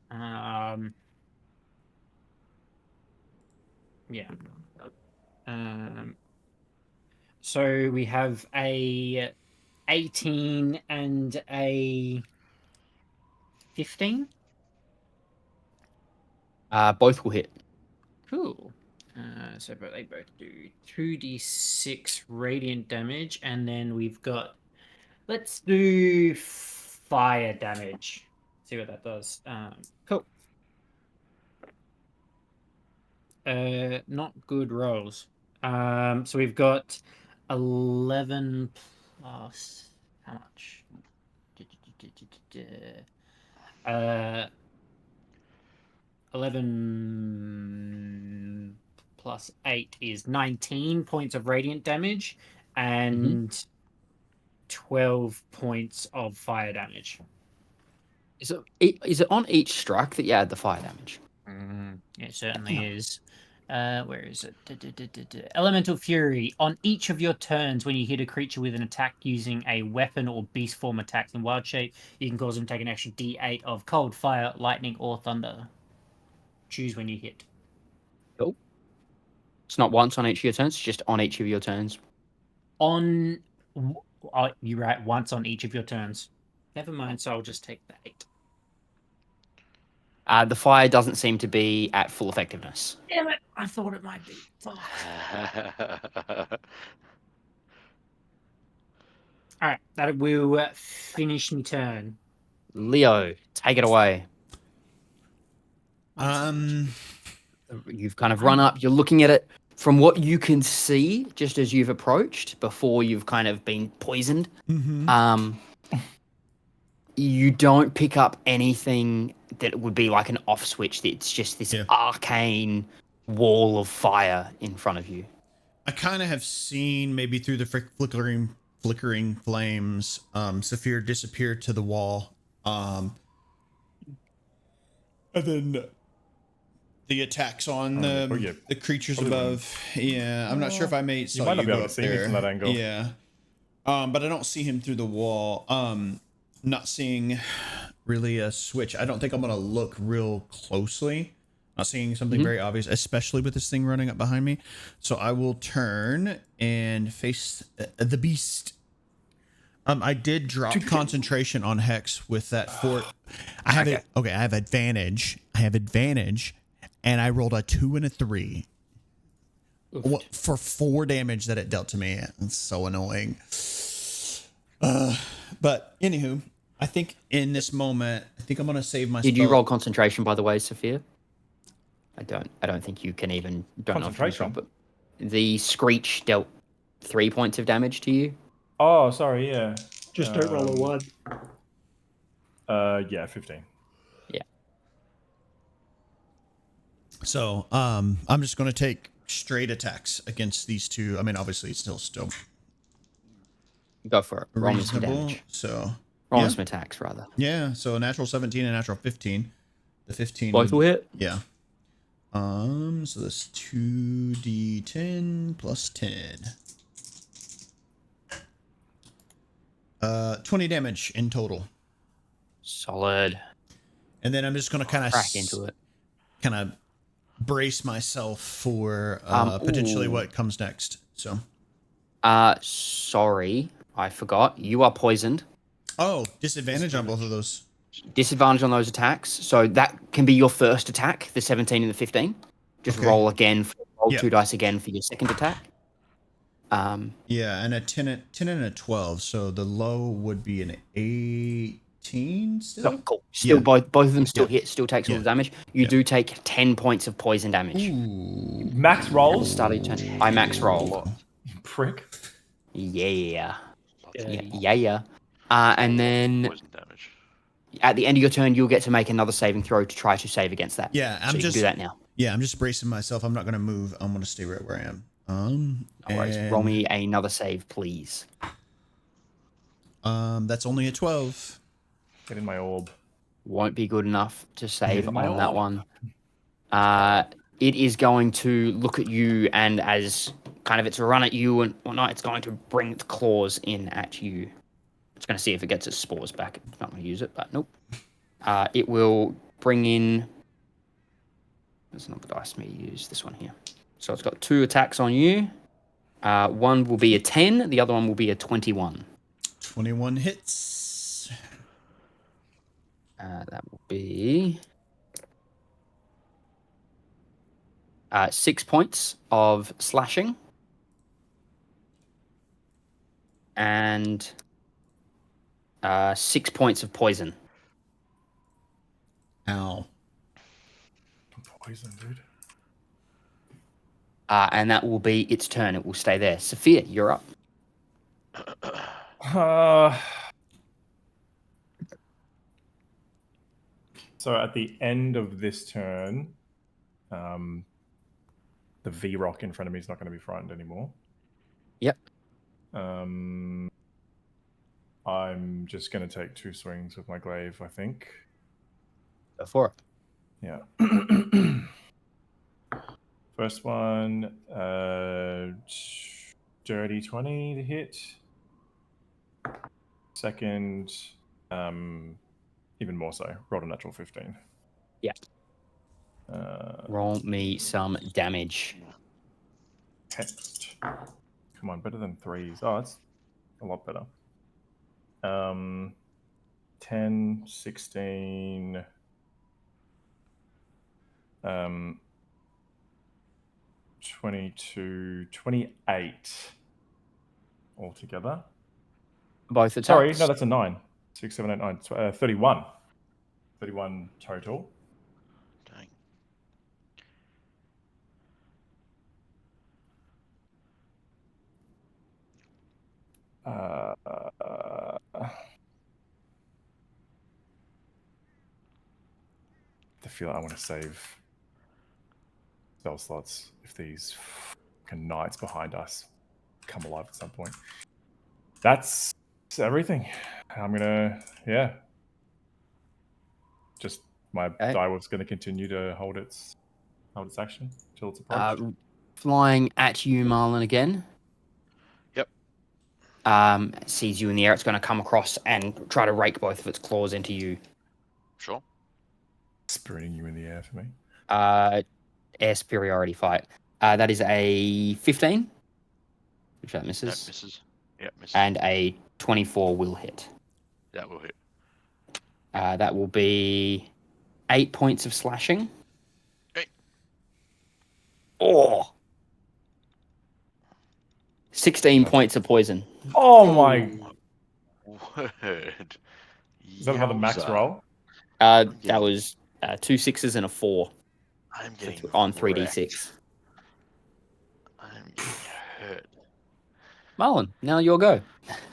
Yeah. So we have a 18 and a 15. Both will hit. Cool. So but they both do 2d6 radiant damage, and then we've got. Let's do fire damage. See what that does. Cool. Not good rolls. So we've got 11 plus how much? 11 plus 8 is 19 points of radiant damage and 12 points of fire damage. Is it on each strike that you add the fire damage? It certainly is. Where is it? Elemental Fury. On each of your turns, when you hit a creature with an attack using a weapon or beast form attacks in wild shape, you can cause them to take an extra d8 of cold, fire, lightning, or thunder. Choose when you hit. Cool. It's not once on each of your turns, it's just on each of your turns. You're right, once on each of your turns. Never mind, so I'll just take the 8. The fire doesn't seem to be at full effectiveness. Damn it! I thought it might be. Fuck. All right, that will finish my turn. Leo, take it away. You've kind of run up. You're looking at it from what you can see, just as you've approached before you've kind of been poisoned. You don't pick up anything that would be like an off switch. It's just this arcane wall of fire in front of you. I kind of have seen maybe through the flickering flames, Sephir disappeared to the wall. And then the attacks on the creatures above. Yeah, I'm not sure if I saw you might not you be go able up to see me there. from that angle. Yeah. But I don't see him through the wall. Not seeing really a switch. I don't think I'm going to look real closely. Not seeing something very obvious, especially with this thing running up behind me. So I will turn and face the beast. I did drop concentration on Hex with that fort. I have it. Okay, I have advantage. And I rolled a 2 and a 3 for 4 damage that it dealt to me. It's so annoying. But anywho, I think in this moment, I think I'm gonna save my. Did you roll concentration, by the way, Sephir? I don't think you can even. Don't know if you can, but the screech dealt 3 points of damage to you. Oh, sorry. Yeah. Just don't roll a 1. Yeah, 15. Yeah. So, I'm just gonna take straight attacks against these two. I mean, obviously, it's still Go for it. Roll me some reasonable. damage. So, Roll me some attacks, rather. yeah. So a natural 17 and a natural 15. The 15 Both will hit. Yeah. So that's 2d10 plus 10. 20 damage in total. Solid. And then I'm just gonna kind of crack into it. Kind of brace myself for potentially what comes next. So. Sorry, I forgot. You are poisoned. Oh, disadvantage on both of those. Disadvantage on those attacks. So that can be your first attack, the 17 and the 15. Just roll again. Roll 2 dice again for your second attack. Yeah, and a 10 and a 12. So the low would be an 18 still? Oh, cool. Still, both of them still hit, still takes all the damage. You do take 10 points of poison damage. Ooh. Max rolls? Start of your turn. I max roll. Prick. Yeah. And then Poison damage. at the end of your turn, you'll get to make another saving throw to try to save against that. Yeah, so you can do that now. Yeah, I'm just bracing myself. I'm not going to move. I'm going to stay right where I am. No worries. Roll me another save, please. That's only a 12. Get in my orb. Won't be good enough to save on that one. It is going to look at you, and as kind of it's a run at you and whatnot, it's going to bring its claws in at you. It's going to see if it gets its spores back. It's not going to use it, but nope. It will bring in... There's another dice me to use, this one here. So it's got 2 attacks on you. One will be a 10, the other one will be a 21. 21 hits. That will be 6 points of slashing. And 6 points of poison. Ow. Poison, dude. And that will be its turn. It will stay there. Sephir, you're up. So at the end of this turn, the V-Rock in front of me is not going to be frightened anymore. Yep. I'm just going to take 2 swings with my glaive, I think. Go for it. Yeah. First one, dirty 20 to hit. Second, even more so. Rolled a natural 15. Yeah. Roll me some damage. Text. Come on, better than 3s. Oh, that's a lot better. 10, 16, 22, 28 altogether. Both attacks. Sorry, no, that's a 9. 6, 7, 8, 9. 31. 31 total. Dang. I feel like I want to save spell slots if these fucking knights behind us come alive at some point. That's everything. I'm gonna, just my die was gonna continue to hold its action till it's approached. Flying at you, Marlon, again. Yep. Sees you in the air. It's going to come across and try to rake both of its claws into you. Sure. Sprinting you in the air for me. Air superiority fight. That is a 15, which that misses. That misses. Yep, misses. And a 24 will hit. That will hit. That will be 8 points of slashing. 8. Oh! 16 points of poison. Oh my! Word. Is that another max roll? That was 2 6s and a 4. I'm getting on wrecked. 3d6. I'm getting hurt. Marlon, now your go.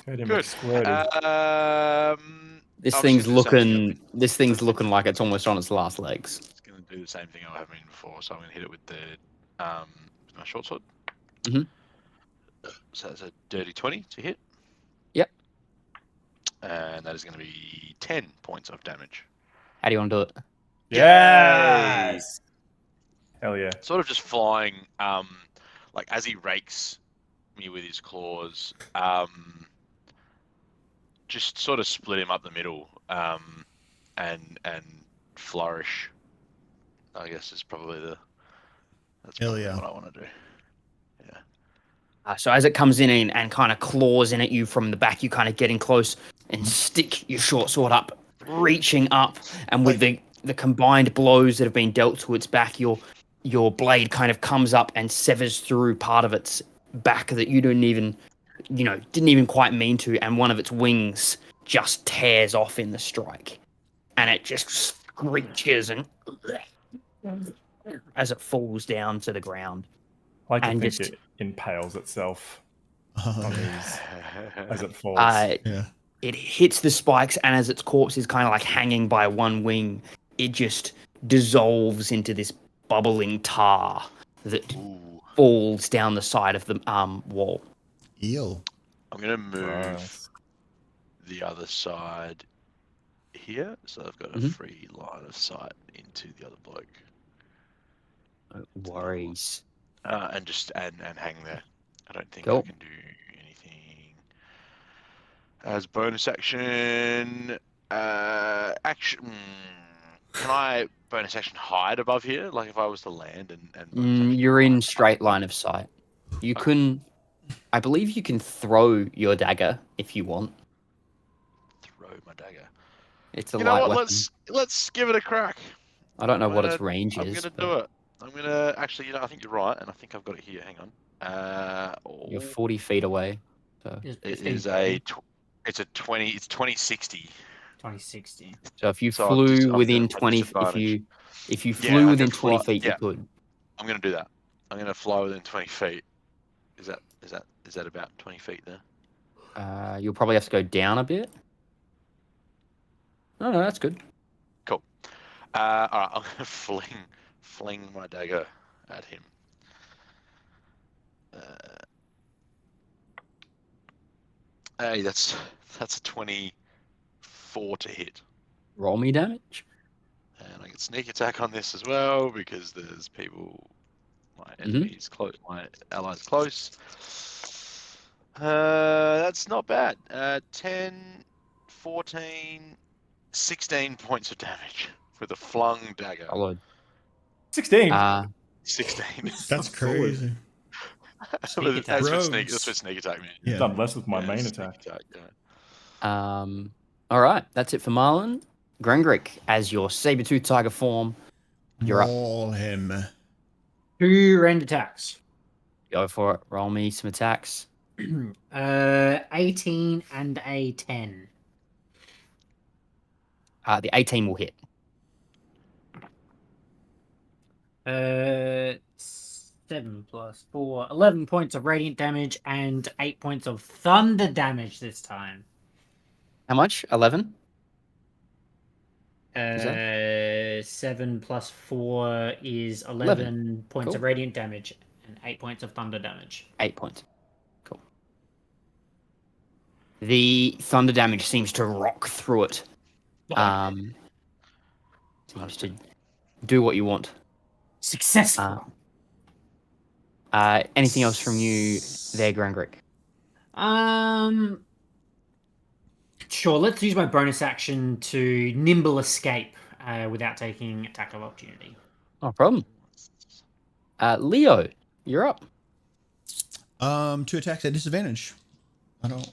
Good. This I'm thing's just gonna do the same looking. This thing's looking like it's almost on its last legs. It's going to do the same thing I have been before, so I'm going to hit it with the my short sword. Mhm. So that's a dirty 20 to hit. Yep. And that is going to be 10 points of damage. How do you want to do it? Yes! Hell yeah. Sort of just flying, like as he rakes me with his claws, just sort of split him up the middle, and flourish. I guess is probably that's probably what I want to do. Yeah. So as it comes in and kind of claws in at you from the back, you kind of getting close and stick your short sword up, reaching up, and with the combined blows that have been dealt to its back, your blade kind of comes up and severs through part of its back that you didn't even quite mean to, and one of its wings just tears off in the strike, and it just screeches and as it falls down to the ground. I like to and think just it impales itself on these as it falls. It hits the spikes, and as its corpse is kind of like hanging by one wing, it just dissolves into this bubbling tar that falls down the side of the wall. Eel. I'm going to move the other side here, so I've got a free line of sight into the other bloke. No worries. And just and hang there. I don't think Cool. I can do anything as bonus action. Action. Can I bonus action hide above here? Like if I was to land and you're in straight line of sight. You can, I believe, you can throw your dagger if you want. Throw my dagger. It's a you light know what? weapon. Let's give it a crack. I don't know what its range I'm is. gonna do it. I'm gonna actually. I think you're right, and I think I've got it here. Hang on. You're 40 feet away. So it is a. It's a 20. It's 2060. 2060. So if you flew within 20, if you flew within 20 feet, you could. I'm gonna do that. I'm gonna fly within 20 feet. Is that about 20 feet there? You'll probably have to go down a bit. No, that's good. Cool. All right, I'm gonna fling my dagger at him. Hey, that's a 24 to hit. Roll me damage. And I get sneak attack on this as well because there's people, my enemies close, my allies close. That's not bad. 10, 14, 16 points of damage with a flung dagger. Solid. 16. 16. That's crazy. That's what sneak attack means. You've done less with my main attack. All right, that's it for Marlon. Grangrik, as your saber-tooth tiger form You're up. Maul him. 2 ranged attacks. Go for it. Roll me some attacks. 18 and a 10. The 18 will hit. 7 plus 4, 11 points of radiant damage and 8 points of thunder damage this time. How much? 11? 7 plus 4 is 11 points Cool. of radiant damage and 8 points of thunder damage. 8 points. Cool. The thunder damage seems to rock through it. Seems to do what you want. Successful. Anything else from you there, Grangrik? Sure, let's use my bonus action to nimble escape without taking attack of opportunity. No problem. Leo, you're up. 2 attacks at disadvantage. I don't.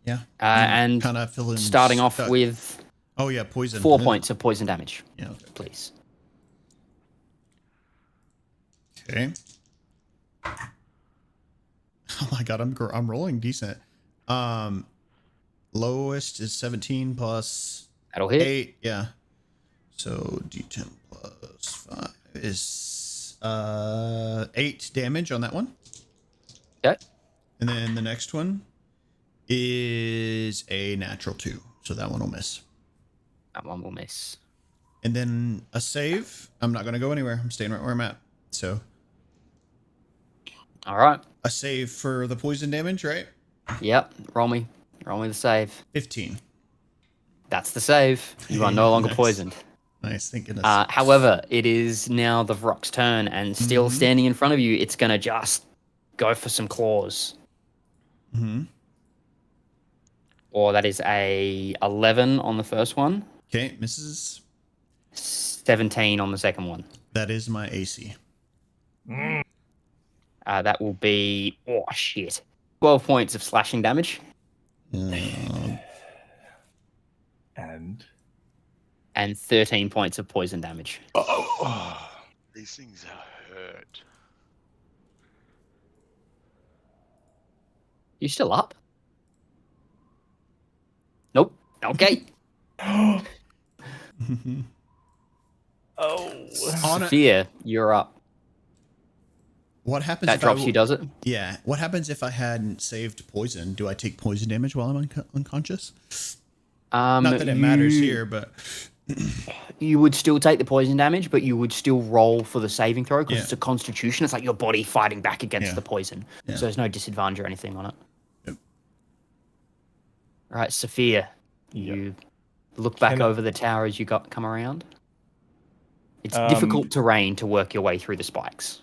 Yeah. And kind of feeling starting off stuck. with Oh yeah, poison. 4 points of poison damage. Yeah. Okay. Please. Okay. Oh my god, I'm rolling decent. Lowest is 17 plus That'll hit. 8. Yeah. So D10 plus 5 is 8 damage on that one. Okay. And then the next one is a natural 2. So that one will miss. That one will miss. And then a save. I'm not going to go anywhere. I'm staying right where I'm at. So All right. a save for the poison damage, right? Yep. Roll me the save. 15. That's the save. You are no longer Nice. poisoned. Nice. Thank goodness. However, it is now the Vrock's turn, and still standing in front of you, it's going to just go for some claws. Mm-hmm. Or that is a 11 on the first one, Okay, misses. 17 on the second one. That is my AC. That will be, 12 points of slashing damage And and 13 points of poison damage. These things hurt. You still up? Nope. Okay. Sephir, you're up. What happens That if drops you, does it? Yeah. What happens if I hadn't saved poison? Do I take poison damage while I'm unconscious? Not that it matters here, but You would still take the poison damage, but you would still roll for the saving throw because Yeah. it's a constitution. It's like your body fighting back against Yeah. the poison. Yeah. So there's no disadvantage or anything on it. Yep. All right, Sephir, you look back over the tower as you come around. It's difficult terrain to work your way through the spikes.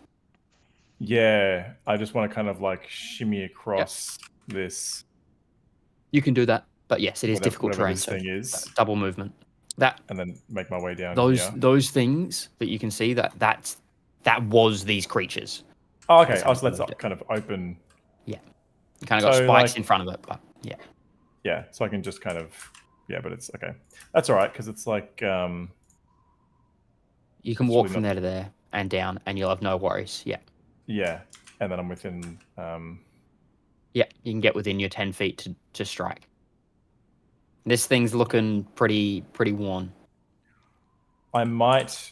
yeah, I just want to kind of like shimmy across this. You can do that, but yes, it is difficult whatever terrain. this So thing is, double movement. That and then make my way down. those here. those things that you can see that was these creatures. Oh, okay. That's how So you let's moved it. kind of open. You kind of got So, spikes like- in front of it, but yeah. Yeah, so I can just kind of. Yeah, but it's okay. That's all right because it's like. You can It's walk really from not- there to there and down, and you'll have no worries. Yeah, Yeah, and then I'm within. yeah, you can get within your 10 feet to strike. This thing's looking pretty worn. I might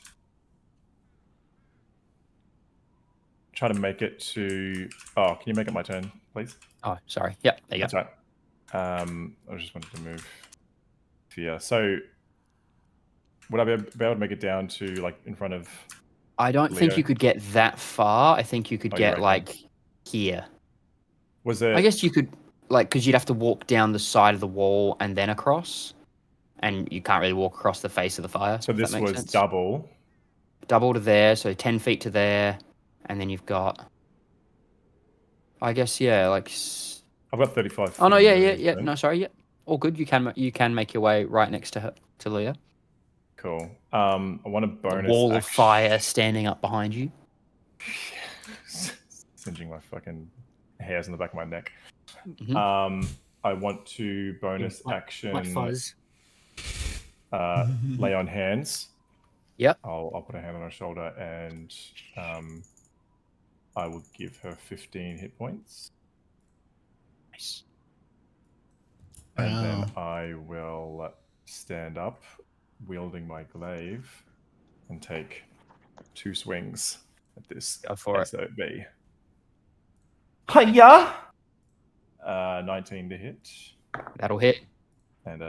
try to make it to. Oh, can you make it my turn, please? Oh, sorry. Yep, there you That's go. right. I just wanted to move here. So, would I be able to make it down to like in front of? I don't think Leo. you could get that far. I think you could Oh, you get reckon? like here. Was there? I guess you could, like, because you'd have to walk down the side of the wall and then across, and you can't really walk across the face of the fire. So if that this makes was sense. double. Double to there, so 10 feet to there, and then you've got, I guess, yeah, like. I've got 35. Oh no, feet yeah, in yeah, movement, yeah. so- No, sorry, yeah, all good. You can make your way right next to her, to Leah. Cool. I want a A bonus. wall of action- fire standing up behind you. Singeing my fucking hairs on the back of my neck. Mhm. I want to bonus Like action fuzz. lay on hands. Yep. I'll put a hand on her shoulder and I will give her 15 hit points. Nice. And then Wow. I will stand up, wielding my glaive, and take 2 swings at this Go for it. SOB. Hiya! 19 to hit, That'll hit. and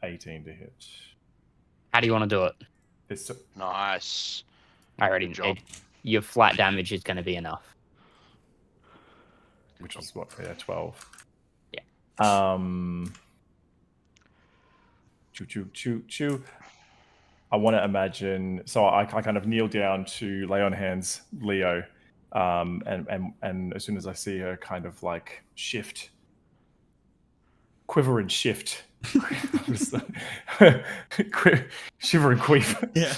18 to hit. How do you want to do it? It's Nice. I already Good job. your flat damage is going to be enough. which is what? Yeah, 12. Yeah. Choo. I want to imagine. So I kind of kneel down to lay on hands, Leo, and as soon as I see her kind of like quiver and shift, shiver and queef. Yeah.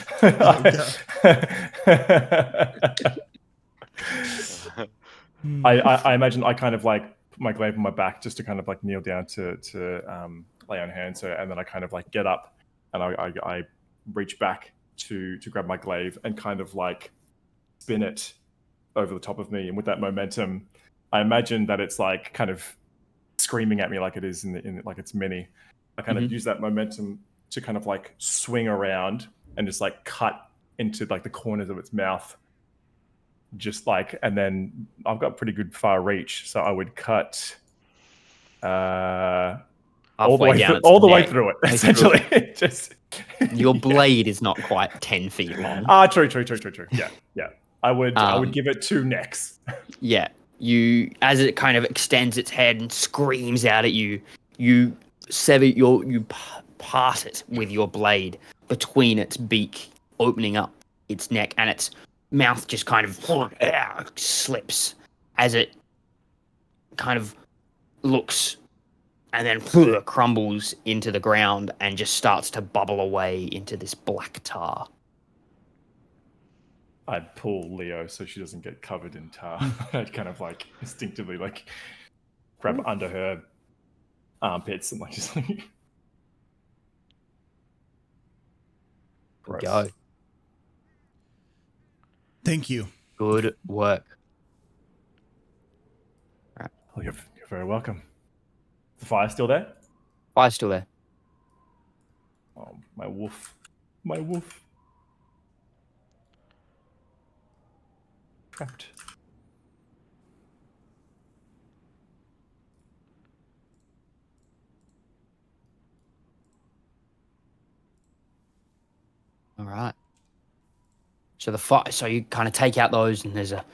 I imagine I kind of like put my glaive on my back just to kind of like kneel down to lay on hands. So, and then I kind of like get up and I reach back to grab my glaive and kind of like spin it over the top of me. And with that momentum, I imagine that it's like kind of screaming at me like it is in like it's mini. I kind of use that momentum to kind of like swing around and just like cut into like the corners of its mouth. Just like, and then I've got pretty good far reach, so I would cut all the way down all the way through it, essentially. Just your blade is not quite 10 feet long. True. Yeah. I would give it 2 necks. Yeah. You, as it kind of extends its head and screams out at you, you sever you pass it with your blade between its beak, opening up its neck, and its mouth just kind of slips as it kind of looks and then crumbles into the ground and just starts to bubble away into this black tar. I'd pull Leo so she doesn't get covered in tar. I'd kind of like instinctively like grab under her armpits and like just like Go. Thank you. Good work. Oh, you're very welcome. The fire still there? Fire's still there. Oh, my wolf. My wolf. Trapped. All right. So the fire. So you kind of take out those, and there's a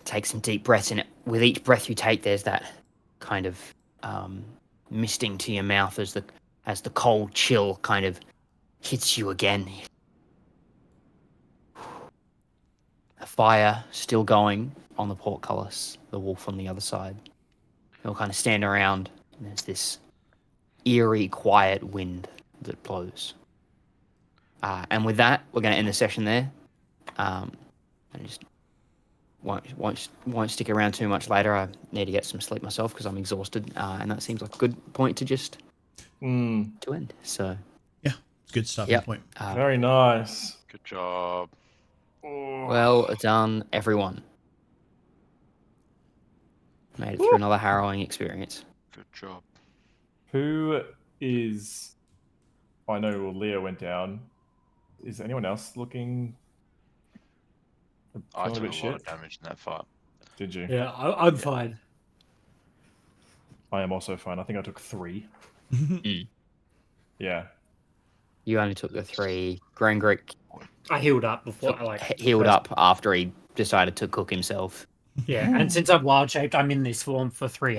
take some deep breaths in it. With each breath you take, there's that kind of misting to your mouth as the cold chill kind of hits you again. A fire still going on the portcullis. The wolf on the other side. They'll kind of stand around, and there's this eerie, quiet wind that blows. And with that, we're going to end the session there. I just won't stick around too much later. I need to get some sleep myself because I'm exhausted, and that seems like a good point to just to end. So Yeah, it's good stuff. Yep. Point. Very nice. Good job. Well done, everyone. Made it through another harrowing experience. Good job. Who is? I know Leo went down. Is anyone else looking? I feeling took bit a shit? lot of damage in that fight. Did you? Yeah, I'm fine. I am also fine. I think I took 3. Yeah. You only took the 3. Grangrik I healed up before I healed up after he decided to cook himself. Yeah, and since I'm wild shaped, I'm in this form for 3